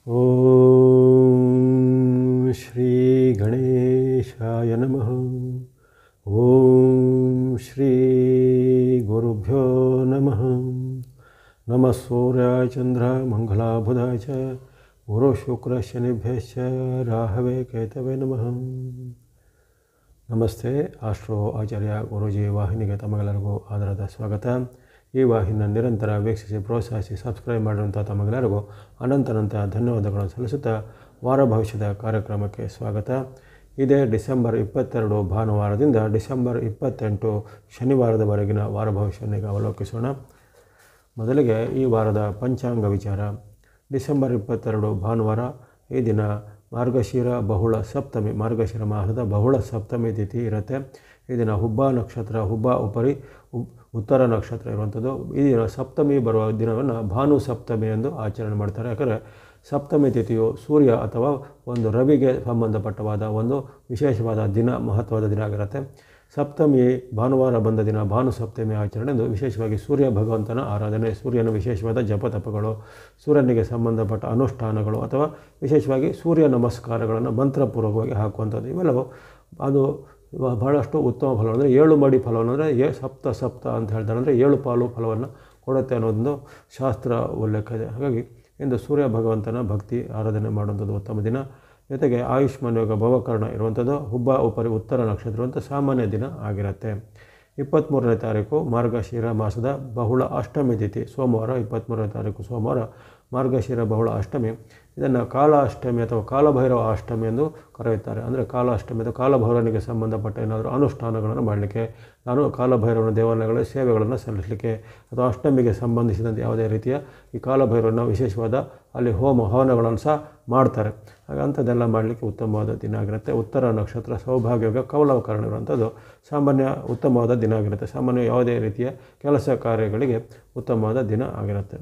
ಓಂ ಶ್ರೀ ಗಣೇಶಾಯ ನಮಃ. ಓಂ ಶ್ರೀ ಗುರುಭ್ಯೋ ನಮಃ. ನಮಃ ಸೂರ್ಯಾಯ ಚಂದ್ರ ಮಂಗಳಾಬುಧಾಯ ಚ ಗುರು ಶುಕ್ರ ಶನಿಭ್ಯಶ್ಚ ರಾಹವೇ ಕೇತವೇ ನಮಃ. ನಮಸ್ತೆ. ಆಸ್ಟ್ರೋ ಆಚಾರ್ಯ ಗುರೂಜಿ ವಾಹಿನಿಗೆ ತಮಗೆಲ್ಲರಿಗೂ ಆದರದ ಸ್ವಾಗತ. ಈ ವಾಹಿನಿಯನ್ನು ನಿರಂತರ ವೀಕ್ಷಿಸಿ ಪ್ರೋತ್ಸಾಹಿಸಿ ಸಬ್ಸ್ಕ್ರೈಬ್ ಮಾಡಿರುವಂಥ ತಮಗೆಲ್ಲರಿಗೂ ಅನಂತ ಧನ್ಯವಾದಗಳನ್ನು ಸಲ್ಲಿಸುತ್ತಾ ವಾರ ಭವಿಷ್ಯದ ಕಾರ್ಯಕ್ರಮಕ್ಕೆ ಸ್ವಾಗತ. ಇದೇ ಡಿಸೆಂಬರ್ 22 ಭಾನುವಾರದಿಂದ ಡಿಸೆಂಬರ್ 28 ಶನಿವಾರದವರೆಗಿನ ವಾರ ಭವಿಷ್ಯವನ್ನು ಅವಲೋಕಿಸೋಣ. ಮೊದಲಿಗೆ ಈ ವಾರದ ಪಂಚಾಂಗ ವಿಚಾರ. ಡಿಸೆಂಬರ್ 22 ಭಾನುವಾರ. ಈ ದಿನ ಮಾರ್ಗಶಿರ ಬಹುಳ ಸಪ್ತಮಿ, ಮಾರ್ಗಶಿರ ಮಾಸದ ಬಹುಳ ಸಪ್ತಮಿ ತಿಥಿ ಇರುತ್ತೆ. ಈ ದಿನ ಹುಬ್ಬ ನಕ್ಷತ್ರ, ಹುಬ್ಬ ಉಪರಿ ಉತ್ತರ ನಕ್ಷತ್ರ ಇರುವಂಥದ್ದು. ಈ ದಿನ ಸಪ್ತಮಿ ಬರುವ ದಿನವನ್ನು ಭಾನು ಸಪ್ತಮಿ ಎಂದು ಆಚರಣೆ ಮಾಡ್ತಾರೆ. ಯಾಕಂದರೆ ಸಪ್ತಮಿ ತಿಥಿಯು ಸೂರ್ಯ ಅಥವಾ ಒಂದು ರವಿಗೆ ಸಂಬಂಧಪಟ್ಟವಾದ ಒಂದು ವಿಶೇಷವಾದ ದಿನ, ಮಹತ್ವದ ದಿನ ಆಗಿರುತ್ತೆ. ಸಪ್ತಮಿ ಭಾನುವಾರ ಬಂದ ದಿನ ಭಾನು ಸಪ್ತಮಿ ಆಚರಣೆ ಎಂದು ವಿಶೇಷವಾಗಿ ಸೂರ್ಯ ಭಗವಂತನ ಆರಾಧನೆ, ಸೂರ್ಯನ ವಿಶೇಷವಾದ ಜಪತಪಗಳು, ಸೂರ್ಯನಿಗೆ ಸಂಬಂಧಪಟ್ಟ ಅನುಷ್ಠಾನಗಳು ಅಥವಾ ವಿಶೇಷವಾಗಿ ಸೂರ್ಯ ನಮಸ್ಕಾರಗಳನ್ನು ಮಂತ್ರಪೂರ್ವಕವಾಗಿ ಹಾಕುವಂಥದ್ದು, ಇವೆಲ್ಲವೂ ಅದು ಬಹಳಷ್ಟು ಉತ್ತಮ ಫಲ. ಅಂದರೆ 7 ಮಡಿ ಫಲವನ್ನು, ಅಂದರೆ ಸಪ್ತ ಅಂತ ಹೇಳ್ತಾರೆ, ಅಂದರೆ 7 ಪಾಲು ಫಲವನ್ನು ಕೊಡುತ್ತೆ ಅನ್ನೋದೊಂದು ಶಾಸ್ತ್ರ ಉಲ್ಲೇಖ ಇದೆ. ಹಾಗಾಗಿ ಇಂದು ಸೂರ್ಯ ಭಗವಂತನ ಭಕ್ತಿ ಆರಾಧನೆ ಮಾಡುವಂಥದ್ದು ಉತ್ತಮ ದಿನ. ಜೊತೆಗೆ ಆಯುಷ್ಮಾನ್ ಯೋಗ ಭವಕರಣ ಇರುವಂಥದ್ದು ಹುಬ್ಬ ಉಪರಿ ಉತ್ತರ ನಕ್ಷತ್ರ ಇರುವಂಥ ಸಾಮಾನ್ಯ ದಿನ ಆಗಿರುತ್ತೆ. 23ನೇ ತಾರೀಕು ಮಾರ್ಗಶಿರ ಮಾಸದ ಬಹುಳ ಅಷ್ಟಮಿ ತಿಥಿ ಸೋಮವಾರ. 23ನೇ ತಾರೀಕು ಸೋಮವಾರ ಮಾರ್ಗಶಿರ ಬಹುಳ ಅಷ್ಟಮಿ. ಇದನ್ನು ಕಾಲ ಅಷ್ಟಮಿ ಅಥವಾ ಕಾಲಭೈರವ ಅಷ್ಟಮಿ ಎಂದು ಕರೆಯುತ್ತಾರೆ. ಅಂದರೆ ಕಾಲ ಅಷ್ಟಮಿ ಅಥವಾ ಕಾಲಭೈರವನಿಗೆ ಸಂಬಂಧಪಟ್ಟ ಏನಾದರೂ ಅನುಷ್ಠಾನಗಳನ್ನು ಮಾಡಲಿಕ್ಕೆ, ನಾನು ಕಾಲಭೈರವನ ದೇವಾಲಯಗಳ ಸೇವೆಗಳನ್ನು ಸಲ್ಲಿಸಲಿಕ್ಕೆ ಅಥವಾ ಅಷ್ಟಮಿಗೆ ಸಂಬಂಧಿಸಿದಂತೆ ಯಾವುದೇ ರೀತಿಯ ಈ ಕಾಲಭೈರವನ ವಿಶೇಷವಾದ ಅಲ್ಲಿ ಹೋಮ ಹವನಗಳನ್ನು ಸಹ ಮಾಡ್ತಾರೆ. ಹಾಗೆ ಅಂಥದ್ದೆಲ್ಲ ಮಾಡಲಿಕ್ಕೆ ಉತ್ತಮವಾದ ದಿನ ಆಗಿರುತ್ತೆ. ಉತ್ತರ ನಕ್ಷತ್ರ ಸೌಭಾಗ್ಯಯೋಗ ಕೌಲವಕರಣ ಇರುವಂಥದ್ದು ಸಾಮಾನ್ಯ ಉತ್ತಮವಾದ ದಿನ ಆಗಿರುತ್ತೆ. ಸಾಮಾನ್ಯ ಯಾವುದೇ ರೀತಿಯ ಕೆಲಸ ಕಾರ್ಯಗಳಿಗೆ ಉತ್ತಮವಾದ ದಿನ ಆಗಿರುತ್ತೆ.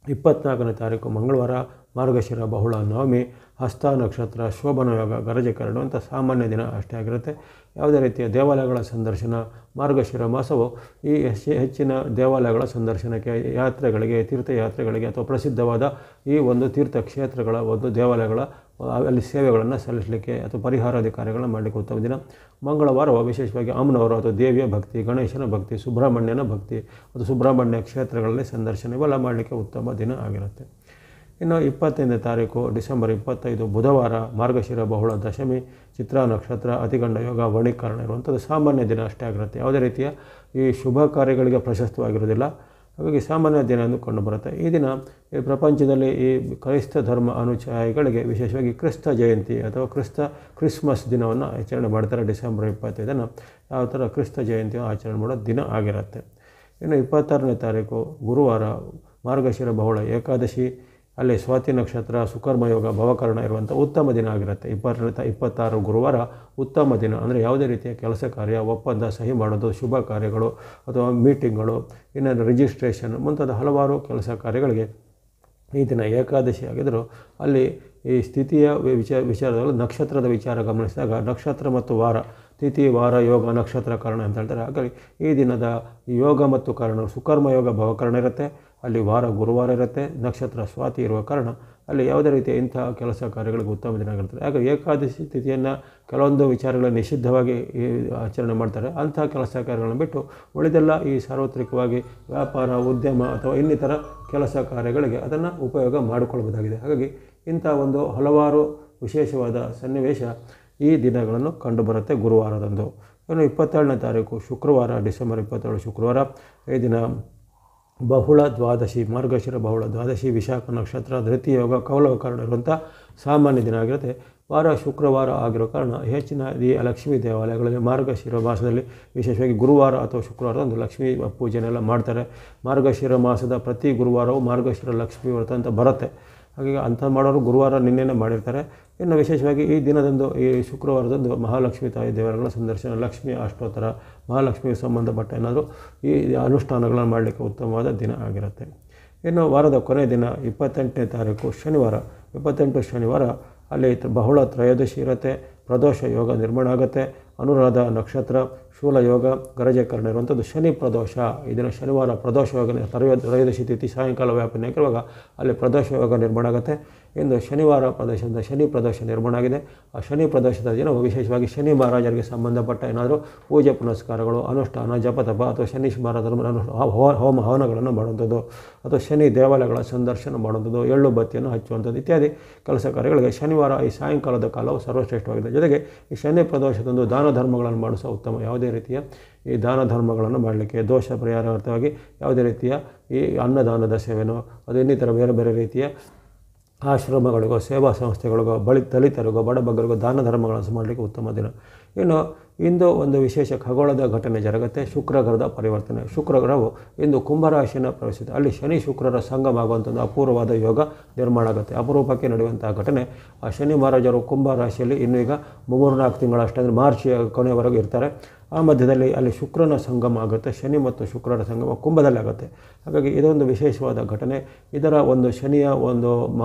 24ನೇ ತಾರೀಕು ಮಂಗಳವಾರ ಮಾರ್ಗಶಿರ ಬಹುಳ ನವಮಿ. ಹಸ್ತ ನಕ್ಷತ್ರ ಶೋಭನ ಯೋಗ ಗರಜಕರಣ ಅಂತ ಸಾಮಾನ್ಯ ದಿನ ಅಷ್ಟೇ ಆಗಿರುತ್ತೆ. ಯಾವುದೇ ರೀತಿಯ ದೇವಾಲಯಗಳ ಸಂದರ್ಶನ, ಮಾರ್ಗಶಿರ ಮಾಸವು ಈ ಹೆಚ್ಚಿನ ದೇವಾಲಯಗಳ ಸಂದರ್ಶನಕ್ಕೆ, ಯಾತ್ರೆಗಳಿಗೆ, ತೀರ್ಥಯಾತ್ರೆಗಳಿಗೆ ಅಥವಾ ಪ್ರಸಿದ್ಧವಾದ ಈ ಒಂದು ತೀರ್ಥಕ್ಷೇತ್ರಗಳ ಒಂದು ದೇವಾಲಯಗಳ ಅಲ್ಲಿ ಸೇವೆಗಳನ್ನು ಸಲ್ಲಿಸಲಿಕ್ಕೆ ಅಥವಾ ಪರಿಹಾರಾದಿ ಕಾರ್ಯಗಳನ್ನು ಮಾಡಲಿಕ್ಕೆ ಉತ್ತಮ ದಿನ. ಮಂಗಳವಾರವು ವಿಶೇಷವಾಗಿ ಅಮ್ಮನವರು ಅಥವಾ ದೇವಿಯ ಭಕ್ತಿ, ಗಣೇಶನ ಭಕ್ತಿ, ಸುಬ್ರಹ್ಮಣ್ಯನ ಭಕ್ತಿ ಮತ್ತು ಸುಬ್ರಹ್ಮಣ್ಯ ಕ್ಷೇತ್ರಗಳಲ್ಲಿ ಸಂದರ್ಶನ ಇವೆಲ್ಲ ಮಾಡಲಿಕ್ಕೆ ಉತ್ತಮ ದಿನ ಆಗಿರುತ್ತೆ. ಇನ್ನು 25ನೇ ತಾರೀಕು ಡಿಸೆಂಬರ್ 25 ಬುಧವಾರ ಮಾರ್ಗಶಿರ ಬಹುಳ ದಶಮಿ. ಚಿತ್ರಾ ನಕ್ಷತ್ರ ಅತಿಗಂಡ ಯೋಗ ವಣೀಕರಣ ಇರುವಂಥದ್ದು ಸಾಮಾನ್ಯ ದಿನ ಅಷ್ಟೇ ಆಗಿರುತ್ತೆ. ಯಾವುದೇ ರೀತಿಯ ಈ ಶುಭ ಕಾರ್ಯಗಳಿಗೆ ಪ್ರಶಸ್ತವಾಗಿರೋದಿಲ್ಲ. ಹಾಗಾಗಿ ಸಾಮಾನ್ಯ ದಿನ ಎಂದು ಕಂಡುಬರುತ್ತೆ. ಈ ದಿನ ಈ ಪ್ರಪಂಚದಲ್ಲಿ ಈ ಕ್ರೈಸ್ತ ಧರ್ಮ ಅನುಯಾಯಿಗಳಿಗೆ ವಿಶೇಷವಾಗಿ ಕ್ರಿಸ್ತ ಜಯಂತಿ ಅಥವಾ ಕ್ರಿಸ್ಮಸ್ ದಿನವನ್ನು ಆಚರಣೆ ಮಾಡ್ತಾರೆ. ಡಿಸೆಂಬರ್ 25 ಯಾವ ಥರ ಕ್ರಿಸ್ತ ಜಯಂತಿಯನ್ನು ಆಚರಣೆ ಮಾಡೋ ದಿನ ಆಗಿರುತ್ತೆ. ಇನ್ನು 26ನೇ ತಾರೀಕು ಗುರುವಾರ ಮಾರ್ಗಶಿರ ಬಹುಳ ಏಕಾದಶಿ. ಅಲ್ಲಿ ಸ್ವಾತಿ ನಕ್ಷತ್ರ ಸುಕರ್ಮಯೋಗ ಭವಕರಣ ಇರುವಂಥ ಉತ್ತಮ ದಿನ ಆಗಿರುತ್ತೆ. 26 ಗುರುವಾರ ಉತ್ತಮ ದಿನ. ಅಂದರೆ ಯಾವುದೇ ರೀತಿಯ ಕೆಲಸ ಕಾರ್ಯ, ಒಪ್ಪಂದ, ಸಹಿ ಮಾಡೋದು, ಶುಭ ಕಾರ್ಯಗಳು ಅಥವಾ ಮೀಟಿಂಗ್ಗಳು, ಇನ್ನೊಂದು ರಿಜಿಸ್ಟ್ರೇಷನ್ ಮುಂತಾದ ಹಲವಾರು ಕೆಲಸ ಕಾರ್ಯಗಳಿಗೆ ಈ ದಿನ ಏಕಾದಶಿ ಆಗಿದ್ದರೂ ಅಲ್ಲಿ ಈ ಸ್ಥಿತಿಯ ವಿಚಾರದಲ್ಲಿ ನಕ್ಷತ್ರದ ವಿಚಾರ ಗಮನಿಸಿದಾಗ ನಕ್ಷತ್ರ ಮತ್ತು ವಾರ, ತಿಥಿ, ವಾರ, ಯೋಗ, ನಕ್ಷತ್ರ ಕಾರಣ ಅಂತ ಹೇಳ್ತಾರೆ. ಹಾಗಾಗಿ ಈ ದಿನದ ಯೋಗ ಮತ್ತು ಕಾರಣ ಸುಕರ್ಮ ಯೋಗ ಭವಕರಣ ಇರುತ್ತೆ. ಅಲ್ಲಿ ವಾರ ಗುರುವಾರ ಇರುತ್ತೆ, ನಕ್ಷತ್ರ ಸ್ವಾತಿ ಇರುವ ಕಾರಣ ಅಲ್ಲಿ ಯಾವುದೇ ರೀತಿಯ ಇಂತಹ ಕೆಲಸ ಕಾರ್ಯಗಳಿಗೆ ಉತ್ತಮ ದಿನ ಆಗಿರ್ತದೆ. ಹಾಗಾಗಿ ಏಕಾದಶಿ ತಿಥಿಯನ್ನು ಕೆಲವೊಂದು ವಿಚಾರಗಳನ್ನು ನಿಷಿದ್ಧವಾಗಿ ಆಚರಣೆ ಮಾಡ್ತಾರೆ. ಅಂತಹ ಕೆಲಸ ಕಾರ್ಯಗಳನ್ನು ಬಿಟ್ಟು ಉಳಿದೆಲ್ಲ ಈ ಸಾರ್ವತ್ರಿಕವಾಗಿ ವ್ಯಾಪಾರ, ಉದ್ಯಮ ಅಥವಾ ಇನ್ನಿತರ ಕೆಲಸ ಕಾರ್ಯಗಳಿಗೆ ಅದನ್ನು ಉಪಯೋಗ ಮಾಡಿಕೊಳ್ಬೋದಾಗಿದೆ. ಹಾಗಾಗಿ ಇಂಥ ಒಂದು ಹಲವಾರು ವಿಶೇಷವಾದ ಸನ್ನಿವೇಶ ಈ ದಿನಗಳನ್ನು ಕಂಡುಬರುತ್ತೆ ಗುರುವಾರದಂದು. ಇನ್ನು 27ನೇ ತಾರೀಕು ಶುಕ್ರವಾರ ಡಿಸೆಂಬರ್ 27 ಶುಕ್ರವಾರ. ಈ ದಿನ ಬಹುಳ ದ್ವಾದಶಿ, ಮಾರ್ಗಶಿರ ಬಹುಳ ದ್ವಾದಶಿ, ವಿಶಾಖ ನಕ್ಷತ್ರ, ಧೃತಿಯ ಯೋಗ ಕೌಲವಕರಣ ಇರುವಂಥ ಸಾಮಾನ್ಯ ದಿನ ಆಗಿರುತ್ತೆ. ವಾರ ಶುಕ್ರವಾರ ಆಗಿರೋ ಕಾರಣ ಹೆಚ್ಚಿನ ಈ ಲಕ್ಷ್ಮೀ ದೇವಾಲಯಗಳಲ್ಲಿ ಮಾರ್ಗಶಿರ ಮಾಸದಲ್ಲಿ ವಿಶೇಷವಾಗಿ ಗುರುವಾರ ಅಥವಾ ಶುಕ್ರವಾರದಂದು ಲಕ್ಷ್ಮೀ ಪೂಜೆನೆಲ್ಲ ಮಾಡ್ತಾರೆ. ಮಾರ್ಗಶಿರ ಮಾಸದ ಪ್ರತಿ ಗುರುವಾರವೂ ಮಾರ್ಗಶಿರ ಲಕ್ಷ್ಮೀ ವ್ರತ ಅಂತ ಬರುತ್ತೆ. ಹಾಗಾಗಿ ಅಂಥ ಮಾಡೋರು ಗುರುವಾರ ನಿನ್ನೆನೇ ಮಾಡಿರ್ತಾರೆ. ಇನ್ನು ವಿಶೇಷವಾಗಿ ಈ ದಿನದಂದು, ಈ ಶುಕ್ರವಾರದಂದು ಮಹಾಲಕ್ಷ್ಮಿ ತಾಯಿ ದೇವರುಗಳ ಸಂದರ್ಶನ, ಲಕ್ಷ್ಮಿ ಅಷ್ಟೋತ್ತರ, ಮಹಾಲಕ್ಷ್ಮಿಗೆ ಸಂಬಂಧಪಟ್ಟ ಏನಾದರೂ ಈ ಅನುಷ್ಠಾನಗಳನ್ನು ಮಾಡಲಿಕ್ಕೆ ಉತ್ತಮವಾದ ದಿನ ಆಗಿರುತ್ತೆ. ಇನ್ನು ವಾರದ ಕೊನೆಯ ದಿನ 28ನೇ ತಾರೀಕು ಶನಿವಾರ. 28 ಶನಿವಾರ ಅಲ್ಲಿ ಬಹುಳ ತ್ರಯೋದಶಿ ಇರುತ್ತೆ. ಪ್ರದೋಷ ಯೋಗ ನಿರ್ಮಾಣ ಆಗುತ್ತೆ. ಅನುರಾಧ ನಕ್ಷತ್ರ, ಶೂಲಯೋಗ ಗರಜಕರಣ ಇರುವಂಥದ್ದು ಶನಿ ಪ್ರದೋಷ. ಇದನ್ನು ಶನಿವಾರ ಪ್ರದೋಷ ಯೋಗ ತ್ರಯೋದಶಿ ತಿಥಿ ಸಾಯಂಕಾಲ ವ್ಯಾಪನೆ ಆಗಿರುವಾಗ ಅಲ್ಲಿ ಪ್ರದೋಷ ಯೋಗ ನಿರ್ಮಾಣ ಆಗುತ್ತೆ. ಇಂದು ಶನಿವಾರ ಪ್ರದೋಷದಿಂದ ಶನಿ ಪ್ರದೋಷ ನಿರ್ಮಾಣ ಆಗಿದೆ. ಆ ಶನಿ ಪ್ರದೋಷದ ದಿನ ವಿಶೇಷವಾಗಿ ಶನಿ ಮಹಾರಾಜರಿಗೆ ಸಂಬಂಧಪಟ್ಟ ಏನಾದರೂ ಪೂಜೆ ಪುನಸ್ಕಾರಗಳು, ಅನುಷ್ಠಾನ, ಜಪತಪ ಅಥವಾ ಶನಿ ಹೋಮ ಹವನಗಳನ್ನು ಮಾಡುವಂಥದ್ದು ಅಥವಾ ಶನಿ ದೇವಾಲಯಗಳ ಸಂದರ್ಶನ ಮಾಡುವಂಥದ್ದು, ಎಳ್ಳು ಬತ್ತಿಯನ್ನು ಹಚ್ಚುವಂಥದ್ದು ಇತ್ಯಾದಿ ಕೆಲಸ ಕಾರ್ಯಗಳಿಗೆ ಶನಿವಾರ ಈ ಸಾಯಂಕಾಲದ ಕಾಲವು ಸರ್ವಶ್ರೇಷ್ಠವಾಗಿದೆ. ಜೊತೆಗೆ ಈ ಶನಿ ಪ್ರದೋಷದಂದು ದಾನ ಧರ್ಮಗಳನ್ನು ಮಾಡಿಸೋ ಉತ್ತಮ. ಯಾವುದೇ ರೀತಿಯ ಈ ದಾನ ಧರ್ಮಗಳನ್ನು ಮಾಡಲಿಕ್ಕೆ ದೋಷ ಪರಿಹಾರಾರ್ಥವಾಗಿ ಯಾವುದೇ ರೀತಿಯ ಈ ಅನ್ನದಾನದ ಸೇವೆನೋ ಅದು ಇನ್ನಿತರ ಬೇರೆ ಬೇರೆ ರೀತಿಯ ಆಶ್ರಮಗಳಿಗೋ ಸೇವಾ ಸಂಸ್ಥೆಗಳಿಗೋ ದಲಿತರಿಗೋ ಬಡಬಗ್ಗರಿಗೋ ದಾನ ಧರ್ಮಗಳನ್ನು ಮಾಡಲಿಕ್ಕೆ ಉತ್ತಮ ದಿನ. ಇನ್ನು ಇಂದು ಒಂದು ವಿಶೇಷ ಖಗೋಳದ ಘಟನೆ ಜರುಗುತ್ತೆ. ಶುಕ್ರ ಗ್ರಹದ ಪರಿವರ್ತನೆ. ಶುಕ್ರ ಗ್ರಹವು ಇಂದು ಕುಂಭರಾಶಿಯನ್ನು ಪ್ರವೇಶಿಸಿದೆ. ಅಲ್ಲಿ ಶನಿ ಶುಕ್ರರ ಸಂಗಮ ಆಗುವಂಥದ್ದು ಅಪೂರ್ವವಾದ ಯೋಗ ನಿರ್ಮಾಣ ಆಗುತ್ತೆ. ಅಪರೂಪಕ್ಕೆ ನಡೆಯುವಂತಹ ಘಟನೆ. ಆ ಶನಿ ಮಹಾರಾಜರು ಕುಂಭ ರಾಶಿಯಲ್ಲಿ ಇನ್ನೂ ಈಗ 3-4 ತಿಂಗಳಷ್ಟು ಅಂದರೆ ಮಾರ್ಚ್ ಕೊನೆಯವರೆಗೂ ಇರ್ತಾರೆ. ಆ ಮಧ್ಯದಲ್ಲಿ ಅಲ್ಲಿ ಶುಕ್ರನ ಸಂಗಮ ಆಗುತ್ತೆ. ಶನಿ ಮತ್ತು ಶುಕ್ರರ ಸಂಗಮ ಕುಂಭದಲ್ಲಿ ಆಗುತ್ತೆ. ಹಾಗಾಗಿ ಇದೊಂದು ವಿಶೇಷವಾದ ಘಟನೆ. ಇದರ ಒಂದು ಶನಿಯ ಒಂದು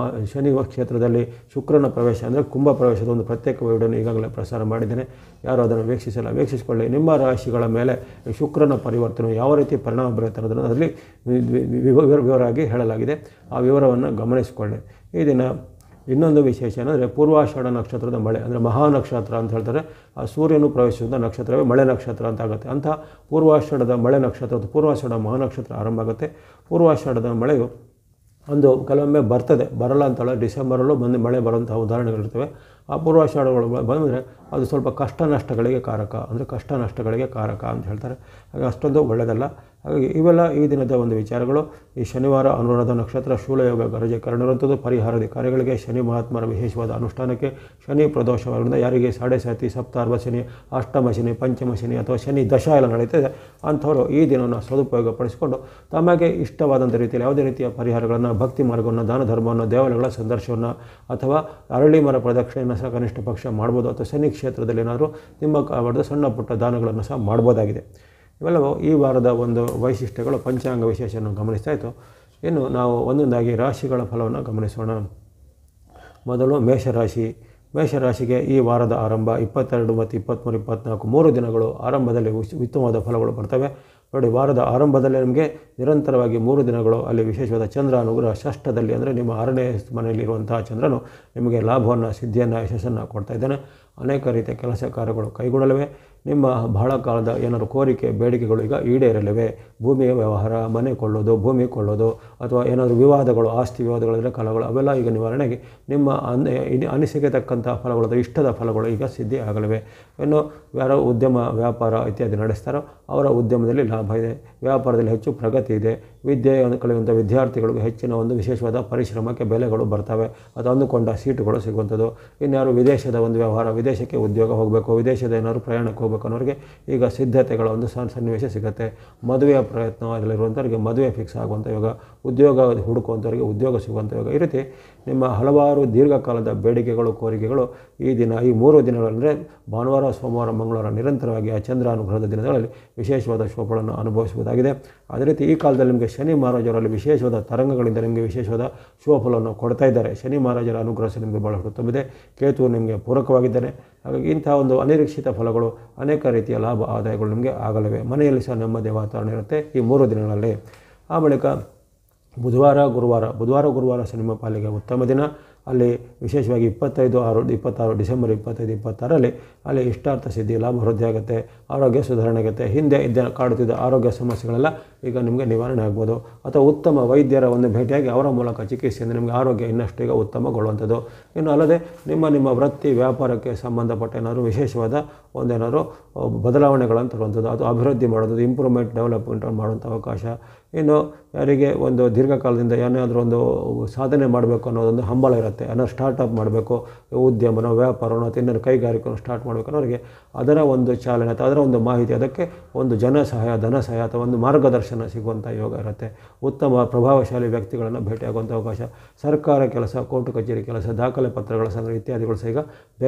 ಶನಿ ಕ್ಷೇತ್ರದಲ್ಲಿ ಶುಕ್ರನ ಪ್ರವೇಶ ಅಂದರೆ ಕುಂಭ ಪ್ರವೇಶದ ಒಂದು ಪ್ರತ್ಯೇಕ ವಿಡಿಯೋನ ಈಗಾಗಲೇ ಪ್ರಸಾರ ಮಾಡಿದ್ದೇನೆ. ಯಾರು ಅದನ್ನು ವೀಕ್ಷಿಸಿಕೊಳ್ಳಿ. ನಿಮ್ಮ ರಾಶಿಗಳ ಮೇಲೆ ಶುಕ್ರನ ಪರಿವರ್ತನೆ ಯಾವ ರೀತಿ ಪರಿಣಾಮ ಬೀರುತ್ತೆ ಅನ್ನೋದನ್ನು ಅದರಲ್ಲಿ ವಿವರವಾಗಿ ಹೇಳಲಾಗಿದೆ. ಆ ವಿವರವನ್ನು ಗಮನಿಸಿಕೊಳ್ಳಿ. ಈ ದಿನ ಇನ್ನೊಂದು ವಿಶೇಷ ಏನಂದರೆ ಪೂರ್ವಾಷಾಢ ನಕ್ಷತ್ರದ ಮಳೆ ಅಂದರೆ ಮಹಾನಕ್ಷತ್ರ ಅಂತ ಹೇಳ್ತಾರೆ. ಆ ಸೂರ್ಯನು ಪ್ರವೇಶಿಸಿದ ನಕ್ಷತ್ರವೇ ಮಳೆ ನಕ್ಷತ್ರ ಅಂತ ಆಗುತ್ತೆ. ಅಂತಹ ಪೂರ್ವಾಷಾಢದ ಮಳೆ ನಕ್ಷತ್ರ, ಪೂರ್ವಾಷಾಢ ಮಹಾನಕ್ಷತ್ರ ಆರಂಭ ಆಗುತ್ತೆ. ಪೂರ್ವಾಷಾಢದ ಮಳೆಯು ಒಂದು ಕೆಲವೊಮ್ಮೆ ಬರ್ತದೆ, ಬರಲ್ಲ ಅಂತಲ್ಲ, ಡಿಸೆಂಬರಲ್ಲೂ ಮಳೆ ಬರುವಂತಹ ಉದಾಹರಣೆಗಳಿರ್ತವೆ. ಆ ಪೂರ್ವಾಷಾಢಗಳು ಬಂದರೆ ಅದು ಸ್ವಲ್ಪ ಕಷ್ಟ ನಷ್ಟಗಳಿಗೆ ಕಾರಕ ಅಂತ ಹೇಳ್ತಾರೆ. ಹಾಗೆ ಅಷ್ಟೊಂದು ಒಳ್ಳೆಯದಲ್ಲ. ಹಾಗಾಗಿ ಇವೆಲ್ಲ ಈ ದಿನದ ಒಂದು ವಿಚಾರಗಳು. ಈ ಶನಿವಾರ ಅನುರಾಧ ನಕ್ಷತ್ರ, ಶೂಲಯೋಗ ಗರಜಕರಣ ಇರುವಂಥದ್ದು ಪರಿಹಾರದ ಕಾರ್ಯಗಳಿಗೆ, ಶನಿ ಮಹಾತ್ಮರ ವಿಶೇಷವಾದ ಅನುಷ್ಠಾನಕ್ಕೆ, ಶನಿ ಪ್ರದೋಷವಾಗಿರೋದ್ರಿಂದ ಯಾರಿಗೆ ಸಾಡೆ ಸಪ್ತಾರ್ವ ಶನಿ, ಅಷ್ಟಮ ಶನಿ, ಪಂಚಮ ಶನಿ ಅಥವಾ ಶನಿ ದಶ ಎಲ್ಲ ನಡೀತದೆ ಅಂಥವರು ಈ ದಿನವನ್ನು ಸದುಪಯೋಗಪಡಿಸಿಕೊಂಡು ತಮಗೆ ಇಷ್ಟವಾದಂಥ ರೀತಿಯಲ್ಲಿ ಯಾವುದೇ ರೀತಿಯ ಪರಿಹಾರಗಳನ್ನು, ಭಕ್ತಿ ಮಾರ್ಗವನ್ನು, ದಾನ ಧರ್ಮವನ್ನು, ದೇವಾಲಯಗಳ ಸಂದರ್ಶನವನ್ನು ಅಥವಾ ಅರಳಿ ಮರ ಪ್ರದಕ್ಷಿಣೆಯನ್ನು ಸಹ ಕನಿಷ್ಠ ಪಕ್ಷ ಮಾಡ್ಬೋದು. ಅಥವಾ ಶನಿ ಕ್ಷೇತ್ರದಲ್ಲಿ ಏನಾದರೂ ನಿಮ್ಮ ಕಾವಾಡದ ಸಣ್ಣ ಪುಟ್ಟ ದಾನಗಳನ್ನು ಸಹ ಮಾಡ್ಬೋದಾಗಿದೆ. ಇವೆಲ್ಲವೂ ಈ ವಾರದ ಒಂದು ವೈಶಿಷ್ಟ್ಯಗಳು. ಪಂಚಾಂಗ ವಿಶೇಷವನ್ನು ಗಮನಿಸ್ತಾ ಇತ್ತು. ಇನ್ನು ನಾವು ಒಂದೊಂದಾಗಿ ರಾಶಿಗಳ ಫಲವನ್ನು ಗಮನಿಸೋಣ. ಮೊದಲು ಮೇಷರಾಶಿಗೆ ಈ ವಾರದ ಆರಂಭ 22 ಮತ್ತು 23, 24 3 ದಿನಗಳು ಆರಂಭದಲ್ಲಿ ಉತ್ತಮವಾದ ಫಲಗಳು ಬರ್ತವೆ. ನೋಡಿ, ವಾರದ ಆರಂಭದಲ್ಲಿ ನಿಮಗೆ ನಿರಂತರವಾಗಿ 3 ದಿನಗಳು ಅಲ್ಲಿ ವಿಶೇಷವಾದ ಚಂದ್ರ ಅನುಗ್ರಹ ಷಷ್ಠದಲ್ಲಿ ಅಂದರೆ ನಿಮ್ಮ 6ನೇ ಮನೆಯಲ್ಲಿರುವಂತಹ ಚಂದ್ರನು ನಿಮಗೆ ಲಾಭವನ್ನು, ಸಿದ್ಧಿಯನ್ನು, ಯಶಸ್ಸನ್ನು ಕೊಡ್ತಾ ಇದ್ದಾನೆ. ಅನೇಕ ರೀತಿಯ ಕೆಲಸ ಕಾರ್ಯಗಳು ಕೈಗೊಳ್ಳಲಿವೆ. ನಿಮ್ಮ ಬಹಳ ಕಾಲದ ಏನಾದರೂ ಕೋರಿಕೆ ಬೇಡಿಕೆಗಳು ಈಗ ಈಡೇರಲಿವೆ. ಭೂಮಿಯ ವ್ಯವಹಾರ, ಮನೆ ಕೊಳ್ಳೋದು, ಭೂಮಿ ಕೊಳ್ಳೋದು ಅಥವಾ ಏನಾದರೂ ವಿವಾದಗಳು, ಆಸ್ತಿ ವಿವಾದಗಳಿದ್ರೆ ಕಲಗಳು, ಅವೆಲ್ಲ ಈಗ ನಿವಾರಣೆಗೆ ನಿಮ್ಮ ಅನಿಸಿಕೆ ತಕ್ಕಂಥ ಫಲಗಳು, ಇಷ್ಟದ ಫಲಗಳು ಈಗ ಸಿದ್ಧಿ ಆಗಲಿವೆ. ಇನ್ನು ಯಾರೋ ಉದ್ಯಮ ವ್ಯಾಪಾರ ಇತ್ಯಾದಿ ನಡೆಸ್ತಾರೋ ಅವರ ಉದ್ಯಮದಲ್ಲಿ ಲಾಭ ಇದೆ, ವ್ಯಾಪಾರದಲ್ಲಿ ಹೆಚ್ಚು ಪ್ರಗತಿ ಇದೆ. ವಿದ್ಯೆಯನ್ನು ಕಲಿಯುವಂಥ ವಿದ್ಯಾರ್ಥಿಗಳಿಗೆ ಹೆಚ್ಚಿನ ಒಂದು ವಿಶೇಷವಾದ ಪರಿಶ್ರಮಕ್ಕೆ ಬೆಲೆಗಳು ಬರ್ತವೆ. ಅದು ಅಂದುಕೊಂಡ ಸೀಟುಗಳು ಸಿಗುವಂಥದ್ದು. ಇನ್ಯಾರು ವಿದೇಶದ ಒಂದು ವ್ಯವಹಾರ, ವಿದೇಶಕ್ಕೆ ಉದ್ಯೋಗ ಹೋಗಬೇಕು, ವಿದೇಶದ ಏನಾದ್ರು ಪ್ರಯಾಣಕ್ಕೆ ಹೋಗಬೇಕು ಅನ್ನೋರಿಗೆ ಈಗ ಸಿದ್ಧತೆಗಳ ಒಂದು ಸನ್ನಿವೇಶ ಸಿಗುತ್ತೆ. ಮದುವೆಯ ಪ್ರಯತ್ನ ಅದರಲ್ಲಿರುವಂಥವ್ರಿಗೆ ಮದುವೆ ಫಿಕ್ಸ್ ಆಗುವಂಥ ಯೋಗ, ಉದ್ಯೋಗ ಹುಡುಕುವಂಥವ್ರಿಗೆ ಉದ್ಯೋಗ ಸಿಗುವಂಥ ಯೋಗ. ಈ ರೀತಿ ನಿಮ್ಮ ಹಲವಾರು ದೀರ್ಘಕಾಲದ ಬೇಡಿಕೆಗಳು, ಕೋರಿಕೆಗಳು ಈ ದಿನ, ಈ 3 ದಿನಗಳಂದರೆ ಭಾನುವಾರ, ಸೋಮವಾರ, ಮಂಗಳವಾರ ನಿರಂತರವಾಗಿ ಆ ಚಂದ್ರ ಅನುಗ್ರಹದ ದಿನಗಳಲ್ಲಿ ವಿಶೇಷವಾದ ಶೋಭಗಳನ್ನು ಅನುಭವಿಸುವುದಾಗಿದೆ. ಅದೇ ರೀತಿ ಈ ಕಾಲದಲ್ಲಿ ನಿಮಗೆ ಶನಿ ಮಹಾರಾಜರಲ್ಲಿ ವಿಶೇಷವಾದ ತರಂಗಗಳಿಂದ ನಿಮಗೆ ವಿಶೇಷವಾದ ಶುಭಫಲವನ್ನು ಕೊಡ್ತಾ ಇದ್ದಾರೆ. ಶನಿ ಮಹಾರಾಜರ ಅನುಗ್ರಹ ನಿಮಗೆ ಬಹಳಷ್ಟು ತುಂಬಿದೆ. ಕೇತು ನಿಮಗೆ ಪೂರಕವಾಗಿದ್ದಾನೆ. ಹಾಗಾಗಿ ಇಂತಹ ಒಂದು ಅನಿರೀಕ್ಷಿತ ಫಲಗಳು, ಅನೇಕ ರೀತಿಯ ಲಾಭ ಆದಾಯಗಳು ನಿಮಗೆ ಆಗಲಿವೆ. ಮನೆಯಲ್ಲಿ ಸಹ ನೆಮ್ಮದಿ ವಾತಾವರಣ ಇರುತ್ತೆ ಈ 3 ದಿನಗಳಲ್ಲಿ. ಆ ಬಳಿಕ ಬುಧವಾರ, ಗುರುವಾರ ಸಹ ನಿಮ್ಮ ಪಾಲಿಗೆ ಉತ್ತಮ ದಿನ. ಅಲ್ಲಿ ವಿಶೇಷವಾಗಿ 25/6 ಡಿಸೆಂಬರ್ 25, 26ರಲ್ಲಿ ಅಲ್ಲಿ ಇಷ್ಟಾರ್ಥ ಸಿದ್ಧಿ, ಲಾಭ ವೃದ್ಧಿ ಆಗುತ್ತೆ, ಆರೋಗ್ಯ ಸುಧಾರಣೆ ಆಗುತ್ತೆ. ಹಿಂದೆ ಕಾಡುತ್ತಿದ್ದ ಆರೋಗ್ಯ ಸಮಸ್ಯೆಗಳೆಲ್ಲ ಈಗ ನಿಮಗೆ ನಿವಾರಣೆ ಆಗ್ಬೋದು. ಅಥವಾ ಉತ್ತಮ ವೈದ್ಯರ ಒಂದು ಭೇಟಿಯಾಗಿ ಅವರ ಮೂಲಕ ಚಿಕಿತ್ಸೆಯಿಂದ ನಿಮಗೆ ಆರೋಗ್ಯ ಇನ್ನಷ್ಟು ಈಗ ಉತ್ತಮಗೊಳ್ಳುವಂಥದ್ದು. ಇನ್ನು ಅಲ್ಲದೆ ನಿಮ್ಮ ವೃತ್ತಿ ವ್ಯಾಪಾರಕ್ಕೆ ಸಂಬಂಧಪಟ್ಟ ಏನಾದರೂ ವಿಶೇಷವಾದ ಒಂದೇನಾದರೂ ಬದಲಾವಣೆಗಳನ್ನು ತರುವಂಥದ್ದು, ಅದು ಅಭಿವೃದ್ಧಿ ಮಾಡೋದು, ಇಂಪ್ರೂವ್ಮೆಂಟ್, ಡೆವಲಪ್ಮೆಂಟ್ ಮಾಡುವಂಥ ಅವಕಾಶ. ಇನ್ನು ಯಾರಿಗೆ ಒಂದು ದೀರ್ಘಕಾಲದಿಂದ ಏನಾದರೂ ಒಂದು ಸಾಧನೆ ಮಾಡಬೇಕು ಅನ್ನೋದೊಂದು ಹಂಬಲ ಇರುತ್ತೆ, ಏನಾದ್ರು ಸ್ಟಾರ್ಟಪ್ ಮಾಡಬೇಕು, ಉದ್ಯಮನೋ ವ್ಯಾಪಾರನೋ ಅಥವಾ ಇನ್ನೊಂದು ಕೈಗಾರಿಕೆನೋ ಸ್ಟಾರ್ಟ್ ಮಾಡಬೇಕು ಅನ್ನೋರಿಗೆ ಅದರ ಒಂದು ಚಾಲನೆ ಅಥವಾ ಅದರ ಒಂದು ಮಾಹಿತಿ, ಅದಕ್ಕೆ ಒಂದು ಧನ ಸಹಾಯ ಅಥವಾ ಒಂದು ಮಾರ್ಗದರ್ಶನ ಸಿಗುವಂಥ ಯೋಗ ಇರುತ್ತೆ. ಉತ್ತಮ ಪ್ರಭಾವಶಾಲಿ ವ್ಯಕ್ತಿಗಳನ್ನು ಭೇಟಿಯಾಗುವಂಥ ಅವಕಾಶ. ಸರ್ಕಾರ ಕೆಲಸ, ಕೋರ್ಟು ಕಚೇರಿ ಕೆಲಸ, ದಾಖಲೆ ಪತ್ರಗಳ ಸಂಗ್ರಹ ಇತ್ಯಾದಿಗಳು ಸಹ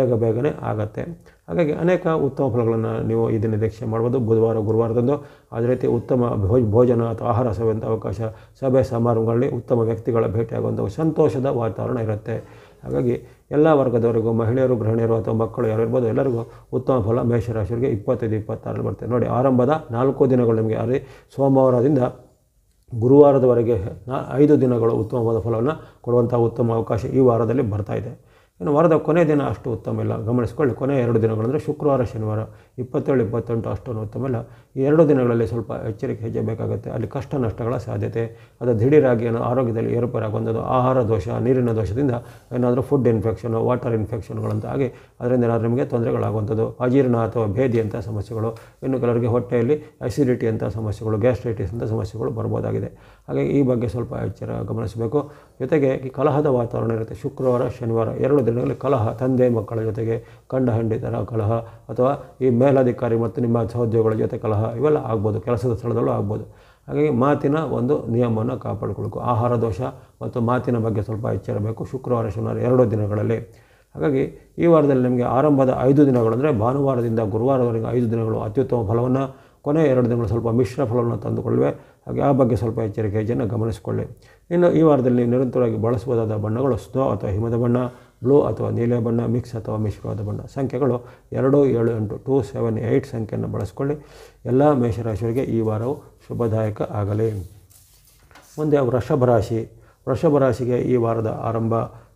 ಈಗ ಬೇಗನೆ ಆಗುತ್ತೆ. ಹಾಗಾಗಿ ಅನೇಕ ಉತ್ತಮ ಫಲಗಳನ್ನು ನೀವು ಈ ದಿನ ನಿರೀಕ್ಷೆ ಮಾಡ್ಬೋದು. ಬುಧವಾರ, ಗುರುವಾರದಂದು ಅದೇ ರೀತಿ ಉತ್ತಮ ಭೋಜನ ಅಥವಾ ಆಹಾರ ಸೇವೆಯುವಂಥ ಅವಕಾಶ, ಸಭೆ ಸಮಾರಂಭಗಳಲ್ಲಿ ಉತ್ತಮ ವ್ಯಕ್ತಿಗಳ ಭೇಟಿಯಾಗುವಂಥ ಸಂತೋಷದ ವಾತಾವರಣ ಇರುತ್ತೆ. ಹಾಗಾಗಿ ಎಲ್ಲ ವರ್ಗದವರಿಗೂ ಮಹಿಳೆಯರು, ಗೃಹಿಣಿಯರು ಅಥವಾ ಮಕ್ಕಳು ಯಾರು ಇರ್ಬೋದು ಎಲ್ಲರಿಗೂ ಉತ್ತಮ ಫಲ ಮೇಷರಾಶಿಯವರಿಗೆ 25-26 ಬರ್ತದೆ. ನೋಡಿ, ಆರಂಭದ 4 ದಿನಗಳು ನಿಮಗೆ ಅದೇ ಸೋಮವಾರದಿಂದ ಗುರುವಾರದವರೆಗೆ 5 ದಿನಗಳು ಉತ್ತಮವಾದ ಫಲವನ್ನು ಕೊಡುವಂಥ ಉತ್ತಮ ಅವಕಾಶ ಈ ವಾರದಲ್ಲಿ ಬರ್ತಾ ಇದೆ. ಇನ್ನು ವಾರದ ಕೊನೆಯ ದಿನ ಅಷ್ಟು ಉತ್ತಮ ಇಲ್ಲ, ಗಮನಿಸ್ಕೊಳ್ಳಿ. ಕೊನೆಯ 2 ದಿನಗಳು ಅಂದರೆ ಶುಕ್ರವಾರ, ಶನಿವಾರ 27, 28 ಅಷ್ಟೊಂದು ಉತ್ತಮ ಇಲ್ಲ. ಈ 2 ದಿನಗಳಲ್ಲಿ ಸ್ವಲ್ಪ ಎಚ್ಚರಿಕೆ ಹೆಜ್ಜೆ ಬೇಕಾಗುತ್ತೆ. ಅಲ್ಲಿ ಕಷ್ಟ ನಷ್ಟಗಳ ಸಾಧ್ಯತೆ, ಅದು ದಿಢೀರಾಗಿ ಏನೋ ಆರೋಗ್ಯದಲ್ಲಿ ಏರುಪೇರಾಗುವಂಥದ್ದು, ಆಹಾರ ದೋಷ, ನೀರಿನ ದೋಷದಿಂದ ಏನಾದರೂ ಫುಡ್ ಇನ್ಫೆಕ್ಷನ್, ವಾಟರ್ ಇನ್ಫೆಕ್ಷನ್ಗಳಂತ ಆಗಿ ಅದರಿಂದ ಏನಾದರೂ ನಿಮಗೆ ತೊಂದರೆಗಳಾಗುವಂಥದ್ದು, ಅಜೀರ್ಣ ಅಥವಾ ಭೇದಿ ಅಂತ ಸಮಸ್ಯೆಗಳು, ಇನ್ನು ಕೆಲವರಿಗೆ ಹೊಟ್ಟೆಯಲ್ಲಿ ಅಸಿಡಿಟಿ ಅಂತ ಸಮಸ್ಯೆಗಳು, ಗ್ಯಾಸ್ಟ್ರೈಟಿಸ್ ಅಂತ ಸಮಸ್ಯೆಗಳು ಬರ್ಬೋದಾಗಿದೆ. ಹಾಗಾಗಿ ಈ ಬಗ್ಗೆ ಸ್ವಲ್ಪ ಎಚ್ಚರ ಗಮನಿಸಬೇಕು. ಜೊತೆಗೆ ಈ ಕಲಹದ ವಾತಾವರಣ ಇರುತ್ತೆ. ಶುಕ್ರವಾರ, ಶನಿವಾರ 2 ದಿನಗಳಲ್ಲಿ ಕಲಹ, ತಂದೆ ಮಕ್ಕಳ ಜೊತೆಗೆ ಗಂಡ ಹೆಂಡತಿಯರ ಕಲಹ, ಅಥವಾ ಈ ಮೇಲಧಿಕಾರಿ ಮತ್ತು ನಿಮ್ಮ ಸಹೋದ್ಯೋಗಿಗಳ ಜೊತೆ ಕಲಹ, ಇವೆಲ್ಲ ಆಗ್ಬೋದು, ಕೆಲಸದ ಸ್ಥಳದಲ್ಲೂ ಆಗ್ಬೋದು. ಹಾಗಾಗಿ ಮಾತಿನ ಒಂದು ನಿಯಮವನ್ನು ಕಾಪಾಡಿಕೊಳ್ಬೇಕು. ಆಹಾರ ದೋಷ ಮತ್ತು ಮಾತಿನ ಬಗ್ಗೆ ಸ್ವಲ್ಪ ಎಚ್ಚರಬೇಕು ಶುಕ್ರವಾರ, ಶನಿವಾರ 2 ದಿನಗಳಲ್ಲಿ. ಹಾಗಾಗಿ ಈ ವಾರದಲ್ಲಿ ನಿಮಗೆ ಆರಂಭದ 5 ದಿನಗಳು ಅಂದರೆ ಭಾನುವಾರದಿಂದ ಗುರುವಾರದವರೆಗೆ 5 ದಿನಗಳು ಅತ್ಯುತ್ತಮ ಫಲವನ್ನು, ಕೊನೆಯ 2 ದಿನಗಳು ಸ್ವಲ್ಪ ಮಿಶ್ರ ಫಲವನ್ನು ತಂದುಕೊಳ್ಳುವೆ. ಹಾಗೆ ಆ ಬಗ್ಗೆ ಸ್ವಲ್ಪ ಎಚ್ಚರಿಕೆ ಹೆಜ್ಜೆಯನ್ನು ಗಮನಿಸಿಕೊಳ್ಳಿ. ಇನ್ನು ಈ ವಾರದಲ್ಲಿ ನಿರಂತರವಾಗಿ ಬಳಸಬಹುದಾದ ಬಣ್ಣಗಳು ಸ್ನೋ ಅಥವಾ ಹಿಮದ ಬಣ್ಣ, ಬ್ಲೂ ಅಥವಾ ನೀಲಿ ಬಣ್ಣ, ಮಿಕ್ಸ್ ಅಥವಾ ಮಿಶ್ರವಾದ ಬಣ್ಣ. ಸಂಖ್ಯೆಗಳು 2, 7, 8, 2, 7, 8 ಸಂಖ್ಯೆಯನ್ನು ಬಳಸಿಕೊಳ್ಳಿ. ಎಲ್ಲ ಮೇಷರಾಶಿಯವರಿಗೆ ಈ ವಾರವು ಶುಭದಾಯಕ ಆಗಲಿ. ಮುಂದೆ ವೃಷಭ ರಾಶಿ. ವೃಷಭ ರಾಶಿಗೆ ಈ ವಾರದ ಆರಂಭ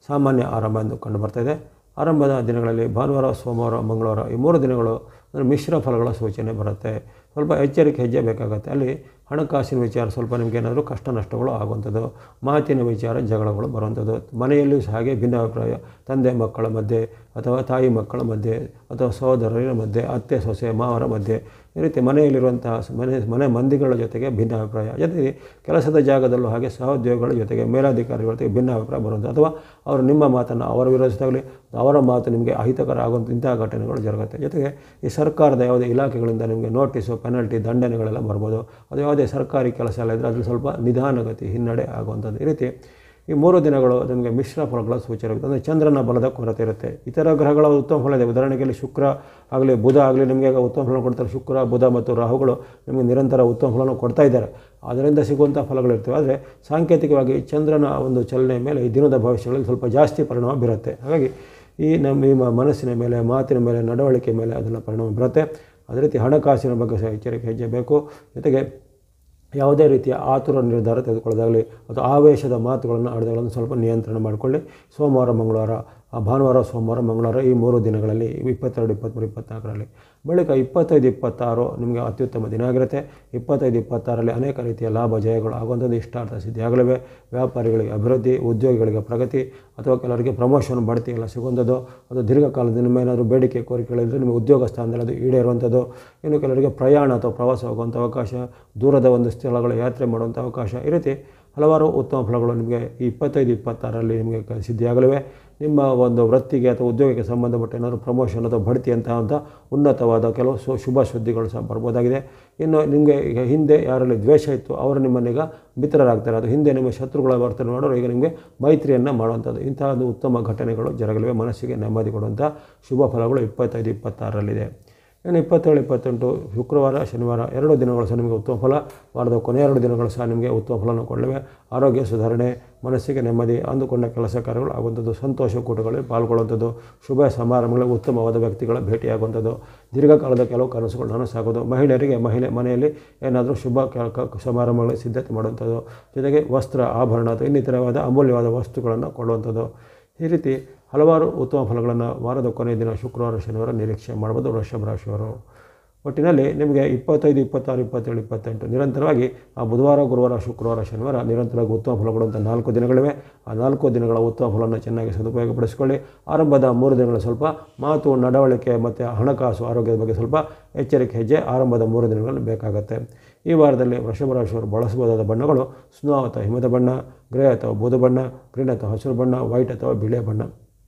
ಸಾಮಾನ್ಯ ಆರಂಭ ಎಂದು ಕಂಡು ಬರ್ತಾಯಿದೆ. ಆರಂಭದ ದಿನಗಳಲ್ಲಿ ಭಾನುವಾರ, ಸೋಮವಾರ, ಮಂಗಳವಾರ ಈ 3 ದಿನಗಳು ಅಂದರೆ ಮಿಶ್ರ ಫಲಗಳ ಸೂಚನೆ ಬರುತ್ತೆ. ಸ್ವಲ್ಪ ಎಚ್ಚರಿಕೆ ಹೆಜ್ಜೆ ಬೇಕಾಗುತ್ತೆ. ಅಲ್ಲಿ ಹಣಕಾಸಿನ ವಿಚಾರ ಸ್ವಲ್ಪ ನಿಮಗೆ ಏನಾದರೂ ಕಷ್ಟ ನಷ್ಟಗಳು ಆಗುವಂಥದ್ದು, ಮಾತಿನ ವಿಚಾರ ಜಗಳಗಳು ಬರುವಂಥದ್ದು, ಮನೆಯಲ್ಲೂ ಸಹ ಹಾಗೆ ಭಿನ್ನಾಭಿಪ್ರಾಯ, ತಂದೆ ಮಕ್ಕಳ ಮಧ್ಯೆ ಅಥವಾ ತಾಯಿ ಮಕ್ಕಳ ಮಧ್ಯೆ ಅಥವಾ ಸಹೋದರರ ಮಧ್ಯೆ, ಅತ್ತೆ ಸೊಸೆ ಮಾವರ ಮಧ್ಯೆ, ಈ ರೀತಿ ಮನೆಯಲ್ಲಿರುವಂತಹ ಮನೆ ಮಂದಿಗಳ ಜೊತೆಗೆ ಭಿನ್ನಾಭಿಪ್ರಾಯ, ಜೊತೆಗೆ ಕೆಲಸದ ಜಾಗದಲ್ಲೂ ಹಾಗೆ ಸಹೋದ್ಯೋಗಿಗಳ ಜೊತೆಗೆ ಮೇಲಾಧಿಕಾರಿಗಳ ಜೊತೆಗೆ ಭಿನ್ನಾಭಿಪ್ರಾಯ ಬರುವಂಥದ್ದು, ಅಥವಾ ಅವರು ನಿಮ್ಮ ಮಾತನ್ನು ಅವರು ವಿರೋಧಿಸಿದಾಗಲಿ ಅವರ ಮಾತು ನಿಮಗೆ ಅಹಿತಕರ ಆಗುವಂಥ ಇಂತಹ ಘಟನೆಗಳು ಜರುಗುತ್ತೆ. ಜೊತೆಗೆ ಈ ಸರ್ಕಾರದ ಯಾವುದೇ ಇಲಾಖೆಗಳಿಂದ ನಿಮಗೆ ನೋಟಿಸು, ಪೆನಲ್ಟಿ, ದಂಡನೆಗಳೆಲ್ಲ ಬರ್ಬೋದು. ಅದು ಯಾವುದೇ ಸರ್ಕಾರಿ ಕೆಲಸ ಎಲ್ಲ ಇದ್ದರೆ ಅದ್ರಲ್ಲಿ ಸ್ವಲ್ಪ ನಿಧಾನಗತಿ, ಹಿನ್ನಡೆ ಆಗುವಂಥದ್ದು. ಈ ರೀತಿ ಈ 3 ದಿನಗಳು ನಿಮಗೆ ಮಿಶ್ರ ಫಲಗಳ ಸೂಚನೆ ಇರುತ್ತೆ. ಅಂದರೆ ಚಂದ್ರನ ಬಲದ ಕೊರತೆ ಇರುತ್ತೆ. ಇತರ ಗ್ರಹಗಳ ಉತ್ತಮ ಫಲ ಇದೆ. ಉದಾಹರಣೆಗೆ ಶುಕ್ರ ಆಗಲಿ, ಬುಧ ಆಗಲಿ ನಿಮಗೆ ಉತ್ತಮ ಫಲ ಕೊಡ್ತಾರೆ. ಶುಕ್ರ, ಬುಧ ಮತ್ತು ರಾಹುಗಳು ನಿಮಗೆ ನಿರಂತರ ಉತ್ತಮ ಫಲವನ್ನು ಕೊಡ್ತಾ ಇದ್ದಾರೆ. ಅದರಿಂದ ಸಿಗುವಂಥ ಫಲಗಳಿರ್ತವೆ. ಆದರೆ ಸಾಂಕೇತಿಕವಾಗಿ ಚಂದ್ರನ ಒಂದು ಚಲನೆ ಮೇಲೆ ಈ ದಿನದ ಭವಿಷ್ಯಗಳಲ್ಲಿ ಸ್ವಲ್ಪ ಜಾಸ್ತಿ ಪರಿಣಾಮ ಬೀರುತ್ತೆ. ಹಾಗಾಗಿ ಈ ನಿಮ್ಮ ಮನಸ್ಸಿನ ಮೇಲೆ, ಮಾತಿನ ಮೇಲೆ, ನಡವಳಿಕೆ ಮೇಲೆ ಅದೆಲ್ಲ ಪರಿಣಾಮ ಬರುತ್ತೆ. ಅದೇ ರೀತಿ ಹಣಕಾಸಿನ ಬಗ್ಗೆ ಸಹ ಎಚ್ಚರಿಕೆ ಹೆಜ್ಜೆ ಬೇಕು. ಜೊತೆಗೆ ಯಾವುದೇ ರೀತಿಯ ಆತುರ ನಿರ್ಧಾರ ತೆಗೆದುಕೊಳ್ಳೋದಾಗಲಿ ಅಥವಾ ಆವೇಶದ ಮಾತುಗಳನ್ನು ಆಡಿದಾಗಲೂ ಸ್ವಲ್ಪ ನಿಯಂತ್ರಣ ಮಾಡಿಕೊಳ್ಳಿ. ಸೋಮವಾರ, ಮಂಗಳವಾರ, ಭಾನುವಾರ, ಸೋಮವಾರ, ಮಂಗಳವಾರ ಈ 3 ದಿನಗಳಲ್ಲಿ 22, 23, 24ರಲ್ಲಿ. ಬಳಿಕ 25, 26 ನಿಮಗೆ ಅತ್ಯುತ್ತಮ ದಿನ ಆಗಿರುತ್ತೆ. 25, 26ರಲ್ಲಿ ಅನೇಕ ರೀತಿಯ ಲಾಭ ಜಯಗಳು ಆಗುವಂಥದ್ದು, ಇಷ್ಟಾರ್ಥ ಸಿದ್ಧಿಯಾಗಲಿವೆ. ವ್ಯಾಪಾರಿಗಳಿಗೆ ಅಭಿವೃದ್ಧಿ, ಉದ್ಯೋಗಿಗಳಿಗೆ ಪ್ರಗತಿ ಅಥವಾ ಕೆಲವರಿಗೆ ಪ್ರಮೋಷನ್, ಬಡ್ತಿ ಎಲ್ಲ ಸಿಗುವಂಥದ್ದು. ಅದು ದೀರ್ಘಕಾಲದ ನಿಮ್ಮ ಏನಾದರೂ ಬೇಡಿಕೆ ಕೋರಿಕೆಗಳಿದ್ದರೆ ನಿಮ್ಮ ಉದ್ಯೋಗ ಸ್ಥಾನದಲ್ಲಿ ಅದು ಈಡೇರುವಂಥದ್ದು. ಇನ್ನು ಕೆಲವರಿಗೆ ಪ್ರಯಾಣ ಅಥವಾ ಪ್ರವಾಸ ಹೋಗುವಂಥ ಅವಕಾಶ, ದೂರದ ಒಂದು ಸ್ಥಳಗಳ ಯಾತ್ರೆ ಮಾಡುವಂಥ ಅವಕಾಶ, ಈ ರೀತಿ ಹಲವಾರು ಉತ್ತಮ ಫಲಗಳು ನಿಮಗೆ ಈ 25, 26ರಲ್ಲಿ ನಿಮಗೆ ಸಿದ್ಧಿಯಾಗಲಿವೆ. ನಿಮ್ಮ ಒಂದು ವೃತ್ತಿಗೆ ಅಥವಾ ಉದ್ಯೋಗಕ್ಕೆ ಸಂಬಂಧಪಟ್ಟ ಏನಾದರೂ ಪ್ರಮೋಷನ್ ಅಥವಾ ಬಡ್ತಿ ಅಂತ ಉನ್ನತವಾದ ಕೆಲವು ಶುಭ ಸುದ್ದಿಗಳು ಸಹ ಬರ್ಬೋದಾಗಿದೆ. ಇನ್ನು ನಿಮಗೆ ಈಗ ಹಿಂದೆ ಯಾರಲ್ಲಿ ದ್ವೇಷ ಇತ್ತು ಅವರು ನಿಮ್ಮನ್ನೀಗ ಮಿತ್ರರಾಗ್ತಾರೆ. ಅದು ಹಿಂದೆ ನಿಮ್ಮ ಶತ್ರುಗಳ ವರ್ತನೆ ಮಾಡೋರು ಈಗ ನಿಮಗೆ ಮೈತ್ರಿಯನ್ನು ಮಾಡುವಂಥದ್ದು, ಇಂತಹ ಒಂದು ಉತ್ತಮ ಘಟನೆಗಳು ಜರಗಲಿವೆ. ಮನಸ್ಸಿಗೆ ನೆಮ್ಮದಿ ಕೊಡುವಂಥ ಶುಭ ಫಲಗಳು 25, 26ರಲ್ಲಿದೆ. ಇನ್ನು 27, 28 ಶುಕ್ರವಾರ, ಶನಿವಾರ 2 ದಿನಗಳು ಸಹ ನಿಮಗೆ ಉತ್ತಮ ಫಲ. ವಾರದ ಕೊನೆಯ 2 ದಿನಗಳು ಸಹ ನಿಮಗೆ ಉತ್ತಮ ಫಲವನ್ನು ಕೊಡಲಿವೆ. ಆರೋಗ್ಯ ಸುಧಾರಣೆ, ಮನಸ್ಸಿಗೆ ನೆಮ್ಮದಿ, ಅಂದುಕೊಂಡ ಕೆಲಸ ಕಾರ್ಯಗಳು ಆಗುವಂಥದ್ದು, ಸಂತೋಷ ಕೂಟಗಳಲ್ಲಿ ಪಾಲ್ಗೊಳ್ಳುವಂಥದ್ದು, ಶುಭ ಸಮಾರಂಭಗಳಿಗೆ ಉತ್ತಮವಾದ ವ್ಯಕ್ತಿಗಳ ಭೇಟಿಯಾಗುವಂಥದ್ದು, ದೀರ್ಘಕಾಲದ ಕೆಲವು ಕನಸುಗಳು ನನಸಾಗೋದು, ಮಹಿಳೆಯರಿಗೆ ಮನೆಯಲ್ಲಿ ಏನಾದರೂ ಶುಭ ಸಮಾರಂಭಗಳಿಗೆ ಸಿದ್ಧತೆ ಮಾಡುವಂಥದ್ದು, ಜೊತೆಗೆ ವಸ್ತ್ರ, ಆಭರಣ ಅಥವಾ ಇನ್ನಿತರವಾದ ಅಮೂಲ್ಯವಾದ ವಸ್ತುಗಳನ್ನು ಕೊಡುವಂಥದ್ದು. ಈ ರೀತಿ ಹಲವಾರು ಉತ್ತಮ ಫಲಗಳನ್ನು ವಾರದ ಕೊನೆಯ ದಿನ ಶುಕ್ರವಾರ, ಶನಿವಾರ ನಿರೀಕ್ಷೆ ಮಾಡ್ಬೋದು ವೃಷಭ ರಾಶಿಯವರು. ಒಟ್ಟಿನಲ್ಲಿ ನಿಮಗೆ 25, 26, 27, 28 ನಿರಂತರವಾಗಿ ಆ ಬುಧವಾರ, ಗುರುವಾರ, ಶುಕ್ರವಾರ, ಶನಿವಾರ ನಿರಂತರವಾಗಿ ಉತ್ತಮ ಫಲ ಕೊಡುವಂಥ 4 ದಿನಗಳಿವೆ. ಆ 4 ದಿನಗಳ ಉತ್ತಮ ಫಲವನ್ನು ಚೆನ್ನಾಗಿ ಸದುಪಯೋಗಪಡಿಸಿಕೊಳ್ಳಿ. ಆರಂಭದ 3 ದಿನಗಳು ಸ್ವಲ್ಪ ಮಾತು, ನಡವಳಿಕೆ ಮತ್ತು ಹಣಕಾಸು, ಆರೋಗ್ಯದ ಬಗ್ಗೆ ಸ್ವಲ್ಪ ಎಚ್ಚರಿಕೆ ಹೆಜ್ಜೆ ಆರಂಭದ 3 ದಿನಗಳಲ್ಲಿ ಬೇಕಾಗುತ್ತೆ. ಈ ವಾರದಲ್ಲಿ ವೃಷಭ ರಾಶಿಯವರು ಬಳಸಬಹುದಾದ ಬಣ್ಣಗಳು ಸ್ನೋ ಅಥವಾ ಹಿಮದ ಬಣ್ಣ, ಗ್ರೇ ಅಥವಾ ಬೂದು ಬಣ್ಣ, ಗ್ರೀನ್ ಅಥವಾ ಹಸಿರು ಬಣ್ಣ, ವೈಟ್ ಅಥವಾ ಬಿಳಿಯ ಬಣ್ಣ.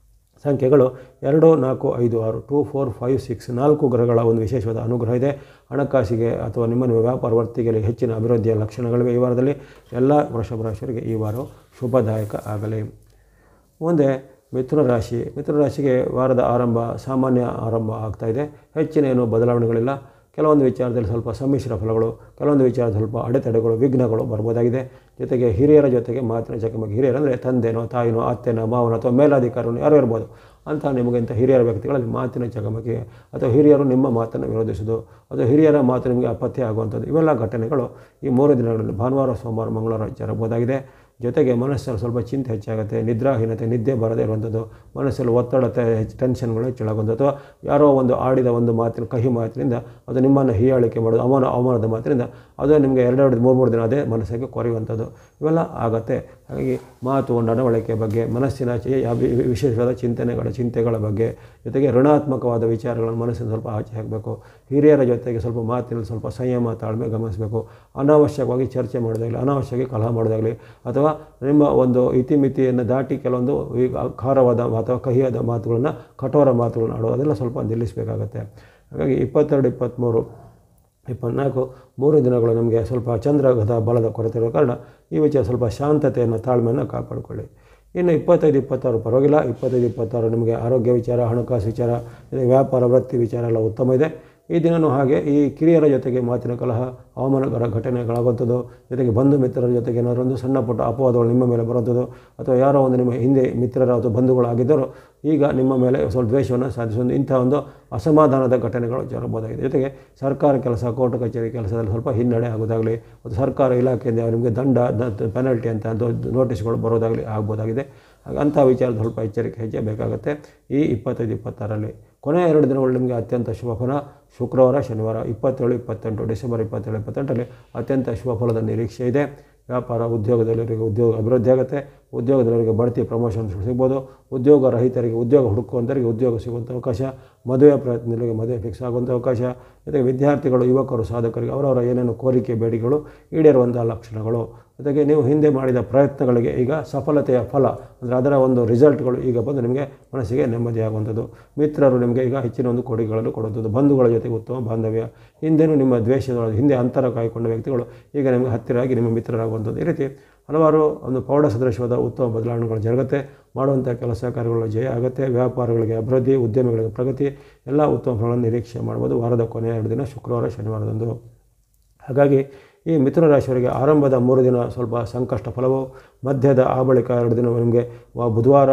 ಸಂಖ್ಯೆಗಳು 2, 4, 5, 6, 2, 4, 5, 6 4 ಗ್ರಹಗಳ ಒಂದು ವಿಶೇಷವಾದ ಅನುಗ್ರಹ ಇದೆ. ಹಣಕಾಸಿಗೆ ಅಥವಾ ನಿಮ್ಮ ವ್ಯಾಪಾರ ವೃತ್ತಿಗೆ ಹೆಚ್ಚಿನ ಅಭಿವೃದ್ಧಿಯ ಲಕ್ಷಣಗಳಿವೆ. ಈ ವಾರದಲ್ಲಿ ಎಲ್ಲ ವೃಷಭ ರಾಶಿಯವರಿಗೆ ಈ ವಾರವು ಶುಭದಾಯಕ ಆಗಲಿ. ಮುಂದೆ ಮಿಥುನ ರಾಶಿ. ಮಿಥುನ ರಾಶಿಗೆ ವಾರದ ಆರಂಭ ಸಾಮಾನ್ಯ ಆರಂಭ ಆಗ್ತಾಯಿದೆ. ಹೆಚ್ಚಿನ ಏನು ಬದಲಾವಣೆಗಳಿಲ್ಲ. ಕೆಲವೊಂದು ವಿಚಾರದಲ್ಲಿ ಸ್ವಲ್ಪ ಸಮ್ಮಿಶ್ರ ಫಲಗಳು, ಕೆಲವೊಂದು ವಿಚಾರದಲ್ಲಿ ಸ್ವಲ್ಪ ಅಡೆತಡೆಗಳು, ವಿಘ್ನಗಳು ಬರ್ಬೋದಾಗಿದೆ. ಜೊತೆಗೆ ಹಿರಿಯರ ಜೊತೆಗೆ ಮಾತಿನ ಚಕಮಕಿ. ಹಿರಿಯರಂದರೆ ತಂದೆನೋ, ತಾಯಿನೋ, ಅತ್ತೆನೋ, ಮಾವನೋ ಅಥವಾ ಮೇಲಾಧಿಕಾರಿನೋ ಯಾರು ಇರ್ಬೋದು ಅಂತ ನಿಮಗಿಂತ ಹಿರಿಯರ ವ್ಯಕ್ತಿಗಳಲ್ಲಿ ಮಾತಿನ ಚಕಮಕಿ ಅಥವಾ ಹಿರಿಯರು ನಿಮ್ಮ ಮಾತನ್ನು ವಿರೋಧಿಸೋದು ಅಥವಾ ಹಿರಿಯರ ಮಾತು ನಿಮಗೆ ಅಪತ್ಯ ಆಗುವಂಥದ್ದು, ಇವೆಲ್ಲ ಘಟನೆಗಳು ಈ 3 ದಿನಗಳಲ್ಲಿ ಭಾನುವಾರ, ಸೋಮವಾರ, ಮಂಗಳವಾರ ಜರಬಹುದಾಗಿದೆ. ಜೊತೆಗೆ ಮನಸ್ಸಲ್ಲಿ ಸ್ವಲ್ಪ ಚಿಂತೆ ಹೆಚ್ಚಾಗುತ್ತೆ, ನಿದ್ರಾಹೀನತೆ, ನಿದ್ದೆ ಬರದೇ ಇರುವಂಥದ್ದು, ಮನಸ್ಸಲ್ಲಿ ಒತ್ತಡ, ಟೆನ್ಷನ್ಗಳು ಹೆಚ್ಚಳಾಗುವಂಥದ್ದು ಅಥವಾ ಯಾರೋ ಒಂದು ಆಡಿದ ಒಂದು ಮಾತಿನ ಕಹಿ ಮಾತಿನಿಂದ ಅದು ನಿಮ್ಮನ್ನು ಹೀಯಾಳಿಕೆ ಮಾಡೋದು, ಅವಮಾನದ ಮಾತಿನಿಂದ ಅದು ನಿಮಗೆ 2-3 ದಿನ ಅದೇ ಮನಸ್ಸಿಗೆ ಕೊರೆಯುವಂಥದ್ದು, ಇವೆಲ್ಲ ಆಗುತ್ತೆ. ಹಾಗಾಗಿ ಮಾತು, ನಡವಳಿಕೆ ಬಗ್ಗೆ, ಮನಸ್ಸಿನ ವಿಶೇಷವಾದ ಚಿಂತೆಗಳ ಬಗ್ಗೆ, ಜೊತೆಗೆ ಋಣಾತ್ಮಕವಾದ ವಿಚಾರಗಳನ್ನು ಮನಸ್ಸಿನ ಸ್ವಲ್ಪ ಆಚೆ ಹಾಕಬೇಕು. ಹಿರಿಯರ ಜೊತೆಗೆ ಸ್ವಲ್ಪ ಮಾತಿನಲ್ಲಿ ಸ್ವಲ್ಪ ಸಂಯಮ, ತಾಳ್ಮೆ ಗಮನಿಸಬೇಕು. ಅನಾವಶ್ಯಕವಾಗಿ ಚರ್ಚೆ ಮಾಡೋದಾಗಲಿ, ಅನಾವಶ್ಯಕವಾಗಿ ಕಲಹ ಮಾಡೋದಾಗಲಿ ಅಥವಾ ನಿಮ್ಮ ಒಂದು ಇತಿಮಿತಿಯನ್ನು ದಾಟಿ ಕೆಲವೊಂದು ಖಾರವಾದ ಅಥವಾ ಕಹಿಯಾದ ಮಾತುಗಳನ್ನು, ಕಠೋರ ಮಾತುಗಳನ್ನು ಆಡೋದು ಅದೆಲ್ಲ ಸ್ವಲ್ಪ ನಿಲ್ಲಿಸಬೇಕಾಗತ್ತೆ. ಹಾಗಾಗಿ 22, 23, 24 3 ದಿನಗಳು ನಮಗೆ ಸ್ವಲ್ಪ ಚಂದ್ರಗದ ಬಲದ ಕೊರತೆ ಇರೋ ಕಾರಣ ಈ ವಿಚಾರ ಸ್ವಲ್ಪ ಶಾಂತತೆಯನ್ನು, ತಾಳ್ಮೆಯನ್ನು ಕಾಪಾಡಿಕೊಳ್ಳಿ. ಇನ್ನು 25, 26 ಪರವಾಗಿಲ್ಲ. 25, 26 ನಿಮಗೆ ಆರೋಗ್ಯ ವಿಚಾರ, ಹಣಕಾಸು ವಿಚಾರ, ವ್ಯಾಪಾರ, ವೃತ್ತಿ ವಿಚಾರ ಎಲ್ಲ ಉತ್ತಮ ಇದೆ. ಈ ದಿನವೂ ಹಾಗೆ ಈ ಕಿರಿಯರ ಜೊತೆಗೆ ಮಾತಿನ ಕಲಹ, ಅವಮಾನಕರ ಘಟನೆಗಳಾಗುವಂಥದ್ದು, ಜೊತೆಗೆ ಬಂಧು ಮಿತ್ರರ ಜೊತೆಗೆ ಏನಾದರೂ ಒಂದು ಸಣ್ಣ ಪುಟ್ಟ ಅಪವಾದಗಳು ನಿಮ್ಮ ಮೇಲೆ ಬರುವಂಥದ್ದು ಅಥವಾ ಯಾರೋ ಒಂದು ನಿಮ್ಮ ಹಿಂದೆ ಮಿತ್ರರ ಅಥವಾ ಬಂಧುಗಳಾಗಿದ್ದರೂ ಈಗ ನಿಮ್ಮ ಮೇಲೆ ಸ್ವಲ್ಪ ದ್ವೇಷವನ್ನು ಸಾಧಿಸುವುದು, ಇಂಥ ಒಂದು ಅಸಮಾಧಾನದ ಘಟನೆಗಳು ಜರಬಹುದಾಗಿದೆ. ಜೊತೆಗೆ ಸರ್ಕಾರ ಕೆಲಸ, ಕೋರ್ಟ್ ಕಚೇರಿ ಕೆಲಸದಲ್ಲಿ ಸ್ವಲ್ಪ ಹಿನ್ನಡೆ ಆಗೋದಾಗಲಿ ಮತ್ತು ಸರ್ಕಾರ ಇಲಾಖೆಯಿಂದ ನಿಮಗೆ ದಂಡ, ಪೆನಲ್ಟಿ ಅಂತ ನೋಟಿಸ್ಗಳು ಬರೋದಾಗಲಿ ಆಗ್ಬೋದಾಗಿದೆ. ಅಂಥ ವಿಚಾರದ ಸ್ವಲ್ಪ ಎಚ್ಚರಿಕೆ ಹೆಜ್ಜೆ ಬೇಕಾಗುತ್ತೆ ಈ 25, 26ರಲ್ಲಿ. ಕೊನೆಯ 2 ದಿನಗಳು ನಿಮಗೆ ಅತ್ಯಂತ ಶುಭ ಫಲ. ಶುಕ್ರವಾರ, ಶನಿವಾರ 27, 28 ಡಿಸೆಂಬರ್ 27, 28ರಲ್ಲಿ ಅತ್ಯಂತ ಶುಭ ಫಲದ ನಿರೀಕ್ಷೆ ಇದೆ. ವ್ಯಾಪಾರ, ಉದ್ಯೋಗದಲ್ಲಿವರಿಗೆ ಉದ್ಯೋಗ ಅಭಿವೃದ್ಧಿ ಆಗುತ್ತೆ. ಉದ್ಯೋಗದಲ್ಲಿವರಿಗೆ ಬಡ್ತಿ, ಪ್ರಮೋಷನ್ ಸಿಗ್ಬೋದು. ಉದ್ಯೋಗ ರಹಿತರಿಗೆ, ಉದ್ಯೋಗ ಹುಡುಕುವಂಥವರಿಗೆ ಉದ್ಯೋಗ ಸಿಗುವಂಥ ಅವಕಾಶ. ಮದುವೆ ಪ್ರಯತ್ನಗಳಿಗೆ ಮದುವೆ ಫಿಕ್ಸ್ ಆಗುವಂಥ ಅವಕಾಶ. ಜೊತೆಗೆ ವಿದ್ಯಾರ್ಥಿಗಳು, ಯುವಕರು, ಸಾಧಕರಿಗೆ ಅವರವರ ಏನೇನು ಕೋರಿಕೆ, ಬೇಡಿಕೆಗಳು ಈಡೇರುವಂಥ ಲಕ್ಷಣಗಳು. ಜೊತೆಗೆ ನೀವು ಹಿಂದೆ ಮಾಡಿದ ಪ್ರಯತ್ನಗಳಿಗೆ ಈಗ ಸಫಲತೆಯ ಫಲ ಅಂದರೆ ಅದರ ಒಂದು ರಿಸಲ್ಟ್ಗಳು ಈಗ ಬಂದು ನಿಮಗೆ ಮನಸ್ಸಿಗೆ ನೆಮ್ಮದಿಯಾಗುವಂಥದ್ದು. ಮಿತ್ರರು ನಿಮಗೆ ಈಗ ಹೆಚ್ಚಿನ ಒಂದು ಕೊಡುಗೆಗಳನ್ನು ಕೊಡುವಂಥದ್ದು. ಬಂಧುಗಳ ಜೊತೆಗೆ ಉತ್ತಮ ಬಾಂಧವ್ಯ. ಹಿಂದೆನೂ ನಿಮ್ಮ ದ್ವೇಷದೊಳಗೆ ಹಿಂದೆ ಅಂತರ ಕಾಯ್ಕೊಂಡ ವ್ಯಕ್ತಿಗಳು ಈಗ ನಿಮಗೆ ಹತ್ತಿರವಾಗಿ ನಿಮ್ಮ ಮಿತ್ರರಾಗುವಂಥದ್ದು. ಈ ರೀತಿ ಹಲವಾರು ಒಂದು ಪ್ರೌಢ ಸದೃಶವಾದ ಉತ್ತಮ ಬದಲಾವಣೆಗಳು ಜರುಗುತ್ತೆ. ಮಾಡುವಂಥ ಕೆಲಸ ಕಾರ್ಯಗಳು ಜಯ ಆಗುತ್ತೆ. ವ್ಯಾಪಾರಗಳಿಗೆ ಅಭಿವೃದ್ಧಿ, ಉದ್ಯಮಿಗಳಿಗೆ ಪ್ರಗತಿ, ಎಲ್ಲ ಉತ್ತಮ ಫಲಗಳನ್ನು ನಿರೀಕ್ಷೆ ಮಾಡ್ಬೋದು ವಾರದ ಕೊನೆಯ 2 ದಿನ ಶುಕ್ರವಾರ, ಶನಿವಾರದಂದು. ಹಾಗಾಗಿ ಈ ಮಿಥುನ ರಾಶಿಯವರಿಗೆ ಆರಂಭದ 3 ದಿನ ಸ್ವಲ್ಪ ಸಂಕಷ್ಟ ಫಲವು, ಮಧ್ಯದ ಆ ಬಳಿಕ 2 ದಿನ ನಿಮಗೆ ಬುಧವಾರ,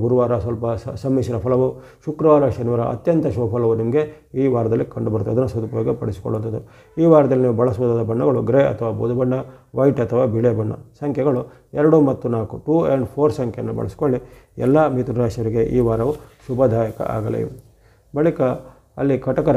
ಗುರುವಾರ ಸ್ವಲ್ಪ ಸಮ್ಮಿಶ್ರ ಫಲವು, ಶುಕ್ರವಾರ, ಶನಿವಾರ ಅತ್ಯಂತ ಶುಭ ಫಲವು ನಿಮಗೆ ಈ ವಾರದಲ್ಲಿ ಕಂಡುಬರುತ್ತೆ. ಅದನ್ನು ಸದುಪಯೋಗ ಪಡಿಸಿಕೊಳ್ಳುವಂಥದ್ದು. ಈ ವಾರದಲ್ಲಿ ನೀವು ಬಳಸಬಹುದಾದ ಬಣ್ಣಗಳು ಗ್ರೇ ಅಥವಾ ಬೂದು ಬಣ್ಣ, ವೈಟ್ ಅಥವಾ ಬಿಳೆ ಬಣ್ಣ. ಸಂಖ್ಯೆಗಳು 2 ಮತ್ತು 4, 2 and 4 ಸಂಖ್ಯೆಯನ್ನು ಬಳಸಿಕೊಳ್ಳಿ. ಎಲ್ಲ ಮಿಥುನ ರಾಶಿಯವರಿಗೆ ಈ ವಾರವು ಶುಭದಾಯಕ ಆಗಲಿ. ಬಳಿಕ ಅಲ್ಲಿ ಕಟಕ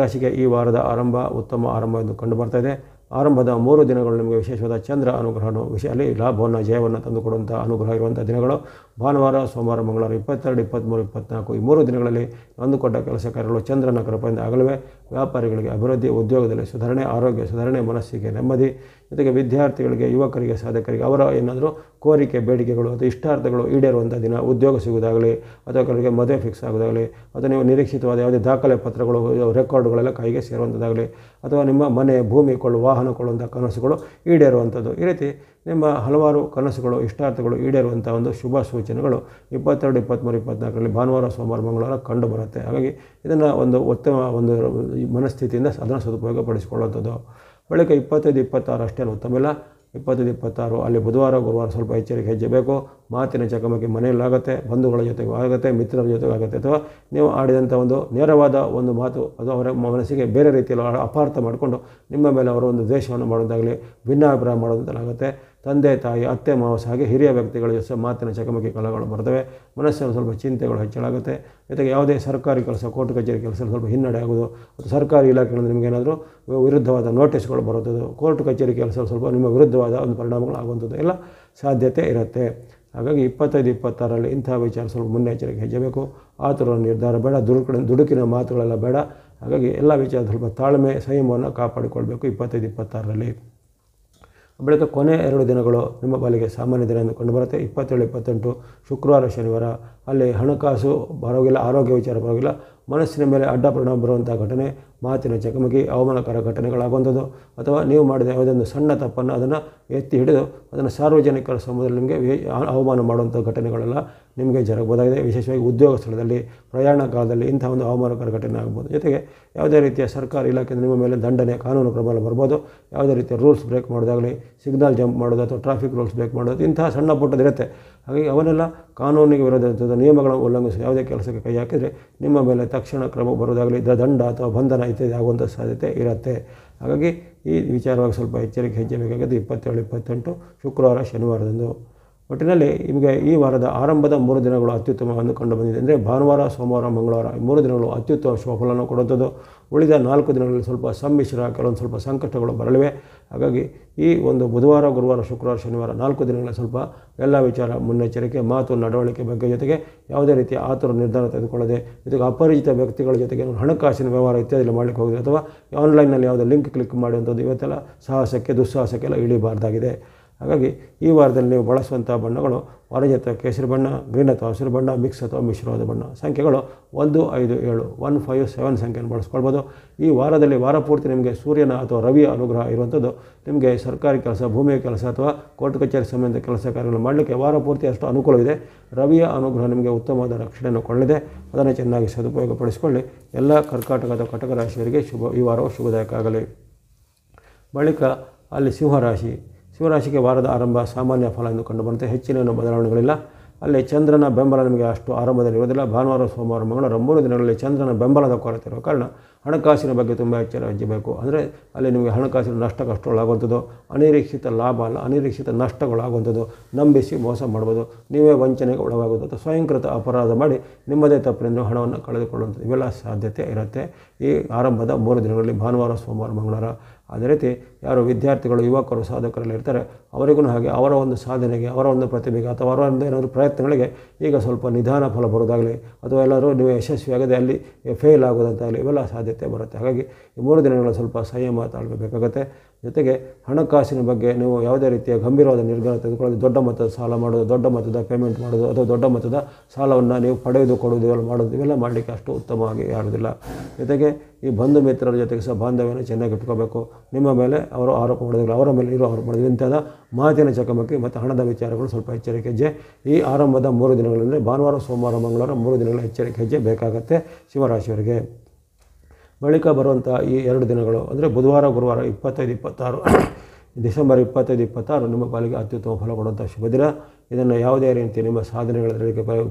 ರಾಶಿಗೆ ಈ ವಾರದ ಆರಂಭ ಉತ್ತಮ ಆರಂಭ ಎಂದು ಕಂಡುಬರ್ತಾ ಇದೆ. ಆರಂಭದ 3 ದಿನಗಳು ನಿಮಗೆ ವಿಶೇಷವಾದ ಚಂದ್ರ ಅನುಗ್ರಹವನ್ನು ಅಲ್ಲಿ ಲಾಭವನ್ನು, ಜಯವನ್ನು ತಂದುಕೊಡುವಂಥ ಅನುಗ್ರಹ ಇರುವಂಥ ದಿನಗಳು. ಭಾನುವಾರ, ಸೋಮವಾರ, ಮಂಗಳವಾರ 22, 23, 24 ಈ 3 ದಿನಗಳಲ್ಲಿ ಅಂದುಕೊಂಡ ಕೆಲಸ ಕಾರ್ಯಗಳು ಚಂದ್ರನ ಕೃಪೆಯಿಂದ ಆಗಲಿವೆ. ವ್ಯಾಪಾರಿಗಳಿಗೆ ಅಭಿವೃದ್ಧಿ, ಉದ್ಯೋಗದಲ್ಲಿ ಸುಧಾರಣೆ, ಆರೋಗ್ಯ ಸುಧಾರಣೆ, ಮನಸ್ಸಿಗೆ ನೆಮ್ಮದಿ. ಜೊತೆಗೆ ವಿದ್ಯಾರ್ಥಿಗಳಿಗೆ, ಯುವಕರಿಗೆ, ಸಾಧಕರಿಗೆ ಅವರ ಏನಾದರೂ ಕೋರಿಕೆ, ಬೇಡಿಕೆಗಳು ಅಥವಾ ಇಷ್ಟಾರ್ಥಗಳು ಈಡೇರುವಂಥ ದಿನ. ಉದ್ಯೋಗ ಸಿಗುವುದಾಗಲಿ ಅಥವಾ ಕೆಲವರಿಗೆ ಮದುವೆ ಫಿಕ್ಸ್ ಆಗೋದಾಗಲಿ ಅಥವಾ ನೀವು ನಿರೀಕ್ಷಿತವಾದ ಯಾವುದೇ ದಾಖಲೆ ಪತ್ರಗಳು, ರೆಕಾರ್ಡ್ಗಳೆಲ್ಲ ಕೈಗೆ ಸೇರುವಂಥದ್ದಾಗಲಿ ಅಥವಾ ನಿಮ್ಮ ಮನೆ, ಭೂಮಿ ವಾಹನ ಕೊಳ್ಳುವಂಥ ಕನಸುಗಳು ಈಡೇರುವಂಥದ್ದು. ಈ ರೀತಿ ನಿಮ್ಮ ಹಲವಾರು ಕನಸುಗಳು, ಇಷ್ಟಾರ್ಥಗಳು ಈಡೇರುವಂಥ ಒಂದು ಶುಭ ಸೂಚನೆಗಳು 22, 23, 24ರಲ್ಲಿ ಭಾನುವಾರ, ಸೋಮವಾರ, ಮಂಗಳವಾರ ಕಂಡು ಬರುತ್ತೆ. ಹಾಗಾಗಿ ಇದನ್ನು ಒಂದು ಉತ್ತಮ ಒಂದು ಮನಸ್ಥಿತಿಯಿಂದ ಅದನ್ನು ಸದುಪಯೋಗ ಪಡಿಸಿಕೊಳ್ಳುವಂಥದ್ದು. ಬಳಿಕ 25, 26 ಅಷ್ಟೇನು ಉತ್ತಮ ಇಲ್ಲ. 25, 26 ಅಲ್ಲಿ ಬುಧವಾರ, ಗುರುವಾರ ಸ್ವಲ್ಪ ಎಚ್ಚರಿಕೆ ಹೆಜ್ಜೆ ಬೇಕು. ಮಾತಿನ ಚಕಮಕಿ ಮನೆಯಲ್ಲಾಗುತ್ತೆ, ಬಂಧುಗಳ ಜೊತೆಗೂ ಆಗುತ್ತೆ, ಮಿತ್ರರ ಜೊತೆಗೂ ಆಗುತ್ತೆ. ಅಥವಾ ನೀವು ಆಡಿದಂಥ ಒಂದು ನೇರವಾದ ಒಂದು ಮಾತು ಅದು ಅವರ ಮನಸ್ಸಿಗೆ ಬೇರೆ ರೀತಿಯಲ್ಲಿ ಅಪಾರ್ಥ ಮಾಡಿಕೊಂಡು ನಿಮ್ಮ ಮೇಲೆ ಅವರ ಒಂದು ದ್ವೇಷವನ್ನು ಮಾಡೋದಾಗಲಿ, ಭಿನ್ನಾಭಿಪ್ರಾಯ ಮಾಡೋದಂತಾಗುತ್ತೆ. ತಂದೆ, ತಾಯಿ, ಅತ್ತೆ, ಮಾವ ಹಾಗೆ ಹಿರಿಯ ವ್ಯಕ್ತಿಗಳ ಜೊತೆ ಮಾತಿನ ಚಕಮಕಿ ಕಲಹಗಳು ಬರ್ತವೆ. ಮನಸ್ಸಿನ ಸ್ವಲ್ಪ ಚಿಂತೆಗಳು ಹೆಚ್ಚಳಾಗುತ್ತೆ. ಜೊತೆಗೆ ಯಾವುದೇ ಸರ್ಕಾರಿ ಕೆಲಸ, ಕೋರ್ಟ್ ಕಚೇರಿ ಕೆಲಸ ಸ್ವಲ್ಪ ಹಿನ್ನಡೆ ಆಗೋದು ಅಥವಾ ಸರ್ಕಾರಿ ಇಲಾಖೆಗಳಿಂದ ನಿಮಗೇನಾದರೂ ವಿರುದ್ಧವಾದ ನೋಟಿಸ್ಗಳು ಬರುತ್ತದೆ. ಕೋರ್ಟ್ ಕಚೇರಿ ಕೆಲಸ ಸ್ವಲ್ಪ ನಿಮ್ಮ ವಿರುದ್ಧವಾದ ಒಂದು ಪರಿಣಾಮಗಳು ಆಗುವಂಥದ್ದು ಎಲ್ಲ ಸಾಧ್ಯತೆ ಇರುತ್ತೆ. ಹಾಗಾಗಿ 25, 26ರಲ್ಲಿ ಇಂಥ ವಿಚಾರ ಸ್ವಲ್ಪ ಮುನ್ನೆಚ್ಚರಿಕೆ ಹೆಜ್ಜೆ ಬೇಕು. ಆತುರ ನಿರ್ಧಾರ ಬೇಡ, ದುಡುಕಿನ ಮಾತುಗಳೆಲ್ಲ ಬೇಡ. ಹಾಗಾಗಿ ಎಲ್ಲ ವಿಚಾರ ಸ್ವಲ್ಪ ತಾಳ್ಮೆ, ಸಂಯಮವನ್ನು ಕಾಪಾಡಿಕೊಳ್ಬೇಕು 25, 26ರಲ್ಲಿ. ಬಳಿಕ ಕೊನೆ 2 ದಿನಗಳು ನಿಮ್ಮ ಪಾಲಿಗೆ ಸಾಮಾನ್ಯ ದಿನ ಎಂದು ಕಂಡುಬರುತ್ತೆ. 27, 28 ಶುಕ್ರವಾರ, ಶನಿವಾರ ಅಲ್ಲಿ ಹಣಕಾಸು ಪರವಾಗಿಲ್ಲ, ಆರೋಗ್ಯ ವಿಚಾರ ಪರವಾಗಿಲ್ಲ, ಮನಸ್ಸಿನ ಮೇಲೆ ಅಡ್ಡ ಪರಿಣಾಮ ಬರುವಂಥ ಘಟನೆ, ಮಾತಿನ ಚಕಮಕಿ, ಅವಮಾನಕರ ಘಟನೆಗಳಾಗುವಂಥದ್ದು, ಅಥವಾ ನೀವು ಮಾಡಿದ ಯಾವುದೊಂದು ಸಣ್ಣ ತಪ್ಪನ್ನು ಅದನ್ನು ಎತ್ತಿ ಹಿಡಿದು ಅದನ್ನು ಸಾರ್ವಜನಿಕರ ಸಮೂಹದಲ್ಲಿ ನಿಮಗೆ ಅವಮಾನ ಮಾಡುವಂಥ ಘಟನೆಗಳೆಲ್ಲ ನಿಮಗೆ ಜರಗಬಹುದಾಗಿದೆ. ವಿಶೇಷವಾಗಿ ಉದ್ಯೋಗ ಸ್ಥಳದಲ್ಲಿ, ಪ್ರಯಾಣ ಕಾಲದಲ್ಲಿ ಇಂಥ ಒಂದು ಅವಮಾನಕರ ಘಟನೆ ಆಗ್ಬೋದು. ಜೊತೆಗೆ ಯಾವುದೇ ರೀತಿಯ ಸರ್ಕಾರಿ ಇಲಾಖೆಯಿಂದ ನಿಮ್ಮ ಮೇಲೆ ದಂಡನೆ, ಕಾನೂನು ಕ್ರಮ ಬರ್ಬೋದು. ಯಾವುದೇ ರೀತಿಯ ರೂಲ್ಸ್ ಬ್ರೇಕ್ ಮಾಡೋದಾಗಲಿ, ಸಿಗ್ನಲ್ ಜಂಪ್ ಮಾಡೋದು ಅಥವಾ ಟ್ರಾಫಿಕ್ ರೂಲ್ಸ್ ಬ್ರೇಕ್ ಮಾಡೋದು, ಇಂತಹ ಸಣ್ಣ ಪುಟ್ಟದಿರುತ್ತೆ. ಹಾಗಾಗಿ ಅವನ್ನೆಲ್ಲ ಕಾನೂನಿಗೆ ವಿರೋಧ ನಿಯಮಗಳನ್ನು ಉಲ್ಲಂಘಿಸಿ ಯಾವುದೇ ಕೆಲಸಕ್ಕೆ ಕೈ ಹಾಕಿದರೆ ನಿಮ್ಮ ಮೇಲೆ ತಕ್ಷಣ ಕ್ರಮ ಬರುವುದಾಗಲಿ, ದಂಡ ಅಥವಾ ಬಂಧನ ಇತ್ಯಾದಿ ಆಗುವಂಥ ಸಾಧ್ಯತೆ ಇರುತ್ತೆ. ಹಾಗಾಗಿ ಈ ವಿಚಾರವಾಗಿ ಸ್ವಲ್ಪ ಎಚ್ಚರಿಕೆ ಹೆಜ್ಜೆ ಬೇಕಾಗಿದೆ. 27, 28 ಶುಕ್ರವಾರ, ಶನಿವಾರದಂದು. ಒಟ್ಟಿನಲ್ಲಿ ನಿಮಗೆ ಈ ವಾರದ ಆರಂಭದ 3 ದಿನಗಳು ಅತ್ಯುತ್ತಮವನ್ನು ಕಂಡು ಬಂದಿದೆ. ಅಂದರೆ ಭಾನುವಾರ, ಸೋಮವಾರ, ಮಂಗಳವಾರ ಈ 3 ದಿನಗಳು ಅತ್ಯುತ್ತಮ ಶುಭಫಲವನ್ನು ಕೊಡುವಂಥದ್ದು. ಉಳಿದ 4 ದಿನಗಳಲ್ಲಿ ಸ್ವಲ್ಪ ಸಮ್ಮಿಶ್ರ, ಕೆಲವೊಂದು ಸ್ವಲ್ಪ ಸಂಕಷ್ಟಗಳು ಬರಲಿವೆ. ಹಾಗಾಗಿ ಈ ಒಂದು ಬುಧವಾರ, ಗುರುವಾರ, ಶುಕ್ರವಾರ, ಶನಿವಾರ 4 ದಿನಗಳಲ್ಲಿ ಸ್ವಲ್ಪ ಎಲ್ಲ ವಿಚಾರ, ಮುನ್ನೆಚ್ಚರಿಕೆ, ಮಾತು, ನಡವಳಿಕೆ ಬಗ್ಗೆ ಜೊತೆಗೆ ಯಾವುದೇ ರೀತಿಯ ಆತುರ ನಿರ್ಧಾರ ತೆಗೆದುಕೊಳ್ಳದೆ, ಜೊತೆಗೆ ಅಪರಿಚಿತ ವ್ಯಕ್ತಿಗಳ ಜೊತೆಗೆ ಹಣಕಾಸಿನ ವ್ಯವಹಾರ ಇತ್ಯಾದಿ ಮಾಡಲಿಕ್ಕೆ ಹೋಗಿದೆ ಅಥವಾ ಆನ್ಲೈನ್ನಲ್ಲಿ ಯಾವುದೋ ಲಿಂಕ್ ಕ್ಲಿಕ್ ಮಾಡುವಂಥದ್ದು ಇವತ್ತೆಲ್ಲ ಸಾಹಸಕ್ಕೆ, ದುಸ್ಸಾಹಸಕ್ಕೆಲ್ಲ ಇಳಿಬಾರ್ದಾಗಿದೆ. ಹಾಗಾಗಿ ಈ ವಾರದಲ್ಲಿ ನೀವು ಬಳಸುವಂಥ ಬಣ್ಣಗಳು ಆರೆಂಜ್ ಅಥವಾ ಕೇಸರಿ ಬಣ್ಣ, ಗ್ರೀನ್ ಅಥವಾ ಹಸಿರು ಬಣ್ಣ, ಮಿಕ್ಸ್ ಅಥವಾ ಮಿಶ್ರವಾದ ಬಣ್ಣ. ಸಂಖ್ಯೆಗಳು 1, 5, 7, 1, 5, 7 ಸಂಖ್ಯೆಯನ್ನು ಬಳಸ್ಕೊಳ್ಬೋದು. ಈ ವಾರದಲ್ಲಿ ವಾರ ಪೂರ್ತಿ ನಿಮಗೆ ಸೂರ್ಯನ ಅಥವಾ ರವಿಯ ಅನುಗ್ರಹ ಇರುವಂಥದ್ದು ನಿಮಗೆ ಸರ್ಕಾರಿ ಕೆಲಸ, ಭೂಮಿಯ ಕೆಲಸ ಅಥವಾ ಕೋರ್ಟ್ ಕಚೇರಿ ಸಂಬಂಧ ಕೆಲಸ ಕಾರ್ಯಗಳು ಮಾಡಲಿಕ್ಕೆ ವಾರ ಪೂರ್ತಿ ಅಷ್ಟು ಅನುಕೂಲವಿದೆ. ರವಿಯ ಅನುಗ್ರಹ ನಿಮಗೆ ಉತ್ತಮವಾದ ರಕ್ಷಣೆಯನ್ನು ಕೊಳ್ಳಿದೆ. ಅದನ್ನು ಚೆನ್ನಾಗಿ ಸದುಪಯೋಗಪಡಿಸಿಕೊಳ್ಳಿ. ಎಲ್ಲ ಕರ್ಕಾಟಕ ಅಥವಾ ಕಟಕ ರಾಶಿಯವರಿಗೆ ಈ ವಾರವು ಶುಭದಾಯಕ ಆಗಲಿ. ಬಳಿಕ ಅಲ್ಲಿ ಸಿಂಹರಾಶಿಗೆ ವಾರದ ಆರಂಭ ಸಾಮಾನ್ಯ ಫಲ ಎಂದು ಕಂಡುಬರುತ್ತೆ. ಹೆಚ್ಚಿನ ಬದಲಾವಣೆಗಳಿಲ್ಲ. ಅಲ್ಲಿ ಚಂದ್ರನ ಬೆಂಬಲ ನಿಮಗೆ ಅಷ್ಟು ಆರಂಭದಲ್ಲಿ ಇರೋದಿಲ್ಲ. ಭಾನುವಾರ, ಸೋಮವಾರ, ಮಂಗಳವಾರ 3 ದಿನಗಳಲ್ಲಿ ಚಂದ್ರನ ಬೆಂಬಲದ ಕೊರತೆ ಇರುವ ಕಾರಣ ಹಣಕಾಸಿನ ಬಗ್ಗೆ ತುಂಬ ಎಚ್ಚರ ವಹಿಸಬೇಕು. ಅಂದರೆ ಅಲ್ಲಿ ನಿಮಗೆ ಹಣಕಾಸಿನ ನಷ್ಟ ಕಷ್ಟಗಳಾಗುವಂಥದ್ದು, ಅನಿರೀಕ್ಷಿತ ಲಾಭ ಅಲ್ಲ ಅನಿರೀಕ್ಷಿತ ನಷ್ಟಗಳಾಗುವಂಥದ್ದು, ನಂಬಿಸಿ ಮೋಸ ಮಾಡ್ಬೋದು, ನೀವೇ ವಂಚನೆಗೆ ಒಳಗಾಗೋದು ಅಥವಾ ಸ್ವಯಂಕೃತ ಅಪರಾಧ ಮಾಡಿ ನಿಮ್ಮದೇ ತಪ್ಪಿನಿಂದ ಹಣವನ್ನು ಕಳೆದುಕೊಳ್ಳುವಂಥದ್ದು ಇವೆಲ್ಲ ಸಾಧ್ಯತೆ ಇರುತ್ತೆ ಈ ಆರಂಭದ 3 ದಿನಗಳಲ್ಲಿ ಭಾನುವಾರ, ಸೋಮವಾರ, ಮಂಗಳವಾರ. ಅದೇ ರೀತಿ ಯಾರು ವಿದ್ಯಾರ್ಥಿಗಳು, ಯುವಕರು, ಸಾಧಕರಲ್ಲಿ ಇರ್ತಾರೆ ಅವರಿಗೂ ಹಾಗೆ ಅವರ ಒಂದು ಸಾಧನೆಗೆ, ಅವರ ಒಂದು ಪ್ರತಿಭೆಗೆ ಅಥವಾ ಅವರ ಒಂದು ಏನಾದರೂ ಪ್ರಯತ್ನಗಳಿಗೆ ಈಗ ಸ್ವಲ್ಪ ನಿಧಾನ ಫಲ ಬರೋದಾಗಲಿ ಅಥವಾ ಎಲ್ಲರೂ ನೀವು ಯಶಸ್ವಿಯಾಗದೆ ಅಲ್ಲಿ ಫೇಲ್ ಆಗೋದಂತಾಗಲಿ ಇವೆಲ್ಲ ಸಾಧ್ಯತೆ ಬರುತ್ತೆ. ಹಾಗಾಗಿ ಈ 3 ದಿನಗಳ ಸ್ವಲ್ಪ ಸಂಯಮ ತಾಳ್ಬೇಕಾಗುತ್ತೆ. ಜೊತೆಗೆ ಹಣಕಾಸಿನ ಬಗ್ಗೆ ನೀವು ಯಾವುದೇ ರೀತಿಯ ಗಂಭೀರವಾದ ನಿರ್ಧಾರ ತೆಗೆದುಕೊಳ್ಳೋದು, ದೊಡ್ಡ ಮೊತ್ತದ ಸಾಲ ಮಾಡೋದು, ದೊಡ್ಡ ಮೊತ್ತದ ಪೇಮೆಂಟ್ ಮಾಡೋದು ಅಥವಾ ದೊಡ್ಡ ಮೊತ್ತದ ಸಾಲವನ್ನು ನೀವು ಪಡೆಯೋದು, ಕೊಡೋದು ಇವೆಲ್ಲ ಮಾಡೋದು ಇವೆಲ್ಲ ಮಾಡಲಿಕ್ಕೆ ಅಷ್ಟು ಉತ್ತಮವಾಗಿ ಯಾರುವುದಿಲ್ಲ. ಜೊತೆಗೆ ಈ ಬಂಧು ಮಿತ್ರರ ಜೊತೆಗೆ ಸಹ ಬಾಂಧವ್ಯನ ಚೆನ್ನಾಗಿ ಇಟ್ಕೋಬೇಕು. ನಿಮ್ಮ ಮೇಲೆ ಅವರು ಆರೋಪ ಮಾಡೋದಿಲ್ಲ, ಅವರ ಮೇಲೆ ಇರೋ ಆರೋಪ ಮಾಡೋದು, ಇಂಥದ ಮಾತಿನ ಚಕಮಕಿ ಮತ್ತು ಹಣದ ವಿಚಾರಗಳು ಸ್ವಲ್ಪ ಎಚ್ಚರಿಕೆ ಹೆಜ್ಜೆ ಈ ಆರಂಭದ 3 ದಿನಗಳಲ್ಲಿ ಭಾನುವಾರ, ಸೋಮವಾರ, ಮಂಗಳವಾರ 3 ದಿನಗಳ ಎಚ್ಚರಿಕೆ ಹೆಜ್ಜೆ ಬೇಕಾಗುತ್ತೆ ಸಿಂಹರಾಶಿಯವರಿಗೆ. ಬಳಿಕ ಬರುವಂಥ ಈ 2 ದಿನಗಳು ಅಂದರೆ ಬುಧವಾರ, ಗುರುವಾರ 25, 26 ಡಿಸೆಂಬರ್ 25, 26 ನಿಮ್ಮ ಪಾಲಿಗೆ ಅತ್ಯುತ್ತಮ ಫಲ ಕೊಡುವಂಥ ಶುಭ ದಿನ. ಇದನ್ನು ಯಾವುದೇ ರೀತಿ ನಿಮ್ಮ ಸಾಧನೆಗಳಿಗೆ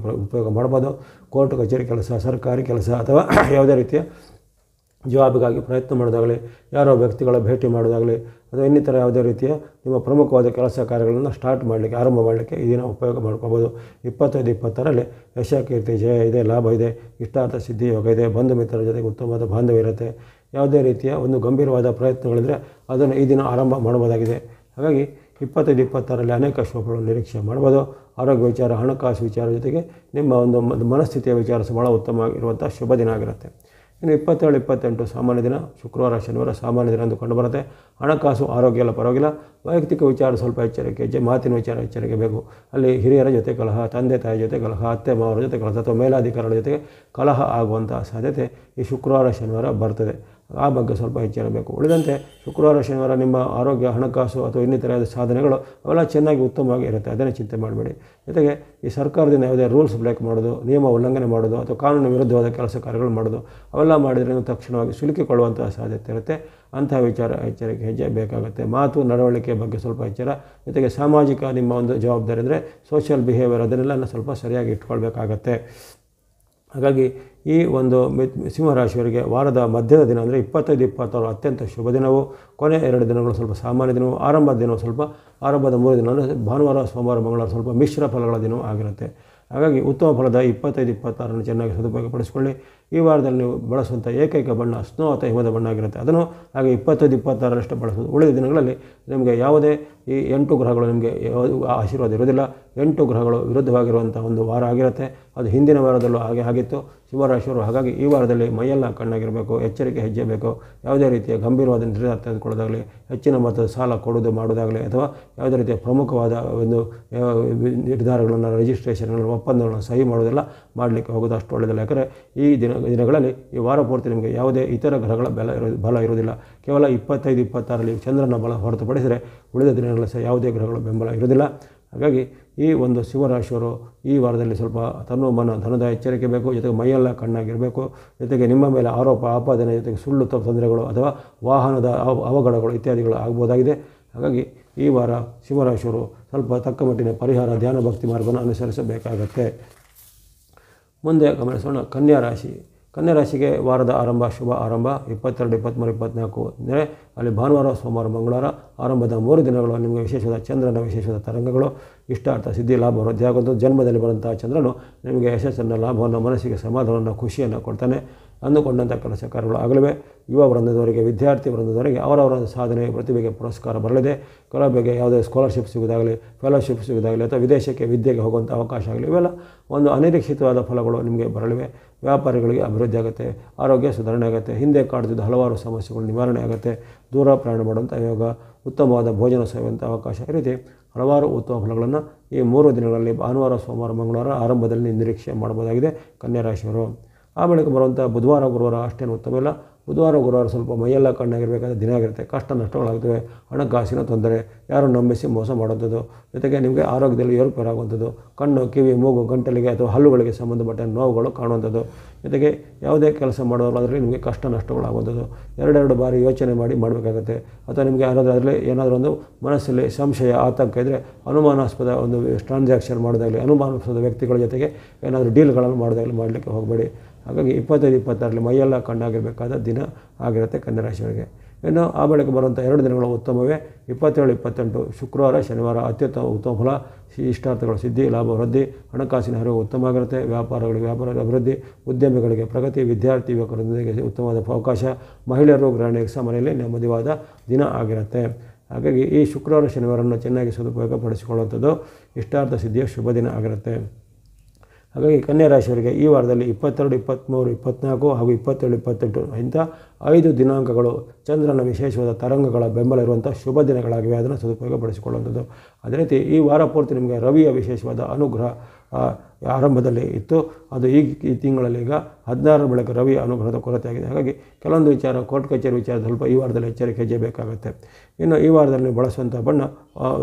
ಉಪಯೋಗ ಮಾಡ್ಬೋದು. ಕೋರ್ಟ್ ಕಚೇರಿ ಕೆಲಸ, ಸರ್ಕಾರಿ ಕೆಲಸ ಅಥವಾ ಯಾವುದೇ ರೀತಿಯ ಜಾಬ್ಗಾಗಿ ಪ್ರಯತ್ನ ಮಾಡೋದಾಗಲಿ, ಯಾರೋ ವ್ಯಕ್ತಿಗಳ ಭೇಟಿ ಮಾಡೋದಾಗಲಿ ಅಥವಾ ಇನ್ನಿತರ ಯಾವುದೇ ರೀತಿಯ ನಿಮ್ಮ ಪ್ರಮುಖವಾದ ಕೆಲಸ ಕಾರ್ಯಗಳನ್ನು ಸ್ಟಾರ್ಟ್ ಮಾಡಲಿಕ್ಕೆ, ಆರಂಭ ಮಾಡಲಿಕ್ಕೆ ಈ ದಿನ ಉಪಯೋಗ ಮಾಡ್ಕೋಬೋದು. 25, 26ರಲ್ಲಿ ಯಶ, ಕೀರ್ತಿ, ಜಯ ಇದೆ, ಲಾಭ ಇದೆ, ಇಷ್ಟಾರ್ಥ ಸಿದ್ಧಿ ಯೋಗ ಇದೆ, ಬಂಧು ಮಿತ್ರರ ಜೊತೆಗೆ ಉತ್ತಮವಾದ ಬಾಂಧವ್ಯ ಇರುತ್ತೆ. ಯಾವುದೇ ರೀತಿಯ ಒಂದು ಗಂಭೀರವಾದ ಪ್ರಯತ್ನಗಳಿದ್ದರೆ ಅದನ್ನು ಈ ದಿನ ಆರಂಭ ಮಾಡಬಹುದಾಗಿದೆ. ಹಾಗಾಗಿ 25, 26ರಲ್ಲಿ ಅನೇಕ ಶುಭಗಳನ್ನು ನಿರೀಕ್ಷೆ ಮಾಡ್ಬೋದು. ಆರೋಗ್ಯ ವಿಚಾರ, ಹಣಕಾಸು ವಿಚಾರ ಜೊತೆಗೆ ನಿಮ್ಮ ಒಂದು ಮನಸ್ಥಿತಿಯ ವಿಚಾರ ಸಹ ಭಾಳ ಉತ್ತಮವಾಗಿರುವಂಥ ಶುಭ ದಿನ ಆಗಿರುತ್ತೆ. ಇನ್ನು 27, 28 ಸಾಮಾನ್ಯ ದಿನ, ಶುಕ್ರವಾರ, ಶನಿವಾರ ಸಾಮಾನ್ಯ ದಿನ ಎಂದು ಕಂಡುಬರುತ್ತೆ. ಹಣಕಾಸು, ಆರೋಗ್ಯ ಎಲ್ಲ ಪರವಾಗಿಲ್ಲ. ವೈಯಕ್ತಿಕ ವಿಚಾರ ಸ್ವಲ್ಪ ಎಚ್ಚರಿಕೆ ಹೆಜ್ಜೆ, ಮಾತಿನ ವಿಚಾರ ಎಚ್ಚರಿಕೆ ಬೇಕು. ಅಲ್ಲಿ ಹಿರಿಯರ ಜೊತೆ ಕಲಹ, ತಂದೆ ತಾಯಿ ಜೊತೆ ಕಲಹ, ಅತ್ತೆ ಮಾವರ ಜೊತೆ ಕಲಹ ಅಥವಾ ಮೇಲಾಧಿಕಾರಿಗಳ ಜೊತೆಗೆ ಕಲಹ ಆಗುವಂಥ ಸಾಧ್ಯತೆ ಈ ಶುಕ್ರವಾರ, ಶನಿವಾರ ಬರ್ತದೆ. ಆ ಬಗ್ಗೆ ಸ್ವಲ್ಪ ಎಚ್ಚರಬೇಕು. ಉಳಿದಂತೆ ಶುಕ್ರವಾರ, ಶನಿವಾರ ನಿಮ್ಮ ಆರೋಗ್ಯ, ಹಣಕಾಸು ಅಥವಾ ಇನ್ನಿತರ ಸಾಧನೆಗಳು ಅವೆಲ್ಲ ಚೆನ್ನಾಗಿ ಉತ್ತಮವಾಗಿ ಇರುತ್ತೆ. ಅದನ್ನೇ ಚಿಂತೆ ಮಾಡಬೇಡಿ. ಜೊತೆಗೆ ಈ ಸರ್ಕಾರದಿಂದ ಯಾವುದೇ ರೂಲ್ಸ್ ಬ್ರೇಕ್ ಮಾಡೋದು, ನಿಯಮ ಉಲ್ಲಂಘನೆ ಮಾಡೋದು ಅಥವಾ ಕಾನೂನು ವಿರುದ್ಧವಾದ ಕೆಲಸ ಕಾರ್ಯಗಳು ಮಾಡೋದು ಅವೆಲ್ಲ ಮಾಡಿದರೆ ತಕ್ಷಣವಾಗಿ ಸಿಲುಕಿಕೊಳ್ಳುವಂಥ ಸಾಧ್ಯತೆ ಇರುತ್ತೆ. ಅಂತಹ ವಿಚಾರ ಎಚ್ಚರಿಕೆ ಹೆಜ್ಜೆ ಬೇಕಾಗುತ್ತೆ. ಮಾತು, ನಡವಳಿಕೆ ಬಗ್ಗೆ ಸ್ವಲ್ಪ ಎಚ್ಚರ. ಜೊತೆಗೆ ಸಾಮಾಜಿಕ ನಿಮ್ಮ ಒಂದು ಜವಾಬ್ದಾರಿ ಅಂದರೆ ಸೋಷಿಯಲ್ ಬಿಹೇವಿಯರ್ ಅದನ್ನೆಲ್ಲ ಸ್ವಲ್ಪ ಸರಿಯಾಗಿ ಇಟ್ಕೊಳ್ಬೇಕಾಗತ್ತೆ. ಹಾಗಾಗಿ ಈ ಒಂದು ಸಿಂಹರಾಶಿಯವರಿಗೆ ವಾರದ ಮಧ್ಯದ ದಿನ ಅಂದರೆ 25, 26 ಅತ್ಯಂತ ಶುಭ ದಿನವು. ಕೊನೆ 2 ದಿನಗಳು ಸ್ವಲ್ಪ ಸಾಮಾನ್ಯ ದಿನವು. ಆರಂಭದ ದಿನವು ಸ್ವಲ್ಪ ಆರಂಭದ 3 ದಿನ ಅಂದರೆ ಭಾನುವಾರ, ಸೋಮವಾರ, ಮಂಗಳವಾರ ಸ್ವಲ್ಪ ಮಿಶ್ರ ಫಲಗಳ ದಿನವೂ ಆಗಿರುತ್ತೆ. ಹಾಗಾಗಿ ಉತ್ತಮ ಫಲದ 25, 26 ಚೆನ್ನಾಗಿ ಸದುಪಯೋಗಪಡಿಸಿಕೊಳ್ಳಿ. ಈ ವಾರದಲ್ಲಿ ನೀವು ಬಳಸುವಂಥ ಏಕೈಕ ಬಣ್ಣ ಸ್ನೋ ಅಥವಾ ಹಿಮದ ಬಣ್ಣ ಆಗಿರುತ್ತೆ. ಅದನ್ನು ಹಾಗೆ 25, 26ರಷ್ಟೇ ಬಳಸೋದು. ಉಳಿದ ದಿನಗಳಲ್ಲಿ ನಿಮಗೆ ಯಾವುದೇ ಈ 8 ಗ್ರಹಗಳು ನಿಮಗೆ ಆಶೀರ್ವಾದ ಇರೋದಿಲ್ಲ. 8 ಗ್ರಹಗಳು ವಿರುದ್ಧವಾಗಿರುವಂಥ ಒಂದು ವಾರ ಆಗಿರುತ್ತೆ. ಅದು ಹಿಂದಿನ ವಾರದಲ್ಲೂ ಹಾಗೆ ಆಗಿತ್ತು ಸಿಂಹರಾಶಿಯವರು. ಹಾಗಾಗಿ ಈ ವಾರದಲ್ಲಿ ಮೈಯೆಲ್ಲ ಕಣ್ಣಾಗಿರಬೇಕು, ಎಚ್ಚರಿಕೆ ಹೆಜ್ಜೆ ಬೇಕು. ಯಾವುದೇ ರೀತಿಯ ಗಂಭೀರವಾದ ನಿರ್ಧಾರ ತೆಗೆದುಕೊಳ್ಳೋದಾಗಲಿ, ಹೆಚ್ಚಿನ ಮೊತ್ತದ ಸಾಲ ಕೊಡೋದು ಮಾಡೋದಾಗಲಿ, ಅಥವಾ ಯಾವುದೇ ರೀತಿಯ ಪ್ರಮುಖವಾದ ಒಂದು ನಿರ್ಧಾರಗಳನ್ನು, ರಿಜಿಸ್ಟ್ರೇಷನ್ಗಳನ್ನು, ಒಪ್ಪಂದಗಳನ್ನು ಸಹಿ ಮಾಡೋದೆಲ್ಲ ಮಾಡಲಿಕ್ಕೆ ಹೋಗೋದು ಅಷ್ಟು ಒಳ್ಳೆಯದಿಲ್ಲ. ಯಾಕಂದರೆ ಈ ದಿನಗಳಲ್ಲಿ ಈ ವಾರ ಪೂರ್ತಿ ನಿಮಗೆ ಯಾವುದೇ ಇತರ ಗ್ರಹಗಳ ಬಲ ಇರುವುದಿಲ್ಲ. ಕೇವಲ 25-26ರಲ್ಲಿ ಚಂದ್ರನ ಬಲ ಹೊರತುಪಡಿಸಿದರೆ ಉಳಿದ ದಿನಗಳಲ್ಲಿ ಸಹ ಯಾವುದೇ ಗ್ರಹಗಳ ಬೆಂಬಲ ಇರುವುದಿಲ್ಲ. ಹಾಗಾಗಿ ಈ ಒಂದು ಸಿಂಹರಾಶಿಯವರು ಈ ವಾರದಲ್ಲಿ ಸ್ವಲ್ಪ ತನ್ನ ಮನ ಧನದ ಎಚ್ಚರಿಕೆ ಬೇಕು, ಜೊತೆಗೆ ಮೈಯೆಲ್ಲ ಕಣ್ಣಾಗಿರಬೇಕು, ಜೊತೆಗೆ ನಿಮ್ಮ ಮೇಲೆ ಆರೋಪ ಆಪಾದನೆ, ಜೊತೆಗೆ ಸುಳ್ಳು ತೊಂದರೆಗಳು ಅಥವಾ ವಾಹನದ ಅವಘಡಗಳು ಇತ್ಯಾದಿಗಳು ಆಗ್ಬೋದಾಗಿದೆ. ಹಾಗಾಗಿ ಈ ವಾರ ಸಿಂಹರಾಶಿಯವರು ಸ್ವಲ್ಪ ತಕ್ಕ ಮಟ್ಟಿನ ಪರಿಹಾರ, ಧ್ಯಾನ, ಭಕ್ತಿ ಮಾರ್ಗವನ್ನು ಅನುಸರಿಸಬೇಕಾಗತ್ತೆ. ಮುಂದೆ ಗಮನಿಸೋಣ ಕನ್ಯಾ ರಾಶಿ. ಕನ್ಯಾ ರಾಶಿಗೆ ವಾರದ ಆರಂಭ ಶುಭ ಆರಂಭ. 22, 23, 24 ಅಂದರೆ ಅಲ್ಲಿ ಭಾನುವಾರ, ಸೋಮವಾರ, ಮಂಗಳವಾರ ಆರಂಭದ 3 ದಿನಗಳು ನಿಮಗೆ ವಿಶೇಷವಾದ ಚಂದ್ರನ ವಿಶೇಷವಾದ ತರಂಗಗಳು, ಇಷ್ಟಾರ್ಥ ಸಿದ್ಧಿ ಲಾಭ ವೃದ್ಧಿ ಆಗುವಂಥದ್ದು. ಜನ್ಮದಲ್ಲಿ ಬರುವಂತಹ ಚಂದ್ರನು ನಿಮಗೆ ಯಶಸ್ಸನ್ನು, ಲಾಭವನ್ನು, ಮನಸ್ಸಿಗೆ ಸಮಾಧಾನವನ್ನು, ಖುಷಿಯನ್ನು ಕೊಡ್ತಾನೆ. ಅಂದುಕೊಂಡಂಥ ಕೆಲಸ ಕಾರ್ಯಗಳು ಆಗಲಿವೆ. ಯುವ ವೃಂದದವರಿಗೆ, ವಿದ್ಯಾರ್ಥಿ ವೃಂದದವರಿಗೆ ಅವರವರ ಸಾಧನೆ ಪ್ರತಿಭೆಗೆ ಪುರಸ್ಕಾರ ಬರಲಿದೆ. ಕೆಲವೊಬ್ಬರಿಗೆ ಯಾವುದೇ ಸ್ಕಾಲರ್ಶಿಪ್ ಸಿಗೋದಾಗಲಿ, ಫೆಲೋಶಿಪ್ ಸಿಗೋದಾಗಲಿ, ಅಥವಾ ವಿದೇಶಕ್ಕೆ ವಿದ್ಯೆಗೆ ಹೋಗುವಂಥ ಅವಕಾಶ ಆಗಲಿ, ಇವೆಲ್ಲ ಒಂದು ಅನಿರೀಕ್ಷಿತವಾದ ಫಲಗಳು ನಿಮಗೆ ಬರಲಿವೆ. ವ್ಯಾಪಾರಿಗಳಿಗೆ ಅಭಿವೃದ್ಧಿ ಆಗುತ್ತೆ, ಆರೋಗ್ಯ ಸುಧಾರಣೆ ಆಗುತ್ತೆ, ಹಿಂದೆ ಕಾಡುತ್ತಿದ್ದ ಹಲವಾರು ಸಮಸ್ಯೆಗಳು ನಿವಾರಣೆ ಆಗುತ್ತೆ, ದೂರ ಪ್ರಯಾಣ ಮಾಡುವಂಥ ಯೋಗ, ಉತ್ತಮವಾದ ಭೋಜನ ಸೇವೆಯುವಂಥ ಅವಕಾಶ, ಈ ರೀತಿ ಹಲವಾರು ಉತ್ತಮ ಫಲಗಳನ್ನು ಈ 3 ದಿನಗಳಲ್ಲಿ ಭಾನುವಾರ, ಸೋಮವಾರ, ಮಂಗಳವಾರ ಆರಂಭದಲ್ಲಿ ನಿರೀಕ್ಷೆ ಮಾಡಬಹುದಾಗಿದೆ ಕನ್ಯಾ ರಾಶಿಯವರು. ಆ ಬಳಿಕ ಬರುವಂಥ ಬುಧವಾರ, ಗುರುವಾರ ಅಷ್ಟೇನು ಉತ್ತಮ ಇಲ್ಲ. ಬುಧವಾರ, ಗುರುವಾರ ಸ್ವಲ್ಪ ಮೈಯೆಲ್ಲ ಕಣ್ಣಾಗಿರಬೇಕಾದ ದಿನ ಆಗಿರುತ್ತೆ. ಕಷ್ಟ ನಷ್ಟಗಳಾಗ್ತವೆ, ಹಣಕಾಸಿನ ತೊಂದರೆ, ಯಾರು ನಂಬಿಸಿ ಮೋಸ ಮಾಡುವಂಥದ್ದು, ಜೊತೆಗೆ ನಿಮಗೆ ಆರೋಗ್ಯದಲ್ಲಿ ಏರುಪೇರಾಗುವಂಥದ್ದು, ಕಣ್ಣು, ಕಿವಿ, ಮೂಗು, ಗಂಟಲಿಗೆ ಅಥವಾ ಹಲ್ಲುಗಳಿಗೆ ಸಂಬಂಧಪಟ್ಟ ನೋವುಗಳು ಕಾಣುವಂಥದ್ದು, ಜೊತೆಗೆ ಯಾವುದೇ ಕೆಲಸ ಮಾಡೋದಾದರೆ ನಿಮಗೆ ಕಷ್ಟ ನಷ್ಟಗಳಾಗುವಂಥದ್ದು, 2 ಬಾರಿ ಯೋಚನೆ ಮಾಡಬೇಕಾಗುತ್ತೆ. ಅಥವಾ ನಿಮಗೆ ಅದರಲ್ಲಿ ಏನಾದರೂ ಒಂದು ಮನಸ್ಸಲ್ಲಿ ಸಂಶಯ, ಆತಂಕ ಇದ್ದರೆ ಅನುಮಾನಾಸ್ಪದ ಒಂದು ಟ್ರಾನ್ಸಾಕ್ಷನ್ ಮಾಡೋದಾಗಲಿ, ಅನುಮಾನಾಸ್ಪದ ವ್ಯಕ್ತಿಗಳ ಜೊತೆಗೆ ಏನಾದರೂ ಡೀಲ್ಗಳನ್ನು ಮಾಡೋದಾಗಲಿ ಮಾಡಲಿಕ್ಕೆ ಹೋಗಬೇಡಿ. ಹಾಗಾಗಿ 25, 26ರಲ್ಲಿ ಮೈಯೆಲ್ಲ ಕಣ್ಣಾಗಿರಬೇಕಾದ ದಿನ ಆಗಿರುತ್ತೆ ಕನ್ಯಾ ರಾಶಿಯವರಿಗೆ. ಇನ್ನು ಆ ಬಳಿಕ ಬರುವಂಥ 2 ದಿನಗಳು ಉತ್ತಮವೇ. 27, 28 ಶುಕ್ರವಾರ, ಶನಿವಾರ ಅತ್ಯುತ್ತಮ ಉತ್ತಮ ಫಲ, ಇಷ್ಟಾರ್ಥಗಳು ಸಿದ್ಧಿ, ಲಾಭ ವೃದ್ಧಿ, ಹಣಕಾಸಿನ ಹರಿವು ಉತ್ತಮ ಆಗಿರುತ್ತೆ. ವ್ಯಾಪಾರಗಳಿಗೆ ವ್ಯಾಪಾರದ ಅಭಿವೃದ್ಧಿ, ಉದ್ಯಮಿಗಳಿಗೆ ಪ್ರಗತಿ, ವಿದ್ಯಾರ್ಥಿ ಯುವಕರೊಂದಿಗೆ ಉತ್ತಮವಾದ ಅವಕಾಶ, ಮಹಿಳೆಯರು ಗೃಹಿಣಿಗೆ ಮನೆಯಲ್ಲಿ ನೆಮ್ಮದಿವಾದ ದಿನ ಆಗಿರುತ್ತೆ. ಹಾಗಾಗಿ ಈ ಶುಕ್ರವಾರ, ಶನಿವಾರವನ್ನು ಚೆನ್ನಾಗಿ ಸದುಪಯೋಗಪಡಿಸಿಕೊಳ್ಳುವಂಥದ್ದು ಇಷ್ಟಾರ್ಥ ಸಿದ್ಧಿಯ ಶುಭ ದಿನ ಆಗಿರುತ್ತೆ. ಹಾಗಾಗಿ ಕನ್ಯಾ ರಾಶಿಯವರಿಗೆ ಈ ವಾರದಲ್ಲಿ 22, 23, 24 ಹಾಗೂ 27, 28 ಇಂಥ 5 ದಿನಾಂಕಗಳು ಚಂದ್ರನ ವಿಶೇಷವಾದ ತರಂಗಗಳ ಬೆಂಬಲ ಇರುವಂಥ ಶುಭ ದಿನಗಳಾಗಿವೆ. ಅದನ್ನು ಸದುಪಯೋಗಪಡಿಸಿಕೊಳ್ಳುವಂಥದ್ದು. ಅದೇ ರೀತಿ ಈ ವಾರ ಪೂರ್ತಿ ನಿಮಗೆ ರವಿಯ ವಿಶೇಷವಾದ ಅನುಗ್ರಹ ಆರಂಭದಲ್ಲಿ ಇತ್ತು. ಅದು ಈ ತಿಂಗಳಲ್ಲಿ ಈಗ 16ರ ಬಳಿಕ ರವಿ ಅನುಗ್ರಹದ ಕೊರತೆ ಆಗಿದೆ. ಹಾಗಾಗಿ ಕೆಲವೊಂದು ವಿಚಾರ, ಕೋರ್ಟ್ ಕಚೇರಿ ವಿಚಾರ ಸ್ವಲ್ಪ ಈ ವಾರದಲ್ಲಿ ಎಚ್ಚರಿಕೆ ಹೆಜ್ಜೆ ಬೇಕಾಗುತ್ತೆ. ಇನ್ನು ಈ ವಾರದಲ್ಲಿ ಬಳಸುವಂಥ ಬಣ್ಣ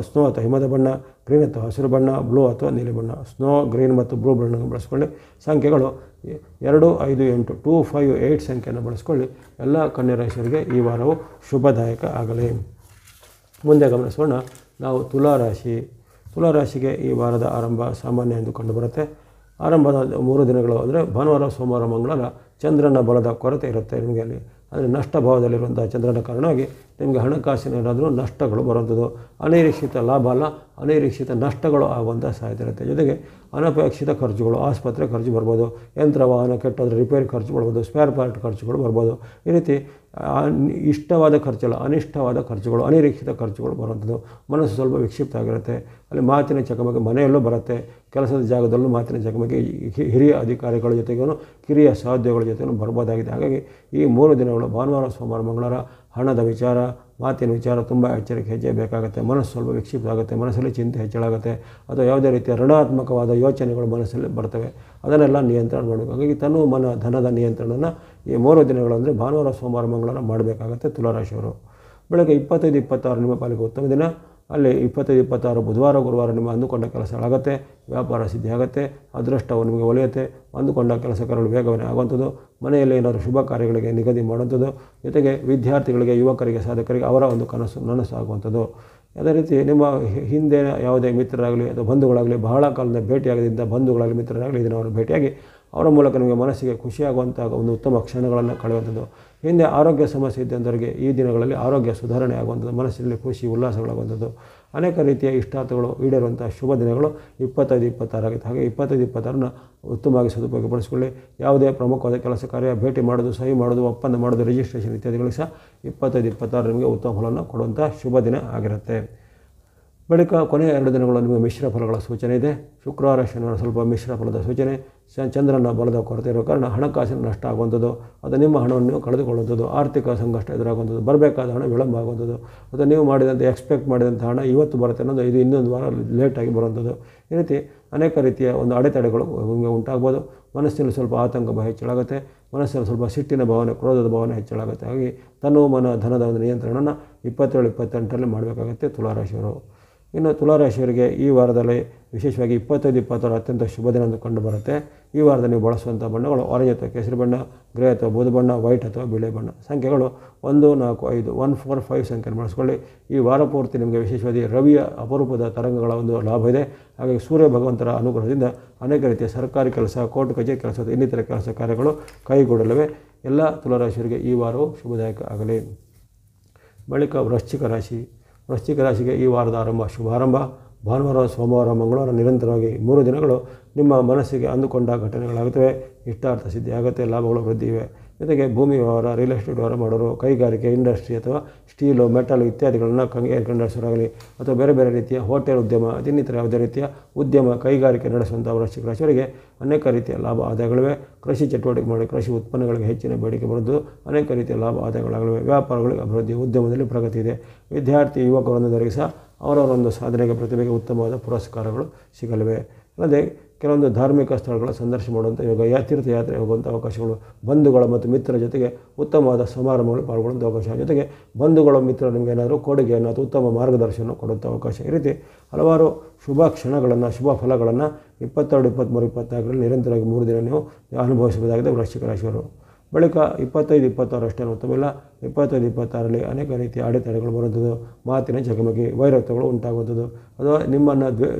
ಸ್ನೋ ಅಥವಾ ಹಿಮದ ಬಣ್ಣ, ಗ್ರೀನ್ ಅಥವಾ ಹಸಿರು ಬಣ್ಣ, ಬ್ಲೂ ಅಥವಾ ನೀಲಿ ಬಣ್ಣ. ಸ್ನೋ, ಗ್ರೀನ್ ಮತ್ತು ಬ್ಲೂ ಬಣ್ಣ ಬಳಸ್ಕೊಳ್ಳಿ. ಸಂಖ್ಯೆಗಳು 2, 5, 8, 2, 5, 8 ಸಂಖ್ಯೆಯನ್ನು ಬಳಸ್ಕೊಳ್ಳಿ. ಎಲ್ಲ ಕನ್ಯಾ ರಾಶಿಯವರಿಗೆ ಈ ವಾರವು ಶುಭದಾಯಕ ಆಗಲಿ. ಮುಂದೆ ಗಮನಿಸೋಣ ನಾವು ತುಲಾರಾಶಿ. ತುಲಾರಾಶಿಗೆ ಈ ವಾರದ ಆರಂಭ ಸಾಮಾನ್ಯ ಎಂದು ಕಂಡುಬರುತ್ತೆ. ಆರಂಭದ 3 ದಿನಗಳು ಅಂದರೆ ಭಾನುವಾರ, ಸೋಮವಾರ, ಮಂಗಳವಾರ ಚಂದ್ರನ ಬಲದ ಕೊರತೆ ಇರುತ್ತೆ ನಿಮಗೆ. ಅಲ್ಲಿ ಅಂದರೆ ನಷ್ಟ ಭಾವದಲ್ಲಿರುವಂಥ ಚಂದ್ರನ ಕಾರಣವಾಗಿ ನಿಮಗೆ ಹಣಕಾಸಿನ ಏನಾದರೂ ನಷ್ಟಗಳು ಬರುವಂಥದ್ದು, ಅನಿರೀಕ್ಷಿತ ಲಾಭ ಅಲ್ಲ, ಅನಿರೀಕ್ಷಿತ ನಷ್ಟಗಳು ಆಗುವಂಥ ಸಾಧ್ಯತೆ ಇರುತ್ತೆ. ಜೊತೆಗೆ ಅನಪೇಕ್ಷಿತ ಖರ್ಚುಗಳು, ಆಸ್ಪತ್ರೆ ಖರ್ಚು ಬರ್ಬೋದು, ಯಂತ್ರ ವಾಹನ ಕೆಟ್ಟೋದ್ರೆ ರಿಪೇರಿ ಖರ್ಚು ಬರ್ಬೋದು, ಸ್ಪೇರ್ ಪಾರ್ಟ್ ಖರ್ಚುಗಳು ಬರ್ಬೋದು. ಈ ರೀತಿ ಇಷ್ಟವಾದ ಖರ್ಚಲ್ಲ, ಅನಿಷ್ಟವಾದ ಖರ್ಚುಗಳು, ಅನಿರೀಕ್ಷಿತ ಖರ್ಚುಗಳು ಬರುವಂಥದ್ದು. ಮನಸ್ಸು ಸ್ವಲ್ಪ ವಿಕ್ಷಿಪ್ತ ಆಗಿರುತ್ತೆ. ಅಲ್ಲಿ ಮಾತಿನ ಚಕಮಕಿ ಮನೆಯಲ್ಲೂ ಬರುತ್ತೆ, ಕೆಲಸದ ಜಾಗದಲ್ಲೂ ಮಾತಿನ ಚಕಮಕಿ ಹಿರಿಯ ಅಧಿಕಾರಿಗಳ ಜೊತೆಗೂ ಕಿರಿಯ ಸಹೋದ್ಯೋಗಿಗಳ ಜೊತೆಗೂ ಬರ್ಬೋದಾಗಿದೆ. ಹಾಗಾಗಿ ಈ 3 ದಿನಗಳು ಭಾನುವಾರ, ಸೋಮವಾರ, ಮಂಗಳವಾರ ಹಣದ ವಿಚಾರ, ಮಾತಿನ ವಿಚಾರ ತುಂಬ ಎಚ್ಚರಿಕೆ ಹೆಜ್ಜೆ ಬೇಕಾಗುತ್ತೆ. ಮನಸ್ಸು ಸ್ವಲ್ಪ ವಿಕ್ಷಿಪ್ತ ಆಗುತ್ತೆ, ಮನಸ್ಸಲ್ಲಿ ಚಿಂತೆ ಹೆಚ್ಚಳಾಗುತ್ತೆ, ಅಥವಾ ಯಾವುದೇ ರೀತಿಯ ಋಣಾತ್ಮಕವಾದ ಯೋಚನೆಗಳು ಮನಸ್ಸಲ್ಲಿ ಬರ್ತವೆ. ಅದನ್ನೆಲ್ಲ ನಿಯಂತ್ರಣ ಮಾಡಬೇಕು. ಹಾಗಾಗಿ ತನು ಮನ ಧನದ ನಿಯಂತ್ರಣವನ್ನು ಈ 3 ದಿನಗಳು ಅಂದರೆ ಭಾನುವಾರ, ಸೋಮವಾರ, ಮಂಗಳವಾರ ಮಾಡಬೇಕಾಗುತ್ತೆ ತುಲಾರಾಶಿಯವರು. ಬೆಳಗ್ಗೆ 25, 26 ನಿಮ್ಮ ಪಾಲಿಗೆ ಉತ್ತಮ ದಿನ. ಅಲ್ಲಿ 25, 26 ಬುಧವಾರ, ಗುರುವಾರ ನಿಮ್ಮ ಅಂದುಕೊಂಡ ಕೆಲಸಗಳಾಗುತ್ತೆ, ವ್ಯಾಪಾರ ಸಿದ್ಧಿ ಆಗುತ್ತೆ, ಅದೃಷ್ಟವು ನಿಮಗೆ ಒಲಿಯುತ್ತೆ, ಅಂದುಕೊಂಡ ಕೆಲಸ ಕಾರ್ಯಗಳು ವೇಗವೇ ಆಗುವಂಥದ್ದು, ಮನೆಯಲ್ಲಿ ಏನಾದರೂ ಶುಭ ಕಾರ್ಯಗಳಿಗೆ ನಿಗದಿ ಮಾಡುವಂಥದ್ದು, ಜೊತೆಗೆ ವಿದ್ಯಾರ್ಥಿಗಳಿಗೆ, ಯುವಕರಿಗೆ, ಸಾಧಕರಿಗೆ ಅವರ ಒಂದು ನನಸು ಆಗುವಂಥದ್ದು. ಅದೇ ರೀತಿ ನಿಮ್ಮ ಹಿಂದೆ ಯಾವುದೇ ಮಿತ್ರರಾಗಲಿ ಅಥವಾ ಬಂಧುಗಳಾಗಲಿ, ಬಹಳ ಕಾಲದ ಭೇಟಿಯಾಗದಿಂದ ಬಂಧುಗಳಾಗಲಿ ಮಿತ್ರರಾಗಲಿ ಇದನ್ನು ಅವರು ಭೇಟಿಯಾಗಿ ಅವರ ಮೂಲಕ ನಿಮಗೆ ಮನಸ್ಸಿಗೆ ಖುಷಿಯಾಗುವಂಥ ಒಂದು ಉತ್ತಮ ಕ್ಷಣಗಳನ್ನು ಕಳೆಯುವಂಥದ್ದು. ಹಿಂದೆ ಆರೋಗ್ಯ ಸಮಸ್ಯೆ ಇದ್ದಂಥವರಿಗೆ ಈ ದಿನಗಳಲ್ಲಿ ಆರೋಗ್ಯ ಸುಧಾರಣೆ ಆಗುವಂಥದ್ದು, ಮನಸ್ಸಿನಲ್ಲಿ ಖುಷಿ ಉಲ್ಲಾಸಗಳಾಗುವಂಥದ್ದು, ಅನೇಕ ರೀತಿಯ ಇಷ್ಟಾರ್ಥಗಳು ಈಡೇರುವಂಥ ಶುಭ ದಿನಗಳು 25, 26 ಆಗುತ್ತೆ. ಹಾಗೆ 25, 26ನ ಉತ್ತಮವಾಗಿ ಸದುಪಯೋಗಪಡಿಸಿಕೊಳ್ಳಿ. ಯಾವುದೇ ಪ್ರಮುಖವಾದ ಕೆಲಸ ಕಾರ್ಯ, ಭೇಟಿ ಮಾಡೋದು, ಸಹಿ ಮಾಡೋದು, ಒಪ್ಪಂದ ಮಾಡೋದು, ರಿಜಿಸ್ಟ್ರೇಷನ್ ಇತ್ಯಾದಿಗಳಿಗೆ ಸಹ 25, 26 ನಿಮಗೆ ಉತ್ತಮ ಫಲವನ್ನು ಕೊಡುವಂಥ ಶುಭ ದಿನ ಆಗಿರುತ್ತೆ. ಬಳಿಕ ಕೊನೆಯ 2 ದಿನಗಳು ನಿಮಗೆ ಮಿಶ್ರ ಫಲಗಳ ಸೂಚನೆ ಇದೆ. ಶುಕ್ರವಾರ ಶನಿವಾರ ಸ್ವಲ್ಪ ಮಿಶ್ರ ಫಲದ ಸೂಚನೆ. ಚಂದ್ರನ ಬಲದ ಕೊರತೆ ಇರೋ ಕಾರಣ ಹಣಕಾಸಿನ ನಷ್ಟ ಆಗುವಂಥದ್ದು, ಅದು ನಿಮ್ಮ ಹಣವನ್ನು ನೀವು ಕಳೆದುಕೊಳ್ಳುವಂಥದ್ದು, ಆರ್ಥಿಕ ಸಂಕಷ್ಟ ಎದುರಾಗುವಂಥದ್ದು, ಬರಬೇಕಾದ ಹಣ ವಿಳಂಬ ಆಗುವಂಥದ್ದು, ಅದು ನೀವು ಮಾಡಿದಂಥ ಎಕ್ಸ್ಪೆಕ್ಟ್ ಮಾಡಿದಂಥ ಹಣ ಇವತ್ತು ಬರುತ್ತೆ ಅನ್ನೋದು ಇದು ಇನ್ನೊಂದು ವಾರ ಲೇಟಾಗಿ ಬರುವಂಥದ್ದು. ಈ ರೀತಿ ಅನೇಕ ರೀತಿಯ ಒಂದು ಅಡೆತಡೆಗಳು ನಿಮಗೆ ಉಂಟಾಗ್ಬೋದು. ಮನಸ್ಸಿನಲ್ಲಿ ಸ್ವಲ್ಪ ಆತಂಕ ಭಯ ಹೆಚ್ಚಳಾಗುತ್ತೆ. ಮನಸ್ಸಿನಲ್ಲಿ ಸ್ವಲ್ಪ ಸಿಟ್ಟಿನ ಭಾವನೆ, ಕ್ರೋಧದ ಭಾವನೆ ಹೆಚ್ಚಳಾಗುತ್ತೆ. ಹಾಗಾಗಿ ತನು ಮನ ಧನದ ಒಂದು ನಿಯಂತ್ರಣನ 27-28ರಲ್ಲಿ ಮಾಡಬೇಕಾಗುತ್ತೆ ತುಲಾರಾಶಿಯವರು. ಇನ್ನು ತುಲಾರಾಶಿಯವರಿಗೆ ಈ ವಾರದಲ್ಲಿ ವಿಶೇಷವಾಗಿ 25-26 ಅತ್ಯಂತ ಶುಭ ದಿನ ಎಂದು ಕಂಡು ಬರುತ್ತೆ. ಈ ವಾರದಲ್ಲಿ ನೀವು ಬಳಸುವಂಥ ಬಣ್ಣಗಳು ಆರೆಂಜ್ ಅಥವಾ ಕೇಸರಿ ಬಣ್ಣ, ಗ್ರೇ ಅಥವಾ ಬೂದು ಬಣ್ಣ, ವೈಟ್ ಅಥವಾ ಬಿಳಿ ಬಣ್ಣ. ಸಂಖ್ಯೆಗಳು 1, 4, 5, 1, 4, 5 ಸಂಖ್ಯೆಯನ್ನು ಬಳಸ್ಕೊಳ್ಳಿ. ಈ ವಾರ ಪೂರ್ತಿ ನಿಮಗೆ ವಿಶೇಷವಾಗಿ ರವಿಯ ಅಪರೂಪದ ತರಂಗಗಳ ಒಂದು ಲಾಭ ಇದೆ. ಹಾಗಾಗಿ ಸೂರ್ಯ ಭಗವಂತರ ಅನುಗ್ರಹದಿಂದ ಅನೇಕ ರೀತಿಯ ಸರ್ಕಾರಿ ಕೆಲಸ, ಕೋರ್ಟ್ ಕಚೇರಿ ಕೆಲಸ, ಇನ್ನಿತರ ಕೆಲಸ ಕಾರ್ಯಗಳು ಕೈಗೂಡಲಿವೆ. ಎಲ್ಲ ತುಲಾರಾಶಿಯವರಿಗೆ ಈ ವಾರವು ಶುಭದಾಯಕ ಆಗಲಿ. ಬಳಿಕ ವೃಶ್ಚಿಕ ರಾಶಿಗೆ ಈ ವಾರದ ಶುಭಾರಂಭ. ಭಾನುವಾರ, ಸೋಮವಾರ, ಮಂಗಳವಾರ ನಿರಂತರವಾಗಿ 3 ದಿನಗಳು ನಿಮ್ಮ ಮನಸ್ಸಿಗೆ ಅಂದುಕೊಂಡ ಘಟನೆಗಳಾಗುತ್ತವೆ. ಇಷ್ಟಾರ್ಥ ಸಿದ್ಧಿ ಆಗುತ್ತೆ, ಲಾಭಗಳು ವೃದ್ಧಿ ಇವೆ. ಜೊತೆಗೆ ಭೂಮಿ ವ್ಯವಹಾರ, ರಿಯಲ್ ಎಸ್ಟೇಟ್ ವ್ಯವಹಾರ ಮಾಡೋರು, ಕೈಗಾರಿಕೆ, ಇಂಡಸ್ಟ್ರಿ ಅಥವಾ ಸ್ಟೀಲು, ಮೆಟಲ್ ಇತ್ಯಾದಿಗಳನ್ನು ನಡೆಸೋರಾಗಲಿ ಅಥವಾ ಬೇರೆ ಬೇರೆ ರೀತಿಯ ಹೋಟೆಲ್ ಉದ್ಯಮ, ಇನ್ನಿತರ ಯಾವುದೇ ರೀತಿಯ ಉದ್ಯಮ, ಕೈಗಾರಿಕೆ ನಡೆಸುವಂಥ ವೃಶ್ಚಿಕ ರಾಶಿಯವರಿಗೆ ಅನೇಕ ರೀತಿಯ ಲಾಭ ಆದಾಯಗಳಿವೆ. ಕೃಷಿ ಚಟುವಟಿಕೆ ಮಾಡಿ ಕೃಷಿ ಉತ್ಪನ್ನಗಳಿಗೆ ಹೆಚ್ಚಿನ ಬೇಡಿಕೆ ಬರುವುದು, ಅನೇಕ ರೀತಿಯ ಲಾಭ ಆದಾಯಗಳಾಗಲಿವೆ. ವ್ಯಾಪಾರಗಳಿಗೆ ಅಭಿವೃದ್ಧಿ, ಉದ್ಯಮದಲ್ಲಿ ಪ್ರಗತಿ ಇದೆ. ವಿದ್ಯಾರ್ಥಿ ಯುವಕ ವೃಂದದವರಿಗೆ ಸಹ ಅವರವರ ಒಂದು ಸಾಧನೆಗೆ, ಪ್ರತಿಭೆಗೆ ಉತ್ತಮವಾದ ಪುರಸ್ಕಾರಗಳು ಸಿಗಲಿವೆ. ಅಲ್ಲದೆ ಕೆಲವೊಂದು ಧಾರ್ಮಿಕ ಸ್ಥಳಗಳ ಸಂದರ್ಶನ ಮಾಡುವಂಥ ಯೋಗ, ತೀರ್ಥಯಾತ್ರೆ ಹೋಗುವಂಥ ಅವಕಾಶಗಳು, ಬಂಧುಗಳ ಮತ್ತು ಮಿತ್ರರ ಜೊತೆಗೆ ಉತ್ತಮವಾದ ಸಮಾರಂಭಗಳು ಪಾಲ್ಗೊಳ್ಳುವಂಥ ಅವಕಾಶ, ಜೊತೆಗೆ ಬಂಧುಗಳು ಮಿತ್ರರು ನಿಮಗೆ ಏನಾದರೂ ಕೊಡುಗೆಯನ್ನು ಅಥವಾ ಉತ್ತಮ ಮಾರ್ಗದರ್ಶನ ಕೊಡುವಂಥ ಅವಕಾಶ. ಈ ರೀತಿ ಹಲವಾರು ಶುಭ ಕ್ಷಣಗಳನ್ನು, ಶುಭ ಫಲಗಳನ್ನು 22, 23, 24ರಲ್ಲಿ ನಿರಂತರವಾಗಿ 3 ದಿನ ನೀವು ಅನುಭವಿಸಬಹುದಾಗಿದೆ ವೃಶ್ಚಿಕ ರಾಶಿಯವರು. ಬಳಿಕ 25, 26 ಅಷ್ಟೇನು ಉತ್ತಮವಿಲ್ಲ. 25, 26ರಲ್ಲಿ ಅನೇಕ ರೀತಿಯ ಅಡೆತಡೆಗಳು ಬರುವಂಥದ್ದು, ಮಾತಿನ ಚಕಮಕಿ, ವೈರತ್ವಗಳು ಉಂಟಾಗುವಂಥದ್ದು, ಅಥವಾ ನಿಮ್ಮನ್ನು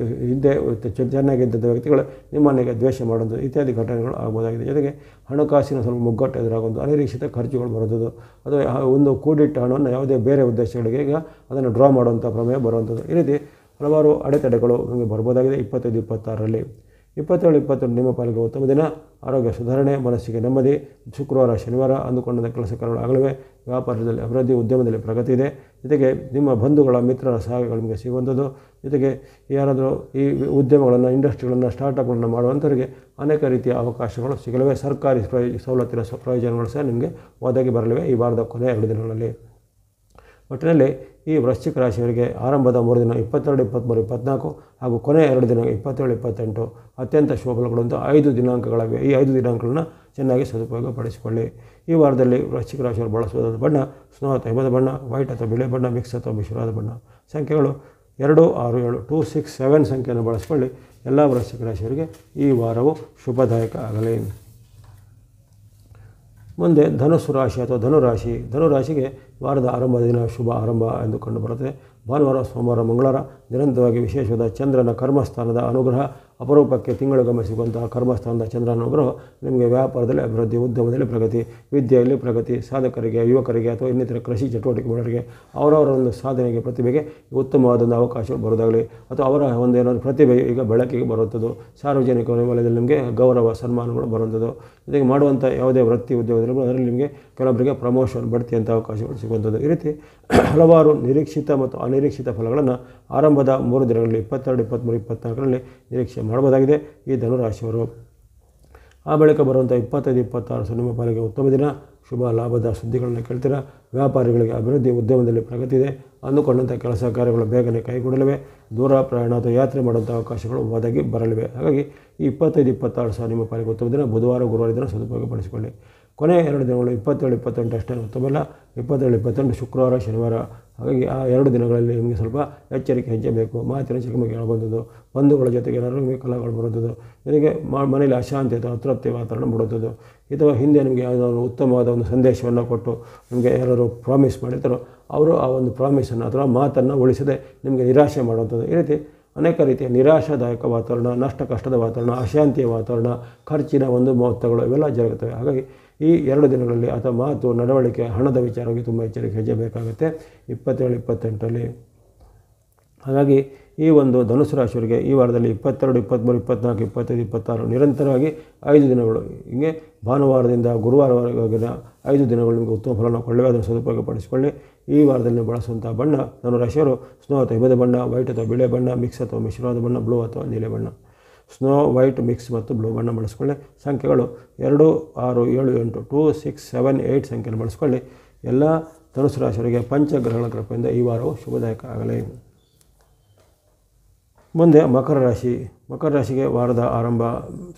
ಹಿಂದೆ ಚೆನ್ನಾಗಿದ್ದಂಥ ವ್ಯಕ್ತಿಗಳು ನಿಮ್ಮನ್ನಿಗೆ ದ್ವೇಷ ಮಾಡುವಂಥದ್ದು ಇತ್ಯಾದಿ ಘಟನೆಗಳು ಆಗ್ಬೋದಾಗಿದೆ. ಜೊತೆಗೆ ಹಣಕಾಸಿನ ಸ್ವಲ್ಪ ಮುಗ್ಗಟ್ಟು ಎದುರಾಗುವಂಥ, ಅನಿರೀಕ್ಷಿತ ಖರ್ಚುಗಳು ಬರುವಂಥದ್ದು, ಅಥವಾ ಒಂದು ಕೂಡಿಟ್ಟ ಹಣವನ್ನು ಯಾವುದೇ ಬೇರೆ ಉದ್ದೇಶಗಳಿಗೆ ಈಗ ಅದನ್ನು ಡ್ರಾ ಮಾಡುವಂಥ ಪ್ರಮೇಯ ಬರುವಂಥದ್ದು. ಈ ರೀತಿ ಹಲವಾರು ಅಡೆತಡೆಗಳು ನಿಮಗೆ ಬರ್ಬೋದಾಗಿದೆ 25, 26ರಲ್ಲಿ. 27, 28 ನಿಮ್ಮ ಪಾಲಿಗೆ ಉತ್ತಮ ದಿನ. ಆರೋಗ್ಯ ಸುಧಾರಣೆ, ಮನಸ್ಸಿಗೆ ನೆಮ್ಮದಿ. ಶುಕ್ರವಾರ ಶನಿವಾರ ಅಂದುಕೊಂಡ ಕೆಲಸ ಕಾರ್ಯಗಳು ಆಗಲಿವೆ. ವ್ಯಾಪಾರದಲ್ಲಿ ಅಭಿವೃದ್ಧಿ, ಉದ್ಯಮದಲ್ಲಿ ಪ್ರಗತಿ ಇದೆ. ಜೊತೆಗೆ ನಿಮ್ಮ ಬಂಧುಗಳ ಮಿತ್ರರ ಸಹಾಯಗಳು ನಿಮಗೆ ಸಿಗುವಂಥದ್ದು. ಜೊತೆಗೆ ಯಾರಾದರೂ ಈ ಉದ್ಯಮಗಳನ್ನು, ಇಂಡಸ್ಟ್ರಿಗಳನ್ನು, ಸ್ಟಾರ್ಟಪ್ಗಳನ್ನು ಮಾಡುವಂಥವರಿಗೆ ಅನೇಕ ರೀತಿಯ ಅವಕಾಶಗಳು ಸಿಗಲಿವೆ. ಸರ್ಕಾರಿ ಸವಲತ್ತಿನ ಪ್ರಯೋಜನಗಳು ಸಹ ನಿಮಗೆ ಒದಗಿ ಬರಲಿವೆ ಈ ವಾರದ ಕೊನೆಯ 2 ದಿನಗಳಲ್ಲಿ. ಒಟ್ಟಿನಲ್ಲಿ ಈ ವೃಶ್ಚಿಕ ರಾಶಿಯವರಿಗೆ ಆರಂಭದ 3 ದಿನ 22, 23, 24 ಹಾಗೂ ಕೊನೆಯ 2 ದಿನ 27, 28 ಅತ್ಯಂತ ಶುಭಫಲಗಳು ಅಂತ 5 ದಿನಾಂಕಗಳಾಗಿವೆ. ಈ 5 ದಿನಾಂಕಗಳನ್ನು ಚೆನ್ನಾಗಿ ಸದುಪಯೋಗಪಡಿಸಿಕೊಳ್ಳಿ. ಈ ವಾರದಲ್ಲಿ ವೃಶ್ಚಿಕ ರಾಶಿಯವರು ಬಳಸುವುದಾದ ಬಣ್ಣ ಸ್ನೋ ಅಥವಾ ಹಿಮದ ಬಣ್ಣ, ವೈಟ್ ಅಥವಾ ಬಿಳಿ ಬಣ್ಣ, ಮಿಕ್ಸ್ ಅಥವಾ ಮಿಶ್ರವಾದ ಬಣ್ಣ. ಸಂಖ್ಯೆಗಳು 2, 6, 7, 2, 6, 7 ಸಂಖ್ಯೆಯನ್ನು ಬಳಸಿಕೊಳ್ಳಿ. ಎಲ್ಲ ವೃಶ್ಚಿಕ ರಾಶಿಯವರಿಗೆ ಈ ವಾರವು ಶುಭದಾಯಕ ಆಗಲಿ. ಮುಂದೆ ಧನುಸ್ಸು ರಾಶಿ ಅಥವಾ ಧನುರಾಶಿಗೆ ವಾರದ ಆರಂಭದ ದಿನ ಶುಭ ಆರಂಭ ಎಂದು ಕಂಡುಬರುತ್ತದೆ. ಭಾನುವಾರ, ಸೋಮವಾರ, ಮಂಗಳವಾರ ನಿರಂತರವಾಗಿ ವಿಶೇಷವಾದ ಚಂದ್ರನ ಕರ್ಮಸ್ಥಾನದ ಅನುಗ್ರಹ, ಅಪರೂಪಕ್ಕೆ ತಿಂಗಳು ಗಮನಿಸುವಂತಹ ಕರ್ಮಸ್ಥಾನದ ಚಂದ್ರನ ಅನುಗ್ರಹ ನಿಮಗೆ ವ್ಯಾಪಾರದಲ್ಲಿ ಅಭಿವೃದ್ಧಿ, ಉದ್ಯಮದಲ್ಲಿ ಪ್ರಗತಿ, ವಿದ್ಯೆಯಲ್ಲಿ ಪ್ರಗತಿ, ಸಾಧಕರಿಗೆ, ಯುವಕರಿಗೆ ಅಥವಾ ಇನ್ನಿತರ ಕೃಷಿ ಚಟುವಟಿಕೆ ಮಾಡೋರಿಗೆ ಅವರವರ ಒಂದು ಸಾಧನೆಗೆ, ಪ್ರತಿಭೆಗೆ ಉತ್ತಮವಾದೊಂದು ಅವಕಾಶ ಬರೋದಾಗಲಿ, ಅಥವಾ ಅವರ ಒಂದು ಏನಾದರೂ ಪ್ರತಿಭೆ ಈಗ ಬೆಳಕಿಗೆ ಬರುವಂಥದ್ದು, ಸಾರ್ವಜನಿಕ ವಲಯದಲ್ಲಿ ನಿಮಗೆ ಗೌರವ ಸನ್ಮಾನಗಳು ಬರುವಂಥದ್ದು, ಜೊತೆಗೆ ಮಾಡುವಂಥ ಯಾವುದೇ ವೃತ್ತಿ ಉದ್ಯೋಗದಲ್ಲಿ ಅದರಲ್ಲಿ ನಿಮಗೆ ಕೆಲವೊಬ್ಬರಿಗೆ ಪ್ರಮೋಷನ್, ಬಡ್ತಿಯಂಥ ಅವಕಾಶಗಳು ಸಿಗುವಂಥದ್ದು. ಈ ರೀತಿ ಹಲವಾರು ನಿರೀಕ್ಷಿತ ಮತ್ತು ಅನಿರೀಕ್ಷಿತ ಫಲಗಳನ್ನು ಆರಂಭದ 3 ದಿನಗಳಲ್ಲಿ 22, 23, 24ರಲ್ಲಿ ನಿರೀಕ್ಷೆ ಮಾಡಬಹುದಾಗಿದೆ ಈ ಧನುರಾಶಿಯವರು. ಆ ಬಳಿಕ ಬರುವಂಥ 25, 26 ನಿಮ್ಮ ಪಾಲಿಗೆ ಉತ್ತಮ ದಿನ. ಶುಭ ಲಾಭದ ಸುದ್ದಿಗಳನ್ನು ಕೇಳ್ತೀರಾ. ವ್ಯಾಪಾರಿಗಳಿಗೆ ಅಭಿವೃದ್ಧಿ, ಉದ್ಯಮದಲ್ಲಿ ಪ್ರಗತಿ ಇದೆ. ಅಂದುಕೊಂಡಂಥ ಕೆಲಸ ಕಾರ್ಯಗಳು ಬೇಗನೆ ಕೈಗೂಡಲಿವೆ. ದೂರ ಪ್ರಯಾಣ ಅಥವಾ ಯಾತ್ರೆ ಮಾಡುವಂಥ ಅವಕಾಶಗಳು ಒದಗಿ ಬರಲಿವೆ. ಹಾಗಾಗಿ ಈ 25, 26 ಸಹ ನಿಮ್ಮ ಪಾಲಿಗೆ ಉತ್ತಮ ದಿನ. ಬುಧವಾರ, ಗುರುವಾರ ದಿನ ಸದುಪಯೋಗಪಡಿಸಿಕೊಳ್ಳಿ. ಕೊನೆಯ 2 ದಿನಗಳು 27, 28 ಅಷ್ಟೇ ಉತ್ತಮಲ್ಲ. 27, 28 ಶುಕ್ರವಾರ, ಶನಿವಾರ. ಹಾಗಾಗಿ ಆ 2 ದಿನಗಳಲ್ಲಿ ನಿಮಗೆ ಸ್ವಲ್ಪ ಎಚ್ಚರಿಕೆ ಹೆಚ್ಚಬೇಕು. ಮಾತಿನ ಚಕಮಕಿ ಹೇಳುವಂಥದ್ದು, ಬಂಧುಗಳ ಜೊತೆಗೆ ಏನಾದರೂ ನಿಮಗೆ ಕಲಹಗಳು ಬರುವಂಥದ್ದು, ಜೊತೆಗೆ ಮನೆಯಲ್ಲಿ ಅಶಾಂತಿ ಅಥವಾ ಅತೃಪ್ತಿ ವಾತಾವರಣ ಮೂಡುವಂಥದ್ದು, ಅಥವಾ ಹಿಂದೆ ನಿಮಗೆ ಯಾವುದಾದ್ರು ಉತ್ತಮವಾದ ಒಂದು ಸಂದೇಶವನ್ನು ಕೊಟ್ಟು ನಿಮಗೆ ಯಾರು ಪ್ರಾಮಿಸ್ ಮಾಡಿರ್ತಾರೋ ಅವರು ಆ ಒಂದು ಪ್ರಾಮಿಸನ್ನು ಅಥವಾ ಮಾತನ್ನು ಉಳಿಸದೆ ನಿಮಗೆ ನಿರಾಶೆ ಮಾಡುವಂಥದ್ದು. ಈ ರೀತಿ ಅನೇಕ ರೀತಿಯ ನಿರಾಶಾದಾಯಕ ವಾತಾವರಣ, ನಷ್ಟ ಕಷ್ಟದ ವಾತಾವರಣ, ಅಶಾಂತಿಯ ವಾತಾವರಣ, ಖರ್ಚಿನ ಒಂದು ಮೊತ್ತಗಳು ಇವೆಲ್ಲ ಜರುಗುತ್ತವೆ. ಹಾಗಾಗಿ ಈ 2 ದಿನಗಳಲ್ಲಿ ಅಥವಾ ಮಾತು, ನಡವಳಿಕೆ, ಹಣದ ವಿಚಾರವಾಗಿ ತುಂಬ ಎಚ್ಚರಿಕೆ ಹೆಜ್ಜೆ ಬೇಕಾಗುತ್ತೆ 27, 28ರಲ್ಲಿ. ಹಾಗಾಗಿ ಈ ಒಂದು ಧನುಸು ರಾಶಿಯವರಿಗೆ ಈ ವಾರದಲ್ಲಿ 22, 23, 24, 25, 26 ನಿರಂತರವಾಗಿ 5 ದಿನಗಳು, ಹೀಗೆ ಭಾನುವಾರದಿಂದ ಗುರುವಾರವರೆಗಿನ 5 ದಿನಗಳು ನಿಮಗೆ ಉತ್ತಮ ಫಲವನ್ನು ಕೊಳ್ಳಿವೆ. ಅದನ್ನು ಸದುಪಯೋಗಪಡಿಸಿಕೊಳ್ಳಿ. ಈ ವಾರದಲ್ಲಿ ನೀವು ಬಳಸುವಂಥ ಬಣ್ಣ ಧನುರಾಶಿಯವರು ಸ್ನೋ ಅಥವಾ ಹಿಮದ ಬಣ್ಣ, ವೈಟ್ ಅಥವಾ ಬಿಳೆ ಬಣ್ಣ, ಮಿಕ್ಸ್ ಅಥವಾ ಮಿಶ್ರವಾದ ಬಣ್ಣ, ಬ್ಲೂ ಅಥವಾ ನೀಲಿ ಬಣ್ಣ. ಸ್ನೋ, ವೈಟ್, ಮಿಕ್ಸ್ ಮತ್ತು ಬ್ಲೂ ಬಣ್ಣ ಬಳಸ್ಕೊಳ್ಳಿ. ಸಂಖ್ಯೆಗಳು 2, 6, 7, 8, 2, 6, 7, 8 ಸಂಖ್ಯೆಯನ್ನು ಬಳಸ್ಕೊಳ್ಳಿ. ಎಲ್ಲ ಧನುಸು ರಾಶಿಯವರಿಗೆ ಪಂಚಗ್ರಹಗಳ ಕೃಪೆಯಿಂದ ಈ ವಾರವು ಶುಭದಾಯಕ ಆಗಲಿ. ಮುಂದೆ ಮಕರ ರಾಶಿ. ಮಕರ ರಾಶಿಗೆ ವಾರದ ಆರಂಭ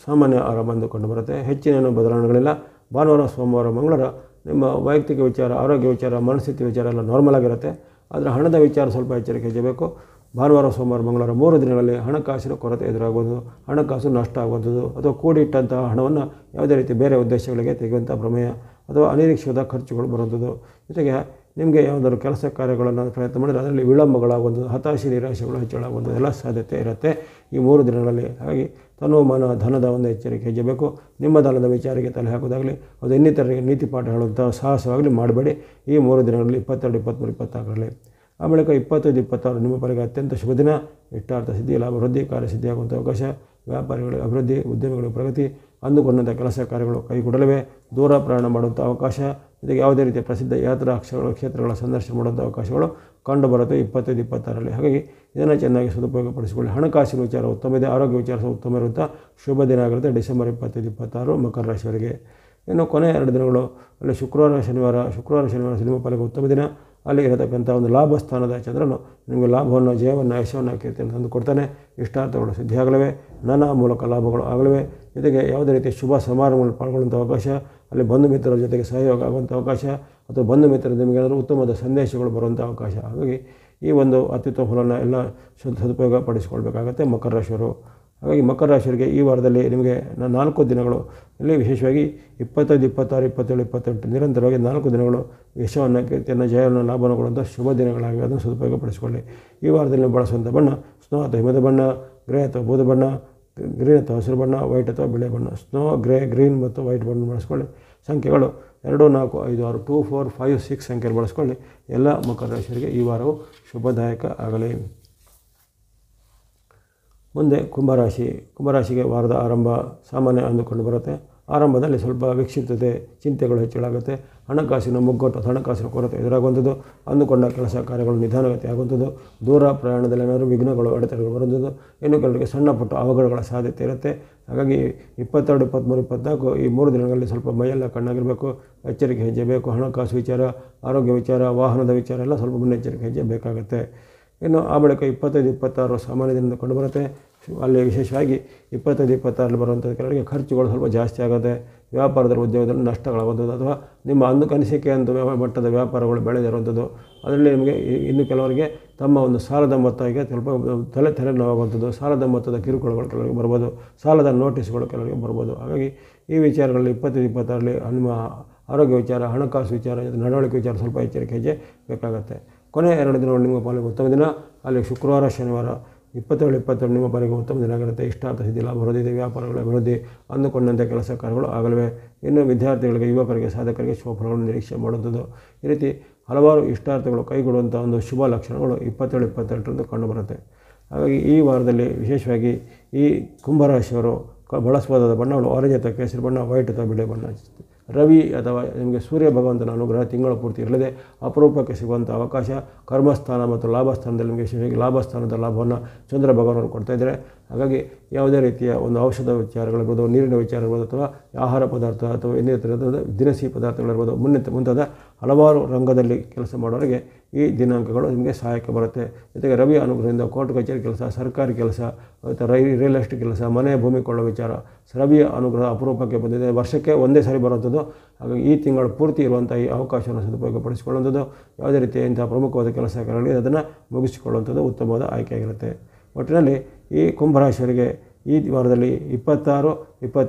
ಸಾಮಾನ್ಯ ಆರಂಭ ಅಂದುಕೊಂಡು ಬರುತ್ತೆ. ಹೆಚ್ಚಿನ ಬದಲಾವಣೆಗಳಿಲ್ಲ. ಭಾನುವಾರ, ಸೋಮವಾರ, ಮಂಗಳವಾರ ನಿಮ್ಮ ವೈಯಕ್ತಿಕ ವಿಚಾರ, ಆರೋಗ್ಯ ವಿಚಾರ, ಮನಸ್ಥಿತಿ ವಿಚಾರ ಎಲ್ಲ ನಾರ್ಮಲ್ ಆಗಿರುತ್ತೆ. ಆದರೆ ಹಣದ ವಿಚಾರ ಸ್ವಲ್ಪ ಎಚ್ಚರಿಕೆ ಹೆಚ್ಚಬೇಕು. ಭಾನುವಾರ, ಸೋಮವಾರ, ಮಂಗಳವಾರ 3 ದಿನಗಳಲ್ಲಿ ಹಣಕಾಸಿನ ಕೊರತೆ ಎದುರಾಗುವುದು, ಹಣಕಾಸು ನಷ್ಟ ಆಗುವಂಥದ್ದು ಅಥವಾ ಕೂಡಿಟ್ಟಂತಹ ಹಣವನ್ನು ಯಾವುದೇ ರೀತಿ ಬೇರೆ ಉದ್ದೇಶಗಳಿಗೆ ತೆಗೆಯುವಂಥ ಪ್ರಮೇಯ ಅಥವಾ ಅನಿರೀಕ್ಷಿತ ಖರ್ಚುಗಳು ಬರುವಂಥದ್ದು. ಜೊತೆಗೆ ನಿಮಗೆ ಯಾವುದಾದ್ರು ಕೆಲಸ ಕಾರ್ಯಗಳನ್ನು ಪ್ರಯತ್ನ ಮಾಡಿದರೆ ಅದರಲ್ಲಿ ವಿಳಂಬಗಳಾಗುವಂಥದ್ದು, ಹತಾಶೆ, ನಿರಾಶೆಗಳು ಹೆಚ್ಚಳಾಗುವಂಥದ್ದು ಎಲ್ಲ ಸಾಧ್ಯತೆ ಇರುತ್ತೆ ಈ 3 ದಿನಗಳಲ್ಲಿ. ಹಾಗಾಗಿ ತನು ಮನ ಧನದ ಒಂದು ಎಚ್ಚರಿಕೆ ಹೆಚ್ಚಬೇಕು. ನಿಮ್ಮ ಧನದ ವಿಚಾರಕ್ಕೆ ತಲೆ ಹಾಕೋದಾಗಲಿ ಅದು ಇನ್ನಿತರರಿಗೆ ನೀತಿ ಪಾಠ ಹೇಳುವಂಥ ಸಾಹಸವಾಗಲಿ ಮಾಡಬೇಡಿ ಈ 3 ದಿನಗಳಲ್ಲಿ, 22, 23, 24ರಲ್ಲಿ. ಆ ಬಳಿಕ 25, 26 ನಿಮ್ಮ ಪಾಲಿಗೆ ಅತ್ಯಂತ ಶುಭ ದಿನ. ಇಷ್ಟಾರ್ಥ ಸಿದ್ಧಿ, ಲಾಭ ವೃದ್ಧಿ, ಕಾರ್ಯಸಿದ್ಧಿಯಾಗುವಂಥ ಅವಕಾಶ, ವ್ಯಾಪಾರಿಗಳಿಗೆ ಅಭಿವೃದ್ಧಿ, ಉದ್ಯಮಿಗಳಿಗೆ ಪ್ರಗತಿ, ಅಂದುಕೊಂಡಂಥ ಕೆಲಸ ಕಾರ್ಯಗಳು ಕೈಗೂಡಲಿವೆ. ದೂರ ಪ್ರಯಾಣ ಮಾಡುವಂಥ ಅವಕಾಶ, ಇದಕ್ಕೆ ಯಾವುದೇ ರೀತಿಯ ಪ್ರಸಿದ್ಧ ಯಾತ್ರಾ ಕ್ಷೇತ್ರಗಳ ಸಂದರ್ಶನ ಮಾಡುವಂಥ ಅವಕಾಶಗಳು ಕಂಡುಬರುತ್ತೆ 25, 26ರಲ್ಲಿ. ಹಾಗಾಗಿ ಇದನ್ನು ಚೆನ್ನಾಗಿ ಸದುಪಯೋಗಪಡಿಸಿಕೊಳ್ಳಿ. ಹಣಕಾಸಿನ ವಿಚಾರ ಉತ್ತಮ ಇದೆ, ಆರೋಗ್ಯ ವಿಚಾರ ಉತ್ತಮ ಇರುವಂಥ ಶುಭ ದಿನ ಆಗಿರುತ್ತೆ ಡಿಸೆಂಬರ್ 25, 26 ಮಕರ ರಾಶಿಯವರಿಗೆ. ಇನ್ನು ಕೊನೆಯ 2 ದಿನಗಳು ಅಲ್ಲಿ ಶುಕ್ರವಾರ, ಶನಿವಾರ ನಿಮ್ಮ ಪಾಲಿಗೆ ಉತ್ತಮ ದಿನ. ಅಲ್ಲಿ ಇರತಕ್ಕಂಥ ಒಂದು ಲಾಭ ಸ್ಥಾನದ ಚಂದ್ರನು ನಿಮಗೆ ಲಾಭವನ್ನು, ಜಯವನ್ನು, ಯಶವನ್ನು, ಕೀರ್ತಿಯನ್ನು ತಂದು ಕೊಡ್ತಾನೆ. ಇಷ್ಟಾರ್ಥಗಳು ಸಿದ್ಧಿಯಾಗಲಿವೆ, ನಾನಾ ಮೂಲಕ ಲಾಭಗಳು ಆಗಲಿವೆ. ಜೊತೆಗೆ ಯಾವುದೇ ರೀತಿಯ ಶುಭ ಸಮಾರಂಭಗಳಲ್ಲಿ ಪಾಲ್ಗೊಳ್ಳುವಂಥ ಅವಕಾಶ, ಅಲ್ಲಿ ಬಂಧು ಮಿತ್ರರ ಜೊತೆಗೆ ಸಹಯೋಗ ಆಗುವಂಥ ಅವಕಾಶ ಅಥವಾ ಬಂಧು ಮಿತ್ರರು ನಿಮಗೇನಾದರೂ ಉತ್ತಮವಾದ ಸಂದೇಶಗಳು ಬರುವಂಥ ಅವಕಾಶ. ಹಾಗಾಗಿ ಈ ಒಂದು ಅತ್ಯುತ್ತಮ ಫಲವನ್ನು ಎಲ್ಲ ಸದುಪಯೋಗ ಪಡಿಸಿಕೊಳ್ಬೇಕಾಗತ್ತೆ ಮಕರ ರಾಶಿಯವರು. ಹಾಗಾಗಿ ಮಕರ ರಾಶಿಯವರಿಗೆ ಈ ವಾರದಲ್ಲಿ ನಿಮಗೆ 4 ದಿನಗಳು, ಇಲ್ಲಿ ವಿಶೇಷವಾಗಿ 25, 26, 27, 28 ನಿರಂತರವಾಗಿ 4 ದಿನಗಳು ಯಶವನ್ನು, ಕೀರ್ತಿಯನ್ನು, ಜಯವನ್ನು, ಲಾಭವನ್ನು ಕೊಡುವಂಥ ಶುಭ ದಿನಗಳಾಗಿವೆ. ಅದನ್ನು ಸದುಪಯೋಗಪಡಿಸಿಕೊಳ್ಳಿ. ಈ ವಾರದಲ್ಲಿ ನೀವು ಬಳಸುವಂಥ ಬಣ್ಣ ಸ್ನೋ ಅಥವಾ ಹಿಮದ ಬಣ್ಣ, ಗ್ರೇ ಅಥವಾ ಬೂದು ಬಣ್ಣ, ಗ್ರೀನ್ ಅಥವಾ ಹಸಿರು ಬಣ್ಣ, ವೈಟ್ ಅಥವಾ ಬಿಳೆ ಬಣ್ಣ. ಸ್ನೋ, ಗ್ರೇ, ಗ್ರೀನ್ ಮತ್ತು ವೈಟ್ ಬಣ್ಣ ಬಳಸ್ಕೊಳ್ಳಿ. ಸಂಖ್ಯೆಗಳು 2, 4, 5, 6, 2, 4, 5, 6 ಸಂಖ್ಯೆಯನ್ನು ಬಳಸ್ಕೊಳ್ಳಿ. ಎಲ್ಲ ಮಕರ ರಾಶಿಯವರಿಗೆ ಈ ವಾರವು ಶುಭದಾಯಕ ಆಗಲಿ. ಮುಂದೆ ಕುಂಭರಾಶಿ. ಕುಂಭರಾಶಿಗೆ ವಾರದ ಆರಂಭ ಸಾಮಾನ್ಯ ಅಂದುಕೊಂಡು ಬರುತ್ತೆ. ಆರಂಭದಲ್ಲಿ ಸ್ವಲ್ಪ ವಿಕ್ಷಿಪ್ತತೆ, ಚಿಂತೆಗಳು ಹೆಚ್ಚಳಾಗುತ್ತೆ. ಹಣಕಾಸಿನ ಮುಗ್ಗಟ್ಟು, ಹಣಕಾಸಿನ ಕೊರತೆ ಎದುರಾಗುವಂಥದ್ದು, ಅಂದುಕೊಂಡ ಕೆಲಸ ಕಾರ್ಯಗಳು ನಿಧಾನಗತಿ ಆಗುವಂಥದ್ದು, ದೂರ ಪ್ರಯಾಣದಲ್ಲಿ ಏನಾದರೂ ವಿಘ್ನಗಳು, ಅಡೆತಡೆಗಳು ಬರುವಂಥದ್ದು, ಇನ್ನು ಕೆಲವರಿಗೆ ಸಣ್ಣ ಪುಟ್ಟ ಅವಘಡಗಳ ಸಾಧ್ಯತೆ ಇರುತ್ತೆ. ಹಾಗಾಗಿ 22, 23, 24 ಈ 3 ದಿನಗಳಲ್ಲಿ ಸ್ವಲ್ಪ ಮೈಯೆಲ್ಲ ಕಣ್ಣಾಗಿರಬೇಕು, ಎಚ್ಚರಿಕೆ ಹೆಜ್ಜೆ ಬೇಕು. ಹಣಕಾಸು ವಿಚಾರ, ಆರೋಗ್ಯ ವಿಚಾರ, ವಾಹನದ ವಿಚಾರ ಎಲ್ಲ ಸ್ವಲ್ಪ ಮುನ್ನೆಚ್ಚರಿಕೆ ಹೆಜ್ಜೆ ಬೇಕಾಗುತ್ತೆ. ಇನ್ನು ಆ ಬಳಿಕ 25, 26 ಸಾಮಾನ್ಯ ದಿನದಿಂದ ಕಂಡುಬರುತ್ತೆ. ಅಲ್ಲಿ ವಿಶೇಷವಾಗಿ 25, 26ರಲ್ಲಿ ಬರುವಂಥ ಕೆಲವರಿಗೆ ಖರ್ಚುಗಳು ಸ್ವಲ್ಪ ಜಾಸ್ತಿ ಆಗುತ್ತೆ. ವ್ಯಾಪಾರದಲ್ಲಿ, ಉದ್ಯೋಗದಲ್ಲಿ ನಷ್ಟಗಳಾಗುವಂಥದ್ದು ಅಥವಾ ನಿಮ್ಮ ಅನಿಸಿಕೆ ಅಂತ ಮಟ್ಟದ ವ್ಯಾಪಾರಗಳು ಬೆಳೆದಿರುವಂಥದ್ದು. ಅದರಲ್ಲಿ ನಿಮಗೆ ಇನ್ನು ಕೆಲವರಿಗೆ ತಮ್ಮ ಒಂದು ಸಾಲದ ಮೊತ್ತಕ್ಕೆ ಸ್ವಲ್ಪ ತಲೆ ನೋವಾಗುವಂಥದ್ದು, ಸಾಲದ ಮೊತ್ತದ ಕಿರುಕುಳಗಳು ಕೆಲವರಿಗೆ ಬರ್ಬೋದು, ಸಾಲದ ನೋಟಿಸ್ಗಳು ಕೆಲವರಿಗೆ ಬರ್ಬೋದು. ಹಾಗಾಗಿ ಈ ವಿಚಾರಗಳಲ್ಲಿ 25, 26ರಲ್ಲಿ ನಿಮ್ಮ ಆರೋಗ್ಯ ವಿಚಾರ, ಹಣಕಾಸು ವಿಚಾರ, ನಡವಳಿಕೆ ವಿಚಾರ ಸ್ವಲ್ಪ ಎಚ್ಚರಿಕೆ ಹೆಜ್ಜೆ ಬೇಕಾಗುತ್ತೆ. ಕೊನೆಯ 2 ದಿನಗಳು ನಿಮ್ಮ ಪಾಲಿಗೆ ಉತ್ತಮ ದಿನ. ಅಲ್ಲಿ ಶುಕ್ರವಾರ, ಶನಿವಾರ 27, 28 ನಿಮ್ಮ ಪಾಲಿಗೆ ಉತ್ತಮ ದಿನ ಆಗಿರುತ್ತೆ. ಇಷ್ಟಾರ್ಥ ಸಿದ್ಧಿ, ಲಾಭ ವೃದ್ಧಿ, ವ್ಯಾಪಾರಗಳ ಅಭಿವೃದ್ಧಿ, ಅಂದುಕೊಂಡಂತೆ ಕೆಲಸ ಕಾರ್ಯಗಳು ಆಗಲಿವೆ. ಇನ್ನು ವಿದ್ಯಾರ್ಥಿಗಳಿಗೆ, ಯುವಕರಿಗೆ, ಸಾಧಕರಿಗೆ ಶುಭ ಫಲಗಳನ್ನು ನಿರೀಕ್ಷೆ ಮಾಡುವಂಥದ್ದು. ಈ ರೀತಿ ಹಲವಾರು ಇಷ್ಟಾರ್ಥಗಳು ಕೈಗೂಡುವಂಥ ಒಂದು ಶುಭ ಲಕ್ಷಣಗಳು 27, 28ರಂದು ಕಂಡುಬರುತ್ತೆ. ಹಾಗಾಗಿ ಈ ವಾರದಲ್ಲಿ ವಿಶೇಷವಾಗಿ ಈ ಕುಂಭರಾಶಿಯವರು ಬಳಸಬಹುದಾದ ಬಣ್ಣಗಳು ಆರೆಂಜ್ ಅಥವಾ ಕೇಸರಿ ಬಣ್ಣ, ವೈಟ್ ಅಥವಾ ಬಿಳಿ ಬಣ್ಣ. ರವಿ ಅಥವಾ ನಿಮಗೆ ಸೂರ್ಯ ಭಗವಂತನ ಅನುಗ್ರಹ ತಿಂಗಳ ಪೂರ್ತಿ ಇರಲಿದೆ. ಅಪರೂಪಕ್ಕೆ ಸಿಗುವಂಥ ಅವಕಾಶ. ಕರ್ಮಸ್ಥಾನ ಮತ್ತು ಲಾಭಸ್ಥಾನದಲ್ಲಿ ನಿಮಗೆ ವಿಶೇಷವಾಗಿ ಲಾಭಸ್ಥಾನದ ಲಾಭವನ್ನು ಚಂದ್ರ ಭಗವಾನರು ಕೊಡ್ತಾಯಿದ್ದಾರೆ. ಹಾಗಾಗಿ ಯಾವುದೇ ರೀತಿಯ ಒಂದು ಔಷಧ ವಿಚಾರಗಳಿರ್ಬೋದು, ನೀರಿನ ವಿಚಾರ ಇರ್ಬೋದು, ಅಥವಾ ಆಹಾರ ಪದಾರ್ಥ ಅಥವಾ ಇನ್ನಿತರ ದಿನಸಿ ಪದಾರ್ಥಗಳಿರ್ಬೋದು, ಮುಂತಾದ ಹಲವಾರು ರಂಗದಲ್ಲಿ ಕೆಲಸ ಮಾಡೋರಿಗೆ ಈ ದಿನಾಂಕಗಳು ನಿಮಗೆ ಸಹಾಯಕ ಬರುತ್ತೆ. ಜೊತೆಗೆ ರವಿಯ ಅನುಗ್ರಹದಿಂದ ಕೋರ್ಟ್ ಕಚೇರಿ ಕೆಲಸ, ಸರ್ಕಾರಿ ಕೆಲಸ, ರಿಯಲ್ ಎಸ್ಟೇಟ್ ಕೆಲಸ, ಮನೆ ಭೂಮಿ ಕೊಳ್ಳೋ ವಿಚಾರ, ರವಿಯ ಅನುಗ್ರಹ ಅಪರೂಪಕ್ಕೆ ಬಂದಿದೆ. ವರ್ಷಕ್ಕೆ ಒಂದೇ ಸಾರಿ ಬರುವಂಥದ್ದು. ಹಾಗಾಗಿ ಈ ತಿಂಗಳು ಪೂರ್ತಿ ಇರುವಂಥ ಈ ಅವಕಾಶವನ್ನು ಸದುಪಯೋಗಪಡಿಸಿಕೊಳ್ಳುವಂಥದ್ದು, ಯಾವುದೇ ರೀತಿಯ ಇಂಥ ಪ್ರಮುಖವಾದ ಕೆಲಸ ಕಾರ್ಯಗಳಿಗೆ ಅದನ್ನು ಮುಗಿಸಿಕೊಳ್ಳುವಂಥದ್ದು ಉತ್ತಮವಾದ ಆಯ್ಕೆಯಾಗಿರುತ್ತೆ. ಒಟ್ಟಿನಲ್ಲಿ ಈ ಕುಂಭರಾಶಿಯವರಿಗೆ ಈ ವಾರದಲ್ಲಿ 27,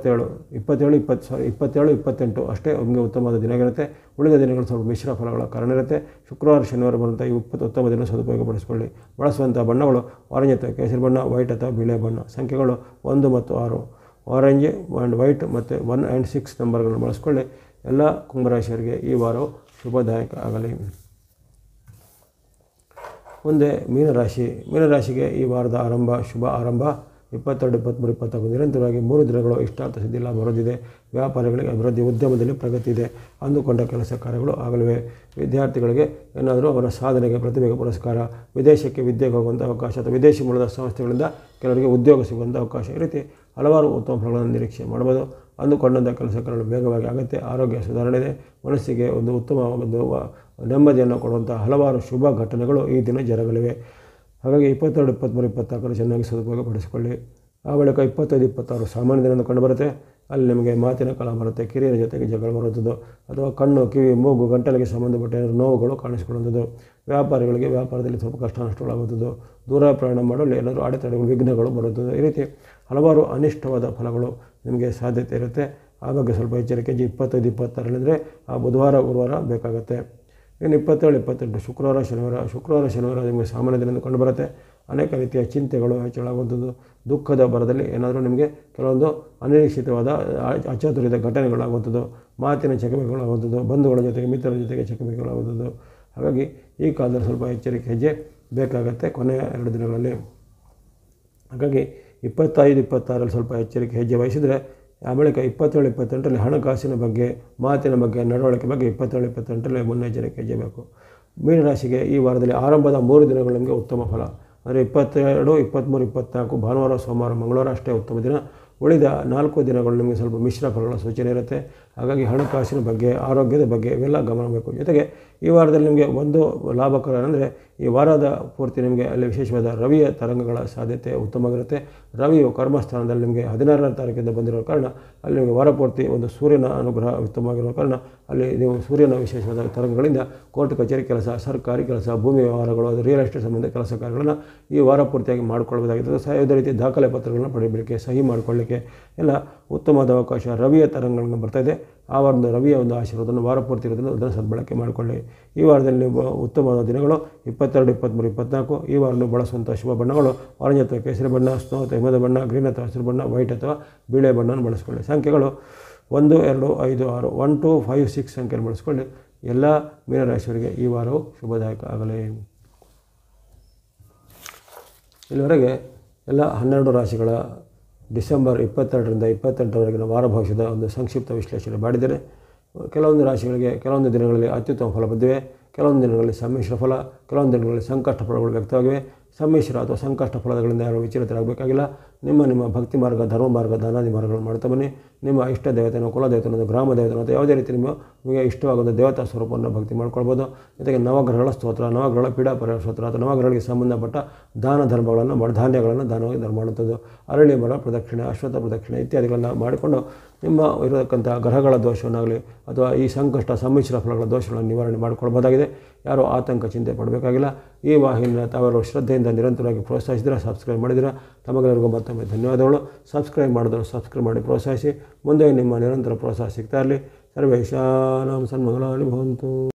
28 ಅಷ್ಟೇ ನಿಮಗೆ ಉತ್ತಮವಾದ ದಿನ ಆಗಿರುತ್ತೆ. ಉಳಿದ ದಿನಗಳು ಸ್ವಲ್ಪ ಮಿಶ್ರ ಫಲಗಳ ಕಾರಣ ಇರುತ್ತೆ. ಶುಕ್ರವಾರ, ಶನಿವಾರ ಬರುವಂಥ ಈ 20 ಉತ್ತಮ ದಿನ ಸದುಪಯೋಗಪಡಿಸಿಕೊಳ್ಳಿ. ಬಳಸುವಂಥ ಬಣ್ಣಗಳು ಆರೆಂಜ್ ಅಥವಾ ಕೇಸರಿ ಬಣ್ಣ, ವೈಟ್ ಅಥವಾ ಬಿಳೆ ಬಣ್ಣ. ಸಂಖ್ಯೆಗಳು 1 ಮತ್ತು 6, ಆರೆಂಜ್ ಆ್ಯಂಡ್ ವೈಟ್ ಮತ್ತು 1 and 6 ನಂಬರ್ಗಳನ್ನು ಬಳಸ್ಕೊಳ್ಳಿ. ಎಲ್ಲ ಕುಂಭರಾಶಿಯವರಿಗೆ ಈ ವಾರವು ಶುಭದಾಯಕ ಆಗಲಿ. ಮುಂದೆ ಮೀನರಾಶಿಗೆ ಈ ವಾರದ ಶುಭ ಆರಂಭ 22, 23, 24 ನಿರಂತರವಾಗಿ 3 ದಿನಗಳು ಇಷ್ಟಾರ್ಥ ಸಿದ್ಧಿ ಲಾಭ ಹೊರದಿದೆ. ವ್ಯಾಪಾರಿಗಳಿಗೆ ಅಭಿವೃದ್ಧಿ, ಉದ್ಯಮದಲ್ಲಿ ಪ್ರಗತಿ ಇದೆ. ಅಂದುಕೊಂಡ ಕೆಲಸ ಕಾರ್ಯಗಳು ಆಗಲಿವೆ. ವಿದ್ಯಾರ್ಥಿಗಳಿಗೆ ಏನಾದರೂ ಅವರ ಸಾಧನೆಗೆ ಪ್ರತಿಭೆಗೆ ಪುರಸ್ಕಾರ, ವಿದೇಶಕ್ಕೆ ವಿದ್ಯೆಗೆ ಹೋಗುವಂಥ ಅವಕಾಶ ಅಥವಾ ವಿದೇಶಿ ಮೂಲದ ಸಂಸ್ಥೆಗಳಿಂದ ಕೆಲವರಿಗೆ ಉದ್ಯೋಗ ಸಿಗುವಂಥ ಅವಕಾಶ, ಈ ರೀತಿ ಹಲವಾರು ಉತ್ತಮ ಫಲಗಳನ್ನು ನಿರೀಕ್ಷೆ ಮಾಡ್ಬೋದು. ಅಂದುಕೊಂಡಂಥ ಕೆಲಸ ಕಾರ್ಯಗಳು ಬೇಗವಾಗಿ ಆಗುತ್ತೆ. ಆರೋಗ್ಯ ಸುಧಾರಣೆ ಇದೆ. ಮನಸ್ಸಿಗೆ ಒಂದು ಉತ್ತಮ ಒಂದು ನೆಮ್ಮದಿಯನ್ನು ಕೊಡುವಂಥ ಹಲವಾರು ಶುಭ ಘಟನೆಗಳು ಈ ದಿನ ಜರಗಲಿವೆ. ಹಾಗಾಗಿ 22, 23, 24 ಚೆನ್ನಾಗಿ ಸದುಪಯೋಗಪಡಿಸಿಕೊಳ್ಳಿ. ಆ ಬಳಿಕ 25, 26 ಸಾಮಾನ್ಯ ದಿನದಿಂದ ಕಂಡುಬರುತ್ತೆ. ಅಲ್ಲಿ ನಿಮಗೆ ಮಾತಿನ ಕಳ ಬರುತ್ತೆ. ಕಿರಿಯರ ಜೊತೆಗೆ ಜಗಳ ಬರುವಂಥದ್ದು ಅಥವಾ ಕಣ್ಣು, ಕಿವಿ, ಮೂಗು, ಗಂಟಲಿಗೆ ಸಂಬಂಧಪಟ್ಟ ನೋವುಗಳು ಕಾಣಿಸಿಕೊಳ್ಳುವಂಥದ್ದು. ವ್ಯಾಪಾರಿಗಳಿಗೆ ವ್ಯಾಪಾರದಲ್ಲಿ ಸ್ವಲ್ಪ ಕಷ್ಟ ನಷ್ಟಗಳಾಗುವಂಥದ್ದು. ದೂರ ಪ್ರಯಾಣ ಮಾಡಲು ಏನಾದರೂ ಅಡೆತಡೆಗಳು, ವಿಘ್ನಗಳು ಬರುತ್ತದೆ. ಈ ರೀತಿ ಹಲವಾರು ಅನಿಷ್ಟವಾದ ಫಲಗಳು ನಿಮಗೆ ಸಾಧ್ಯತೆ ಇರುತ್ತೆ. ಆ ಬಗ್ಗೆ ಸ್ವಲ್ಪ ಎಚ್ಚರಿಕೆ. 25, 26 ಆ ಬುಧವಾರ ಗುರುವಾರ ಬೇಕಾಗುತ್ತೆ. ಇನ್ನು 27, 28 ಶುಕ್ರವಾರ ಶನಿವಾರ ನಿಮಗೆ ಸಾಮಾನ್ಯ ದಿನದಿಂದ ಕಂಡುಬರುತ್ತೆ. ಅನೇಕ ರೀತಿಯ ಚಿಂತೆಗಳು ಹೆಚ್ಚಳಾಗುವಂಥದ್ದು. ದುಃಖದ ಬರದಲ್ಲಿ ಏನಾದರೂ ನಿಮಗೆ ಕೆಲವೊಂದು ಅನಿರೀಕ್ಷಿತವಾದ ಅಚಾತುರ್ಯದ ಘಟನೆಗಳಾಗುವಂಥದ್ದು. ಮಾತಿನ ಚಕಮಕಿಗಳಾಗುವಂಥದ್ದು. ಬಂಧುಗಳ ಜೊತೆಗೆ ಮಿತ್ರರ ಜೊತೆಗೆ ಚಕಮಕಿಗಳಾಗುವಂಥದ್ದು. ಹಾಗಾಗಿ ಈ ಕಾಲದಲ್ಲಿ ಸ್ವಲ್ಪ ಎಚ್ಚರಿಕೆ ಹೆಜ್ಜೆ ಬೇಕಾಗುತ್ತೆ ಕೊನೆಯ 2 ದಿನಗಳಲ್ಲಿ. ಹಾಗಾಗಿ 25, 26 ಸ್ವಲ್ಪ ಎಚ್ಚರಿಕೆ ಹೆಜ್ಜೆ ವಹಿಸಿದರೆ ಆ ಬಳಿಕ 27, 28 ಹಣಕಾಸಿನ ಬಗ್ಗೆ, ಮಾತಿನ ಬಗ್ಗೆ, ನಡವಳಿಕೆ ಬಗ್ಗೆ 27, 28 ಮುನ್ನೆಚ್ಚರಿಕೆ ಹೆಜ್ಜೆ ಬೇಕು. ಮೀನರಾಶಿಗೆ ಈ ವಾರದಲ್ಲಿ ಆರಂಭದ 3 ದಿನಗಳು ನಿಮಗೆ ಉತ್ತಮ ಫಲ. ಅಂದರೆ 22, 23, 24 ಭಾನುವಾರ, ಸೋಮವಾರ, ಮಂಗಳವಾರ ಅಷ್ಟೇ ಉತ್ತಮ ದಿನ. ಉಳಿದ 4 ದಿನಗಳು ನಿಮಗೆ ಸ್ವಲ್ಪ ಮಿಶ್ರ ಫಲಗಳ ಸೂಚನೆ ಇರುತ್ತೆ. ಹಾಗಾಗಿ ಹಣಕಾಸಿನ ಬಗ್ಗೆ, ಆರೋಗ್ಯದ ಬಗ್ಗೆ ಇವೆಲ್ಲ ಗಮನ ಬೇಕು. ಜೊತೆಗೆ ಈ ವಾರದಲ್ಲಿ ನಿಮಗೆ ಒಂದು ಲಾಭಕರ ಅಂದರೆ ಈ ವಾರದ ಪೂರ್ತಿ ನಿಮಗೆ ಅಲ್ಲಿ ವಿಶೇಷವಾದ ರವಿಯ ತರಂಗಗಳ ಸಾಧ್ಯತೆ ಉತ್ತಮವಾಗಿರುತ್ತೆ. ರವಿಯು ಕರ್ಮಸ್ಥಾನದಲ್ಲಿ ನಿಮಗೆ 16ನೇ ತಾರೀಕಿಂದ ಬಂದಿರೋ ಕಾರಣ ಅಲ್ಲಿ ನಿಮಗೆ ವಾರ ಪೂರ್ತಿ ಒಂದು ಸೂರ್ಯನ ಅನುಗ್ರಹ ಉತ್ತಮವಾಗಿರೋ ಕಾರಣ ಅಲ್ಲಿ ನೀವು ಸೂರ್ಯನ ವಿಶೇಷವಾದ ತರಂಗಗಳಿಂದ ಕೋರ್ಟ್ ಕಚೇರಿ ಕೆಲಸ, ಸರ್ಕಾರಿ ಕೆಲಸ, ಭೂಮಿ ವ್ಯವಹಾರಗಳು, ಅದು ರಿಯಲ್ ಎಸ್ಟೇಟ್ ಸಂಬಂಧ ಕೆಲಸ ಕಾರ್ಯಗಳನ್ನು ಈ ವಾರ ಪೂರ್ತಿಯಾಗಿ ಮಾಡಿಕೊಳ್ಬೋದಾಗಿರ್ತದೆ. ಯಾವುದೇ ರೀತಿ ದಾಖಲೆ ಪತ್ರಗಳನ್ನು ಪಡೆಯಲಿಕ್ಕೆ, ಸಹಿ ಮಾಡಿಕೊಳ್ಳಲಿಕ್ಕೆ ಎಲ್ಲ ಉತ್ತಮವಾದ ಅವಕಾಶ ರವಿಯ ತರಂಗಗಳನ್ನು ಬರ್ತಾಯಿದೆ. ಆ ಒಂದು ರವಿಯ ಒಂದು ಆಶೀರ್ವಾದವನ್ನು ವಾರ ಪೂರ್ತಿ ಇರೋದನ್ನು ಅದನ್ನು ಸದ್ಬಳಕೆ ಮಾಡಿಕೊಳ್ಳಿ. ಈ ವಾರದಲ್ಲಿ ಉತ್ತಮವಾದ ದಿನಗಳು 22, 23, 24. ಈ ವಾರ ನೀವು ಬಳಸುವಂಥ ಶುಭ ಬಣ್ಣಗಳು ಆರೆಂಜ್ ಅಥವಾ ಕೇಸರಿ ಬಣ್ಣ, ಸ್ನೋ ಅಥವಾ ಹಿಮದ ಬಣ್ಣ, ಗ್ರೀನ್ ಅಥವಾ ಹಸಿರು ಬಣ್ಣ, ವೈಟ್ ಅಥವಾ ಬಿಳೆ ಬಣ್ಣವನ್ನು ಬಳಸ್ಕೊಳ್ಳಿ. ಸಂಖ್ಯೆಗಳು 1, 2, 5, 6, 1, 2, 5, 6 ಸಂಖ್ಯೆಯನ್ನು ಬಳಸ್ಕೊಳ್ಳಿ. ಎಲ್ಲ ಮೀನರಾಶಿಯವರಿಗೆ ಈ ವಾರವು ಶುಭದಾಯಕ ಆಗಲಿ. ಇಲ್ಲಿವರೆಗೆ ಎಲ್ಲ 12 ರಾಶಿಗಳ ಡಿಸೆಂಬರ್ 22ರಿಂದ 28ರವರೆಗಿನ ವಾರ ಭವಿಷ್ಯದ ಒಂದು ಸಂಕ್ಷಿಪ್ತ ವಿಶ್ಲೇಷಣೆ ಮಾಡಿದ್ದೇನೆ. ಕೆಲವೊಂದು ರಾಶಿಗಳಿಗೆ ಕೆಲವೊಂದು ದಿನಗಳಲ್ಲಿ ಅತ್ಯುತ್ತಮ ಫಲ ಬಂದಿವೆ. ಕೆಲವೊಂದು ದಿನಗಳಲ್ಲಿ ಸಮ್ಮಿಶ್ರ ಫಲ, ಕೆಲವೊಂದು ದಿನಗಳಲ್ಲಿ ಸಂಕಷ್ಟ ಫಲಗಳು ವ್ಯಕ್ತವಾಗಿವೆ. ಸಮ್ಮಿಶ್ರ ಅಥವಾ ಸಂಕಷ್ಟ ಫಲಗಳಿಂದ ಯಾರು ವಿಚಲಿತರಾಗಬೇಕಾಗಿಲ್ಲ. ನಿಮ್ಮ ಭಕ್ತಿ ಮಾರ್ಗ, ಧರ್ಮ ಮಾರ್ಗ, ದಾನಾದಿ ಮಾರ್ಗಗಳನ್ನು ಮಾಡ್ತಾ ಬನ್ನಿ. ನಿಮ್ಮ ಇಷ್ಟ ದೇವತೆಯನ್ನು, ಕುಲ ದೇವತೆಯನ್ನು, ಗ್ರಾಮ ದೇವತೆಯನ್ನು ಅಥವಾ ಯಾವುದೇ ರೀತಿ ನಿಮಗೆ ಇಷ್ಟವಾಗುವಂಥ ದೇವತಾ ಸ್ವರೂಪವನ್ನು ಭಕ್ತಿ ಮಾಡ್ಕೊಳ್ಬೋದು. ಜೊತೆಗೆ ನವಗ್ರಹಗಳ ಸ್ತೋತ್ರ, ನವಗ್ರಹಗಳ ಪೀಡಾ ಪರಿಹಾರ ಸ್ತೋತ್ರ ಅಥವಾ ನವಗ್ರಹಗಳಿಗೆ ಸಂಬಂಧಪಟ್ಟ ದಾನ ಧರ್ಮಗಳನ್ನು ಧಾನ್ಯಗಳನ್ನು ದಾನವಾಗಿ ಧರ್ಮ ಮಾಡುವಂಥದ್ದು, ಅರಳಿ ಮರ ಪ್ರದಕ್ಷಿಣೆ, ಅಶ್ವತ್ಥ ಪ್ರದಕ್ಷಿಣೆ ಇತ್ಯಾದಿಗಳನ್ನು ಮಾಡಿಕೊಂಡು ನಿಮ್ಮ ಇರತಕ್ಕಂಥ ಗ್ರಹಗಳ ದೋಷವನ್ನಾಗಲಿ ಅಥವಾ ಈ ಸಂಕಷ್ಟ ಸಮ್ಮಿಶ್ರ ಫಲಗಳ ದೋಷಗಳನ್ನು ನಿವಾರಣೆ ಮಾಡಿಕೊಳ್ಬೋದಾಗಿದೆ. ಯಾರೂ ಆತಂಕ ಚಿಂತೆ ಪಡಬೇಕಾಗಿಲ್ಲ. ಈ ವಾಹಿನಿಯನ್ನು ತಾವೆಲ್ಲರೂ ಶ್ರದ್ಧೆಯಿಂದ ನಿರಂತರವಾಗಿ ಪ್ರೋತ್ಸಾಹಿಸಿದ್ರೆ, ಸಬ್ಸ್ಕ್ರೈಬ್ ಮಾಡಿದರೆ ತಮಗೆಲ್ಲರಿಗೂ ಮತ್ತೊಮ್ಮೆ ಧನ್ಯವಾದಗಳು. ಸಬ್ಸ್ಕ್ರೈಬ್ ಮಾಡಿದ್ರು ಸಬ್ಸ್ಕ್ರೈಬ್ ಮಾಡಿ ಪ್ರೋತ್ಸಾಹಿಸಿ. ಮುಂದೆ ನಿಮ್ಮ ನಿರಂತರ ಪ್ರೋತ್ಸಾಹ ಸಿಗ್ತಾ ಇರಲಿ. ಸರ್ವೇಶಾನಾಂ ಸನ್ಮಂಗಳಾನಿ ಭವಂತು.